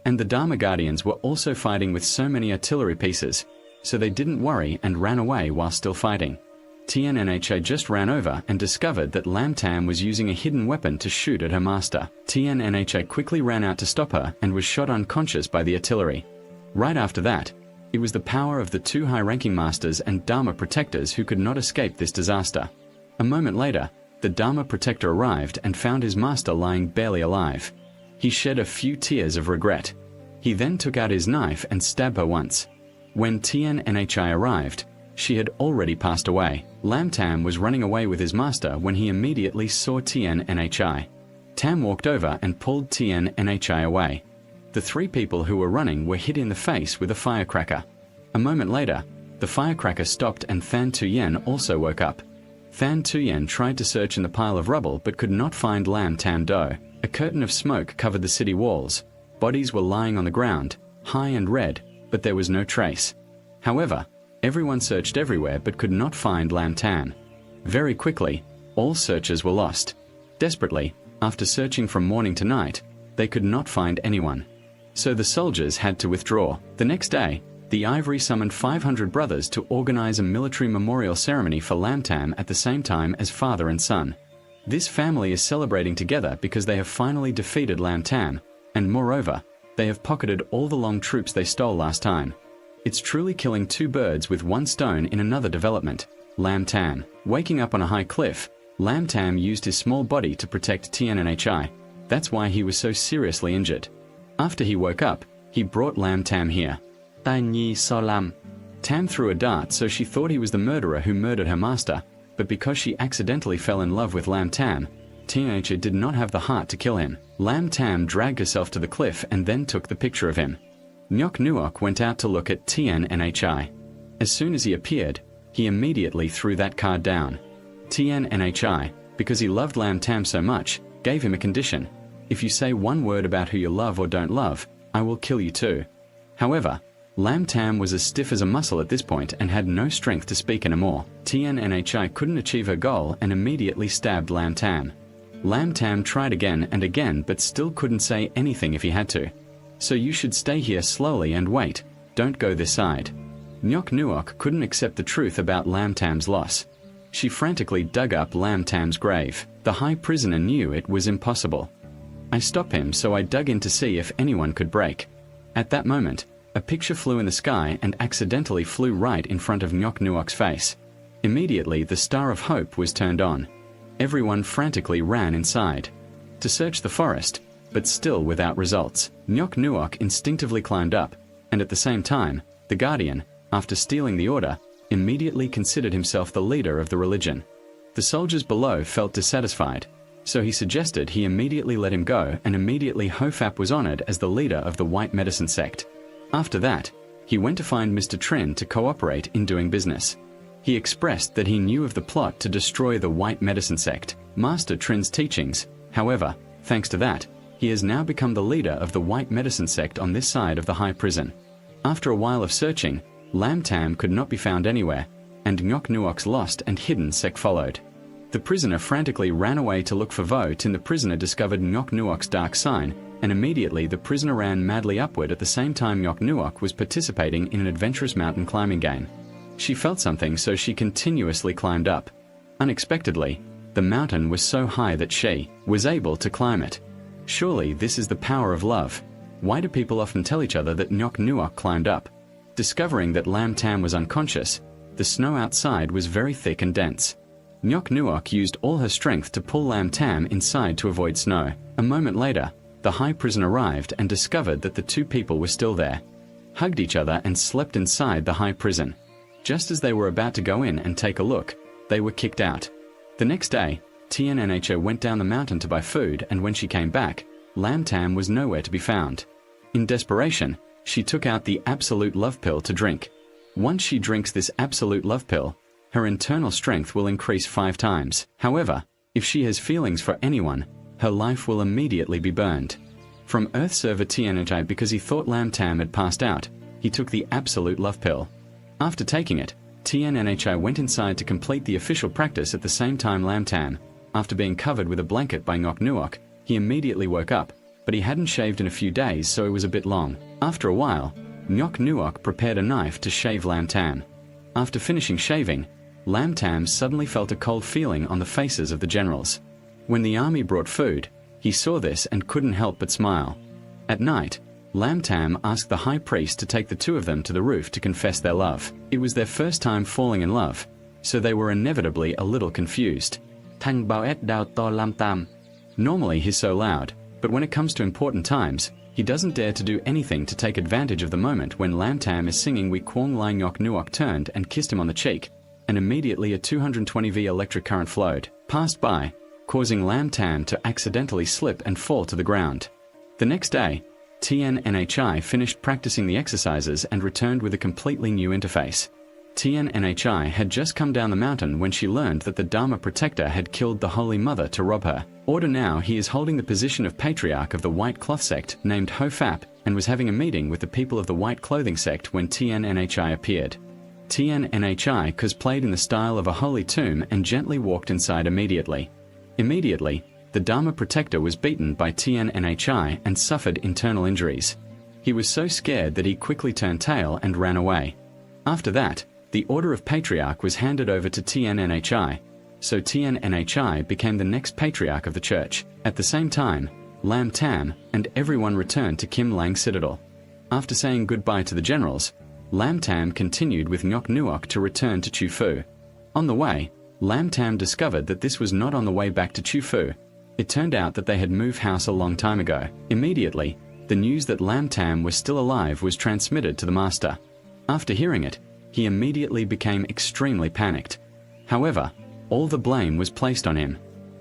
And the Dharma Guardians were also fighting with so many artillery pieces, so they didn't worry and ran away while still fighting. Tien Nha just ran over and discovered that Lam Tam was using a hidden weapon to shoot at her master. Tien Nha quickly ran out to stop her and was shot unconscious by the artillery. Right after that, it was the power of the two high-ranking masters and Dharma protectors who could not escape this disaster. A moment later, the Dharma protector arrived and found his master lying barely alive. He shed a few tears of regret. He then took out his knife and stabbed her once. When Tien Nha arrived, she had already passed away. Lam Tam was running away with his master when he immediately saw Tien Nha. Tam walked over and pulled Tien Nha away. The three people who were running were hit in the face with a firecracker. A moment later, the firecracker stopped and Than Tuyen also woke up. Than Tuyen tried to search in the pile of rubble but could not find Lam Tam Do. A curtain of smoke covered the city walls. Bodies were lying on the ground, high and red, but there was no trace. However, everyone searched everywhere but could not find Lam Tam. Very quickly, all searchers were lost. Desperately, after searching from morning to night, they could not find anyone. So the soldiers had to withdraw. The next day, the Ivory summoned 500 brothers to organize a military memorial ceremony for Lam Tam at the same time as father and son. This family is celebrating together because they have finally defeated Lam Tam, and moreover, they have pocketed all the long troops they stole last time. It's truly killing two birds with one stone in another development. Lam Tam. Waking up on a high cliff, Lam Tam used his small body to protect Tien Nha. That's why he was so seriously injured. After he woke up, he brought Lam Tam here. Tai Nhi So Lam. Tam threw a dart, so she thought he was the murderer who murdered her master, but because she accidentally fell in love with Lam Tam, Tien Nha did not have the heart to kill him. Lam Tam dragged herself to the cliff and then took the picture of him. Ngoc Nuoc went out to look at Tien Nha. As soon as he appeared, he immediately threw that card down. Tien Nha, because he loved Lam Tam so much, gave him a condition. If you say one word about who you love or don't love, I will kill you too. However, Lam Tam was as stiff as a muscle at this point and had no strength to speak anymore. Tien Nha couldn't achieve her goal and immediately stabbed Lam Tam. Lam Tam tried again and again but still couldn't say anything if he had to. So you should stay here slowly and wait, don't go this side. Ngoc Nuoc couldn't accept the truth about Lam Tam's loss. She frantically dug up Lam Tam's grave. The high prisoner knew it was impossible. I stopped him, so I dug in to see if anyone could break. At that moment, a picture flew in the sky and accidentally flew right in front of Ngoc Nuoc's face. Immediately, the Star of Hope was turned on. Everyone frantically ran inside to search the forest, but still without results. Ngoc Nuoc instinctively climbed up, and at the same time, the Guardian, after stealing the order, immediately considered himself the leader of the religion. The soldiers below felt dissatisfied, so he suggested he immediately let him go, and immediately Hofap was honored as the leader of the White Medicine sect. After that, he went to find Mr. Trin to cooperate in doing business. He expressed that he knew of the plot to destroy the White Medicine sect, Master Trin's teachings. However, thanks to that, he has now become the leader of the White Medicine sect on this side of the high prison. After a while of searching, Lam Tam could not be found anywhere, and Ngoc Nuoc's lost and hidden sect followed. The prisoner frantically ran away to look for Vo till the prisoner discovered Ngoc Nuoc's dark sign, and immediately the prisoner ran madly upward at the same time Ngoc Nuoc was participating in an adventurous mountain climbing game. She felt something, so she continuously climbed up. Unexpectedly, the mountain was so high that she was able to climb it. Surely this is the power of love. Why do people often tell each other that Ngoc Nuoc climbed up? Discovering that Lam Tam was unconscious, the snow outside was very thick and dense. Ngoc Nuoc used all her strength to pull Lam Tam inside to avoid snow. A moment later, the high prison arrived and discovered that the two people were still there, hugged each other and slept inside the high prison. Just as they were about to go in and take a look, they were kicked out. The next day, Tian went down the mountain to buy food, and when she came back, Lam Tam was nowhere to be found. In desperation, she took out the absolute love pill to drink. Once she drinks this absolute love pill, her internal strength will increase 5 times. However, if she has feelings for anyone, her life will immediately be burned. From Earth server Tian, because he thought Lam Tam had passed out, he took the absolute love pill. After taking it, Tian went inside to complete the official practice. At the same time, Lam Tam, after being covered with a blanket by Ngok Nuok, he immediately woke up, but he hadn't shaved in a few days, so it was a bit long. After a while, Ngok Nuok prepared a knife to shave Lam Tam. After finishing shaving, Lam Tam suddenly felt a cold feeling on the faces of the generals. When the army brought food, he saw this and couldn't help but smile. At night, Lam Tam asked the high priest to take the two of them to the roof to confess their love. It was their first time falling in love, so they were inevitably a little confused. Thằng bao et đào to Lam Tam. Normally he's so loud, but when it comes to important times, he doesn't dare to do anything to take advantage of the moment. When Lam Tam is singing We Kwong Lai Ngok Nuok turned and kissed him on the cheek, and immediately a 220V electric current flowed passed by, causing Lam Tam to accidentally slip and fall to the ground. The next day, Tian finished practicing the exercises and returned with a completely new interface. Tian had just come down the mountain when she learned that the Dharma protector had killed the Holy Mother to rob her. Order now he is holding the position of patriarch of the White Cloth sect named Ho Fap, and was having a meeting with the people of the White Clothing sect when Tian appeared. Tian cosplayed in the style of a holy tomb and gently walked inside immediately. Immediately, the Dharma protector was beaten by Tian and suffered internal injuries. He was so scared that he quickly turned tail and ran away. After that, the order of patriarch was handed over to Tian, so Tian became the next patriarch of the church. At the same time, Lam Tam and everyone returned to Kim Lang Citadel. After saying goodbye to the generals, Lam Tam continued with Ngok Nuok to return to Chufu. On the way, Lam Tam discovered that this was not on the way back to Chufu. It turned out that they had moved house a long time ago. Immediately, the news that Lam Tam was still alive was transmitted to the master. After hearing it, he immediately became extremely panicked. However, all the blame was placed on him.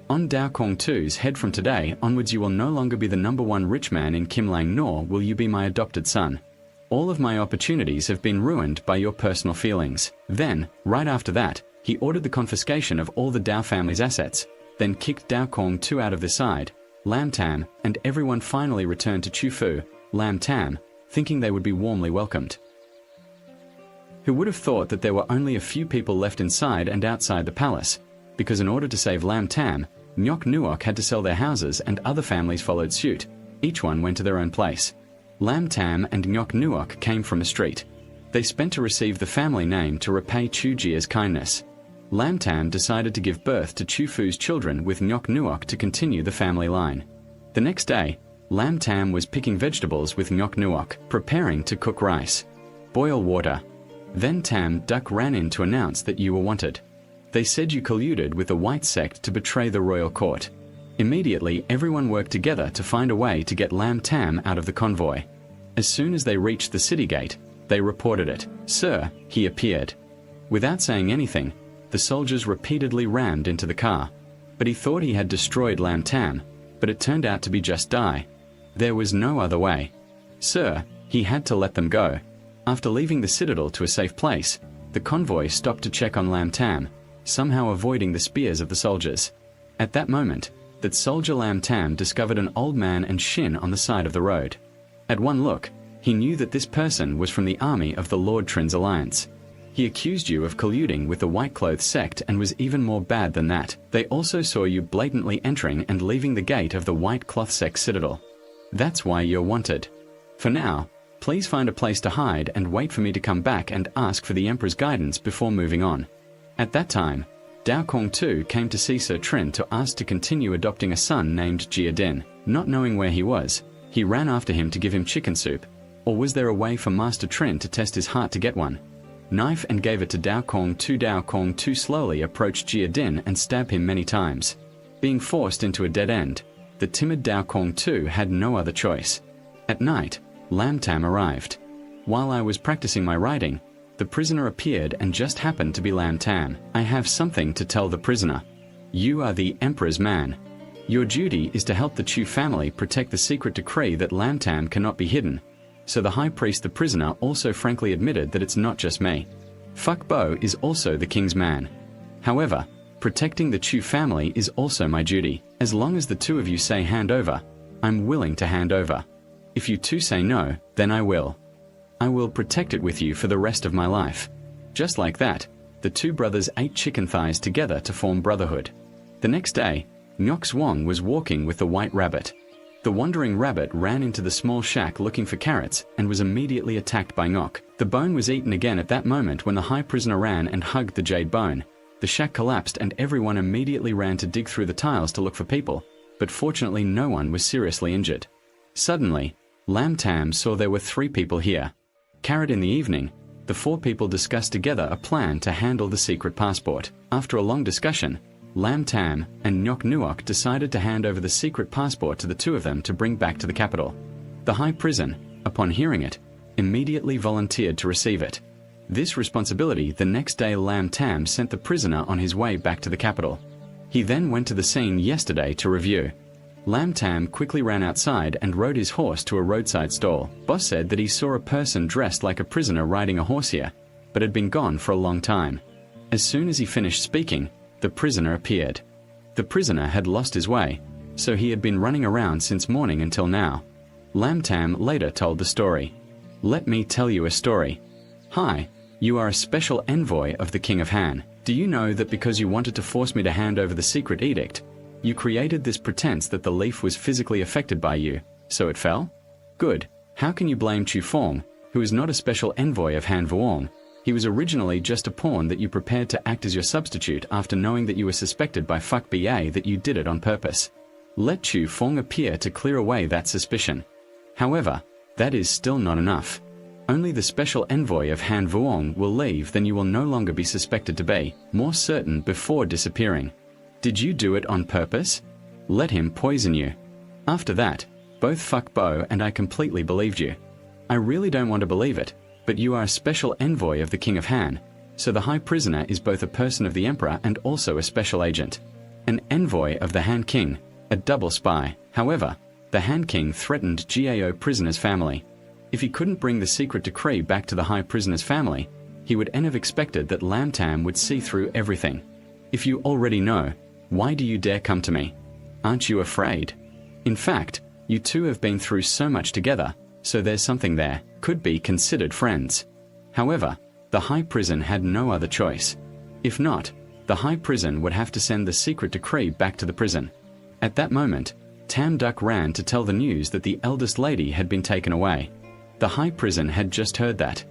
On Dao Kong 2's head, from today onwards you will no longer be the #1 rich man in Kim Lang, nor will you be my adopted son. All of my opportunities have been ruined by your personal feelings. Then, right after that, he ordered the confiscation of all the Dao family's assets, then kicked Dao Kong 2 out of the side. Lam Tam and everyone finally returned to Chufu, Lam Tam, thinking they would be warmly welcomed. Who would have thought that there were only a few people left inside and outside the palace, because in order to save Lam Tam, Ngok Nuok had to sell their houses and other families followed suit. Each one went to their own place. Lam Tam and Ngok Nuok came from the street. They spent to receive the family name to repay Chu Jia's kindness. Lam Tam decided to give birth to Chufu's children with Ngok Nuok to continue the family line. The next day, Lam Tam was picking vegetables with Ngok Nuok, preparing to cook rice. Boil water. Then Tam Duck ran in to announce that you were wanted. They said you colluded with the White sect to betray the royal court. Immediately, everyone worked together to find a way to get Lam Tam out of the convoy. As soon as they reached the city gate, they reported it. Sir, he appeared. Without saying anything, the soldiers repeatedly rammed into the car. But he thought he had destroyed Lam Tam, but it turned out to be just Dai. There was no other way. Sir, he had to let them go. After leaving the citadel to a safe place, the convoy stopped to check on Lam Tam, somehow avoiding the spears of the soldiers. At that moment, that soldier Lam Tam discovered an old man and Shin on the side of the road. At one look, he knew that this person was from the army of the Lord Trin's alliance. He accused you of colluding with the White Cloth sect and was even more bad than that. They also saw you blatantly entering and leaving the gate of the White Cloth sect citadel. That's why you're wanted. For now, please find a place to hide and wait for me to come back and ask for the Emperor's guidance before moving on. At that time, Dao Kong 2 came to see Sir Trin to ask to continue adopting a son named Jia Din. Not knowing where he was, he ran after him to give him chicken soup. Or was there a way for Master Trin to test his heart to get one? Knife and gave it to Dao Kong 2. Dao Kong 2 slowly approached Jia Din and stabbed him many times. Being forced into a dead end, the timid Dao Kong 2 had no other choice. At night, Lam Tam arrived. While I was practicing my writing, the prisoner appeared and just happened to be Lam Tam. "I have something to tell the prisoner. You are the Emperor's man. Your duty is to help the Chu family protect the secret decree that Lam Tam cannot be hidden." So the high priest, the prisoner, also frankly admitted that it's not just me. Fuck Bo is also the king's man. However, protecting the Chu family is also my duty. As long as the two of you say hand over, I'm willing to hand over. If you two say no, then I will. I will protect it with you for the rest of my life. Just like that, the two brothers ate chicken thighs together to form brotherhood. The next day, Nyok Zwang was walking with the white rabbit. The wandering rabbit ran into the small shack looking for carrots and was immediately attacked by Nyok. The bone was eaten again at that moment when the high prisoner ran and hugged the jade bone. The shack collapsed and everyone immediately ran to dig through the tiles to look for people, but fortunately no one was seriously injured. Suddenly, Lam Tam saw there were 3 people here. Carrot in the evening, the 4 people discussed together a plan to handle the secret passport. After a long discussion, Lam Tam and Nyok Nuok decided to hand over the secret passport to the 2 of them to bring back to the capital. The high prison, upon hearing it, immediately volunteered to receive it. This responsibility, the next day Lam Tam sent the prisoner on his way back to the capital. He then went to the scene yesterday to review. Lam Tam quickly ran outside and rode his horse to a roadside stall. Boss said that he saw a person dressed like a prisoner riding a horse here, but had been gone for a long time. As soon as he finished speaking, the prisoner appeared. The prisoner had lost his way, so he had been running around since morning until now. Lam Tam later told the story. "Let me tell you a story. Hi, you are a special envoy of the King of Han. Do you know that because you wanted to force me to hand over the secret edict, you created this pretense that the leaf was physically affected by you, so it fell? Good. How can you blame Chu Fong, who is not a special envoy of Han Vuong? He was originally just a pawn that you prepared to act as your substitute after knowing that you were suspected by Fuck BA that you did it on purpose. Let Chu Fong appear to clear away that suspicion. However, that is still not enough. Only the special envoy of Han Vuong will leave, then you will no longer be suspected to be more certain before disappearing. Did you do it on purpose? Let him poison you." After that, both Fuck Bo and I completely believed you. I really don't want to believe it, but you are a special envoy of the King of Han, so the high prisoner is both a person of the Emperor and also a special agent. An envoy of the Han King, a double spy. However, the Han King threatened GAO prisoner's family. If he couldn't bring the secret decree back to the high prisoner's family, he would have expected that Lam Tam would see through everything. If you already know, why do you dare come to me? Aren't you afraid? In fact, you two have been through so much together, so there's something there, could be considered friends. However, the high prison had no other choice. If not, the high prison would have to send the secret decree back to the prison. At that moment, Tam Duck ran to tell the news that the eldest lady had been taken away. The high prison had just heard that.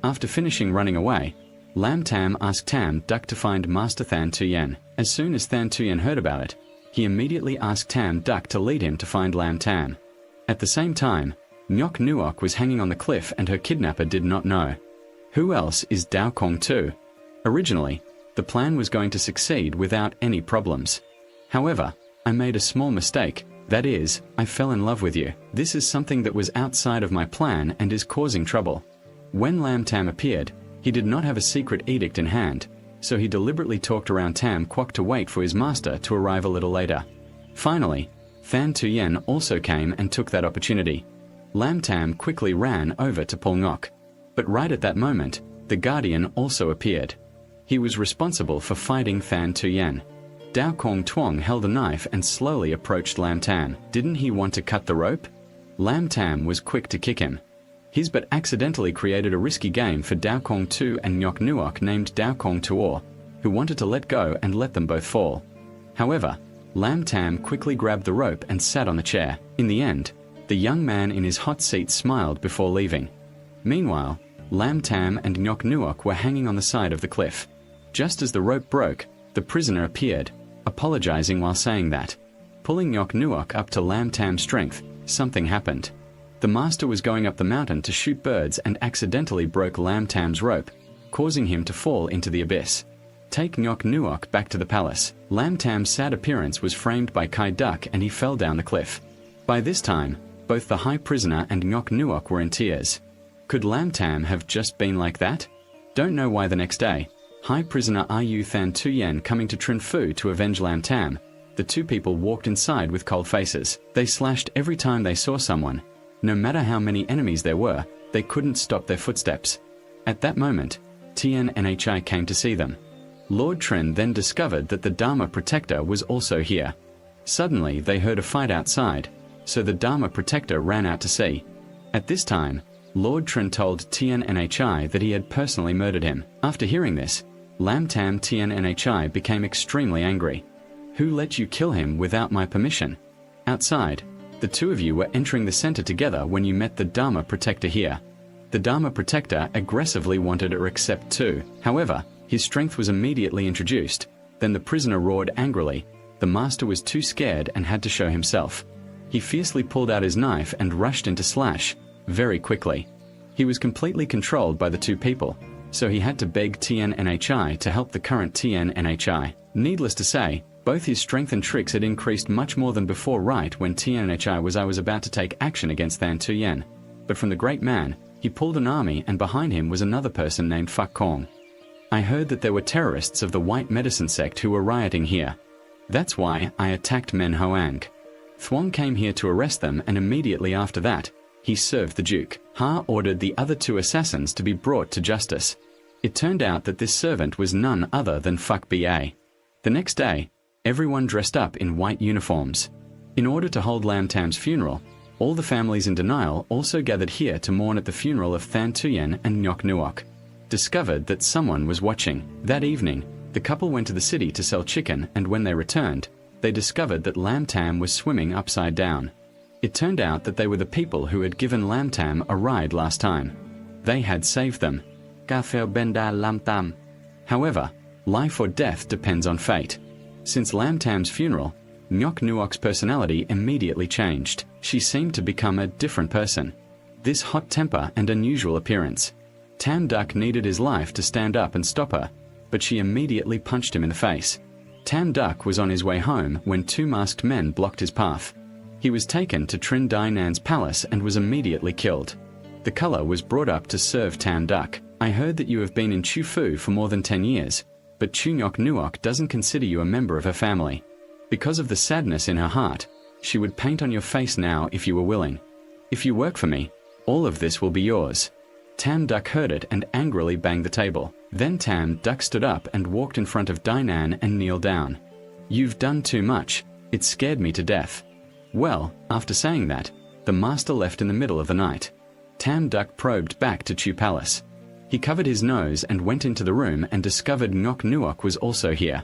After finishing running away, Lam Tam asked Tam Duck to find Master Than Tuyen. As soon as Than Tuyen heard about it, he immediately asked Tam Duck to lead him to find Lam Tam. At the same time, Nyok Nuok was hanging on the cliff and her kidnapper did not know. Who else is Dao Kong Tu? Originally, the plan was going to succeed without any problems. However, I made a small mistake. That is, I fell in love with you. This is something that was outside of my plan and is causing trouble. When Lam Tam appeared, he did not have a secret edict in hand, so he deliberately talked around Tam Kwok to wait for his master to arrive a little later. Finally, Than Tuyen also came and took that opportunity. Lam Tam quickly ran over to Pol Ngok. But right at that moment, the Guardian also appeared. He was responsible for fighting Than Tuyen. Dao Kong Tuong held a knife and slowly approached Lam Tam. Didn't he want to cut the rope? Lam Tam was quick to kick him. His but accidentally created a risky game for Dao Kong Tu and Nyok Nuok named Dao Kong Tuor, who wanted to let go and let them both fall. However, Lam Tam quickly grabbed the rope and sat on the chair. In the end, the young man in his hot seat smiled before leaving. Meanwhile, Lam Tam and Nyok Nuok were hanging on the side of the cliff. Just as the rope broke, the prisoner appeared, apologizing while saying that. Pulling Nyok Nuok up to Lam Tam's strength, something happened. The master was going up the mountain to shoot birds and accidentally broke Lam Tam's rope, causing him to fall into the abyss. Take Nyok Nuok back to the palace. Lam Tam's sad appearance was framed by Kai Duck and he fell down the cliff. By this time, both the high prisoner and Nyok Nuok were in tears. Could Lam Tam have just been like that? Don't know why the next day, High Prisoner Ru Than Tuyen coming to Trin Phu to avenge Lam Tam, the two people walked inside with cold faces. They slashed every time they saw someone. No matter how many enemies there were, they couldn't stop their footsteps. At that moment, Tien Nhi came to see them. Lord Trin then discovered that the Dharma Protector was also here. Suddenly they heard a fight outside, so the Dharma Protector ran out to see. At this time, Lord Trin told Tien Nhi that he had personally murdered him. After hearing this, Lam Tam Tien Nhi became extremely angry. Who let you kill him without my permission? Outside, the two of you were entering the center together when you met the Dharma Protector here. The Dharma Protector aggressively wanted to accept too. However, his strength was immediately introduced. Then the prisoner roared angrily. The master was too scared and had to show himself. He fiercely pulled out his knife and rushed into slash, very quickly. He was completely controlled by the two people, so he had to beg Tien Nhi to help the current Tien Nhi. Needless to say, both his strength and tricks had increased much more than before right when Tien Nhi was about to take action against Than Tuyen. But from the great man, he pulled an army and behind him was another person named Phak Kong. I heard that there were terrorists of the White Medicine sect who were rioting here. That's why I attacked Men Hoang. Thuong came here to arrest them and immediately after that, he served the Duke. Ha ordered the other two assassins to be brought to justice. It turned out that this servant was none other than Phak Ba. The next day, everyone dressed up in white uniforms. In order to hold Lam Tam's funeral, all the families in denial also gathered here to mourn at the funeral of Than Tuyen and Ngoc Nuoc. Discovered that someone was watching. That evening, the couple went to the city to sell chicken and when they returned, they discovered that Lam Tam was swimming upside down. It turned out that they were the people who had given Lam Tam a ride last time. They had saved them. However, life or death depends on fate. Since Lam Tam's funeral, Ngoc Nuoc's personality immediately changed. She seemed to become a different person. This hot temper and unusual appearance. Tam Duck needed his life to stand up and stop her, but she immediately punched him in the face. Tam Duck was on his way home when two masked men blocked his path. He was taken to Trin Dai Nan's palace and was immediately killed. The color was brought up to serve Tam Duck. I heard that you have been in Chu Fu for more than 10 years, but Chu Ngoc Nuoc doesn't consider you a member of her family. Because of the sadness in her heart, she would paint on your face now if you were willing. If you work for me, all of this will be yours. Tam Duck heard it and angrily banged the table. Then Tam Duck stood up and walked in front of Dai Nan and kneeled down. You've done too much. It scared me to death. Well, after saying that, the master left in the middle of the night. Tam Duck probed back to Chu Palace. He covered his nose and went into the room and discovered Ngoc Nuoc was also here.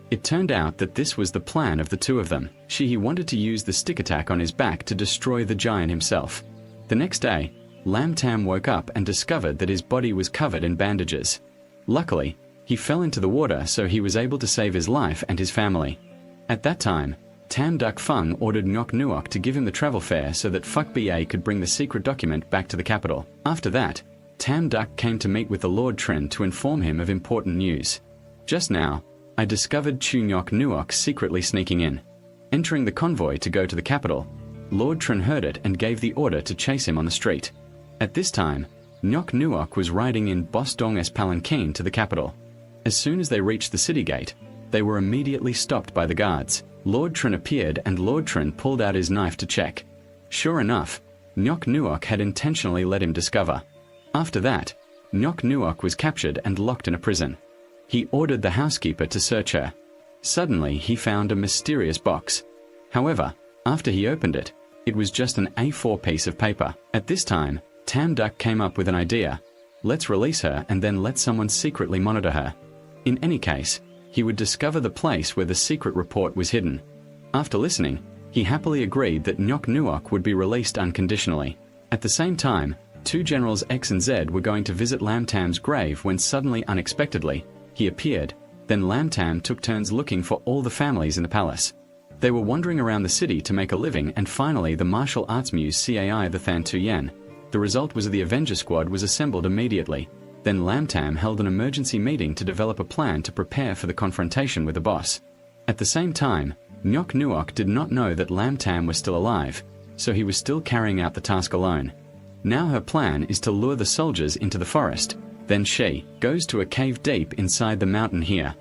It turned out that this was the plan of the two of them. He wanted to use the stick attack on his back to destroy the giant himself. The next day, Lam Tam woke up and discovered that his body was covered in bandages. Luckily, he fell into the water so he was able to save his life and his family. At that time, Tam Duck Fung ordered Ngoc Nuoc to give him the travel fare so that Phak Ba could bring the secret document back to the capital. After that, Tam Duck came to meet with the Lord Trin to inform him of important news. Just now, I discovered Chu Ngoc Nuoc secretly sneaking in. Entering the convoy to go to the capital, Lord Trin heard it and gave the order to chase him on the street. At this time, Ngoc Nuoc was riding in Bos Dong's palanquin to the capital. As soon as they reached the city gate, they were immediately stopped by the guards. Lord Trin appeared and Lord Trin pulled out his knife to check. Sure enough, Ngoc Nuoc had intentionally let him discover. After that, Ngoc Nuoc was captured and locked in a prison. He ordered the housekeeper to search her. Suddenly, he found a mysterious box. However, after he opened it, it was just an A4 piece of paper. At this time, Tam Duck came up with an idea. Let's release her and then let someone secretly monitor her. In any case, he would discover the place where the secret report was hidden. After listening, he happily agreed that Ngoc Nuoc would be released unconditionally. At the same time, two generals X and Z were going to visit Lam Tam's grave when suddenly, unexpectedly, he appeared. Then Lam Tam took turns looking for all the families in the palace. They were wandering around the city to make a living and finally the martial arts muse CAI the Than Tuyen. The result was that the Avenger squad was assembled immediately. Then Lam Tam held an emergency meeting to develop a plan to prepare for the confrontation with the boss. At the same time, Ngoc Nuoc did not know that Lam Tam was still alive, so he was still carrying out the task alone. Now her plan is to lure the soldiers into the forest, Then she goes to a cave deep inside the mountain here.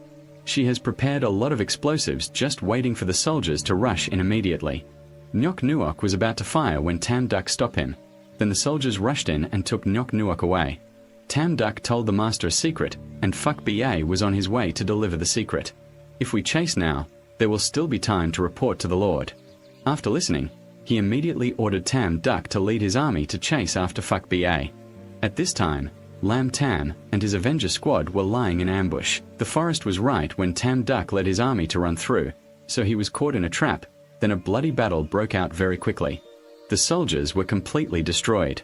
She has prepared a lot of explosives just waiting for the soldiers to rush in immediately. Nyok Nuok was about to fire when Tam Duck stopped him. Then the soldiers rushed in and took Nyok Nuok away. Tam Duck told the master a secret, and Fuck BA was on his way to deliver the secret. If we chase now, there will still be time to report to the Lord. After listening, he immediately ordered Tam Duck to lead his army to chase after Fuck BA. At this time, Lam Tam and his Avenger squad were lying in ambush. The forest was right when Tam Duck led his army to run through, so he was caught in a trap. Then a bloody battle broke out very quickly. The soldiers were completely destroyed.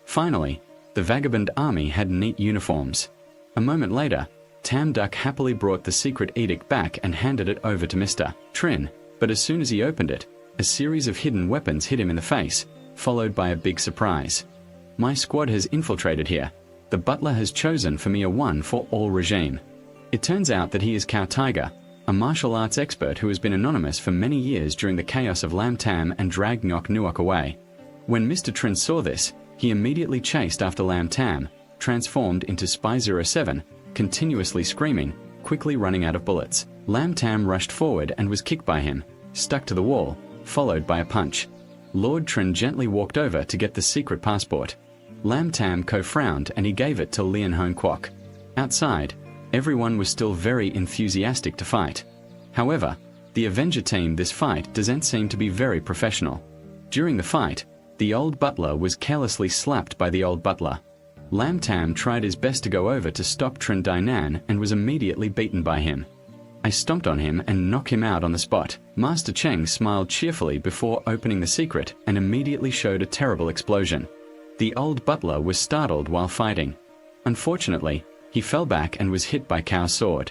Finally, the vagabond army had neat uniforms. A moment later, Tam Duck happily brought the secret edict back and handed it over to Mr. Trin, but as soon as he opened it, a series of hidden weapons hit him in the face, followed by a big surprise. My squad has infiltrated here. The butler has chosen for me a one-for-all regime. It turns out that he is Cow Tiger, a martial arts expert who has been anonymous for many years during the chaos of Lam Tam and dragged Nyok Nuok away. When Mr. Trin saw this, he immediately chased after Lam Tam, transformed into Spy 07, continuously screaming, quickly running out of bullets. Lam Tam rushed forward and was kicked by him, stuck to the wall, followed by a punch. Lord Trin gently walked over to get the secret passport. Lam Tam frowned and he gave it to Lian Hong Kwok. Outside, everyone was still very enthusiastic to fight. However, the Avenger team this fight doesn't seem to be very professional. During the fight, the old butler was carelessly slapped by the old butler. Lam Tam tried his best to go over to stop Trin Dainan and was immediately beaten by him. I stomped on him and knocked him out on the spot. Master Cheng smiled cheerfully before opening the secret and immediately showed a terrible explosion. The old butler was startled while fighting. Unfortunately, he fell back and was hit by Cow's sword.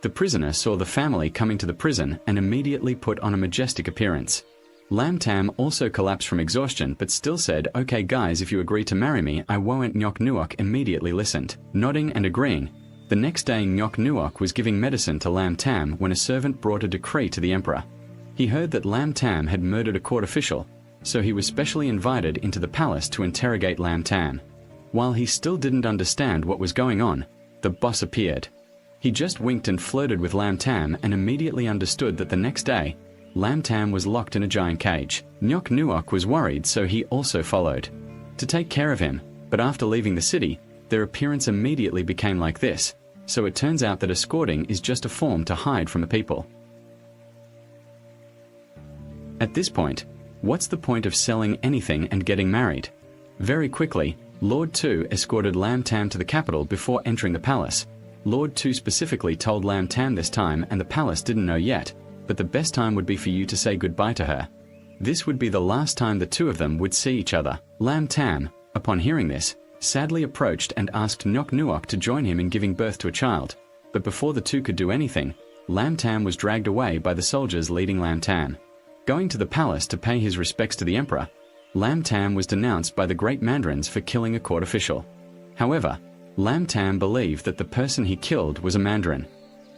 The prisoner saw the family coming to the prison and immediately put on a majestic appearance. Lam Tam also collapsed from exhaustion but still said, "Okay guys, if you agree to marry me, I won't." Nyok Nuok immediately listened, nodding and agreeing. The next day Nyok Nuok was giving medicine to Lam Tam when a servant brought a decree to the emperor. He heard that Lam Tam had murdered a court official, so he was specially invited into the palace to interrogate Lam Tam. While he still didn't understand what was going on, the boss appeared. He just winked and flirted with Lam Tam and immediately understood that the next day, Lam Tam was locked in a giant cage. Nyok Nuok was worried, so he also followed to take care of him, but after leaving the city, their appearance immediately became like this, so it turns out that escorting is just a form to hide from the people. At this point, what's the point of selling anything and getting married? Very quickly, Lord Tu escorted Lam Tam to the capital before entering the palace. Lord Tu specifically told Lam Tam this time, and the palace didn't know yet, but the best time would be for you to say goodbye to her. This would be the last time the two of them would see each other. Lam Tam, upon hearing this, sadly approached and asked Nyok Nuok to join him in giving birth to a child. But before the two could do anything, Lam Tam was dragged away by the soldiers leading Lam Tam. Going to the palace to pay his respects to the emperor, Lam Tam was denounced by the great mandarins for killing a court official. However, Lam Tam believed that the person he killed was a mandarin.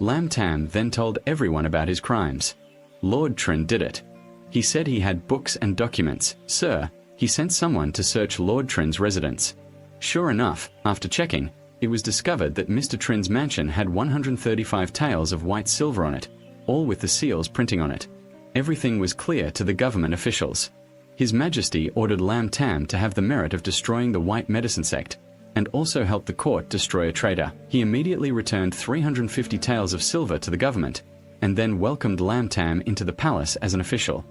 Lam Tam then told everyone about his crimes. Lord Trin did it. He said he had books and documents. Sir, he sent someone to search Lord Trin's residence. Sure enough, after checking, it was discovered that Mr. Trin's mansion had 135 taels of white silver on it, all with the seals printing on it. Everything was clear to the government officials. His Majesty ordered Lam Tam to have the merit of destroying the white medicine sect, and also help the court destroy a traitor. He immediately returned 350 taels of silver to the government, and then welcomed Lam Tam into the palace as an official.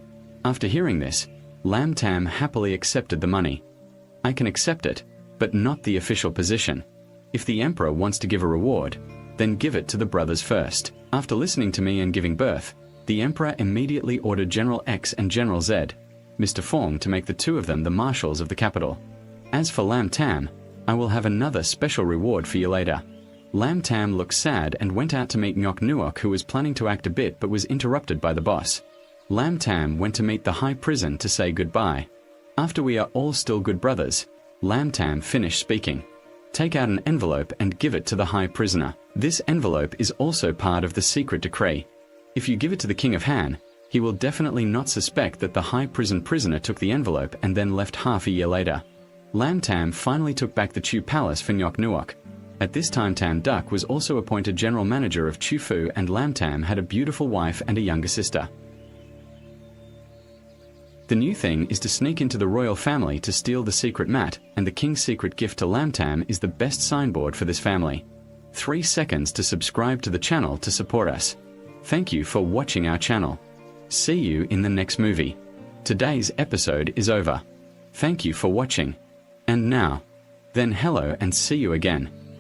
After hearing this, Lam Tam happily accepted the money. I can accept it, but not the official position. If the emperor wants to give a reward, then give it to the brothers first. After listening to me and giving birth, the emperor immediately ordered General X and General Z, Mr. Fong, to make the two of them the marshals of the capital. As for Lam Tam, I will have another special reward for you later. Lam Tam looked sad and went out to meet Nyok Nuok, who was planning to act a bit but was interrupted by the boss. Lam Tam went to meet the high prison to say goodbye. After we are all still good brothers, Lam Tam finished speaking. Take out an envelope and give it to the high prisoner. This envelope is also part of the secret decree. If you give it to the King of Han, he will definitely not suspect that the high prison prisoner took the envelope and then left half a year later. Lam Tam finally took back the Chu Palace for Nyok Nuok. At this time, Tam Duck was also appointed general manager of Chufu, and Lam Tam had a beautiful wife and a younger sister. The new thing is to sneak into the royal family to steal the secret mat, and the king's secret gift to Lam Tam is the best signboard for this family. 3 seconds to subscribe to the channel to support us. Thank you for watching our channel. See you in the next movie. Today's episode is over. Thank you for watching. And now, then hello and see you again.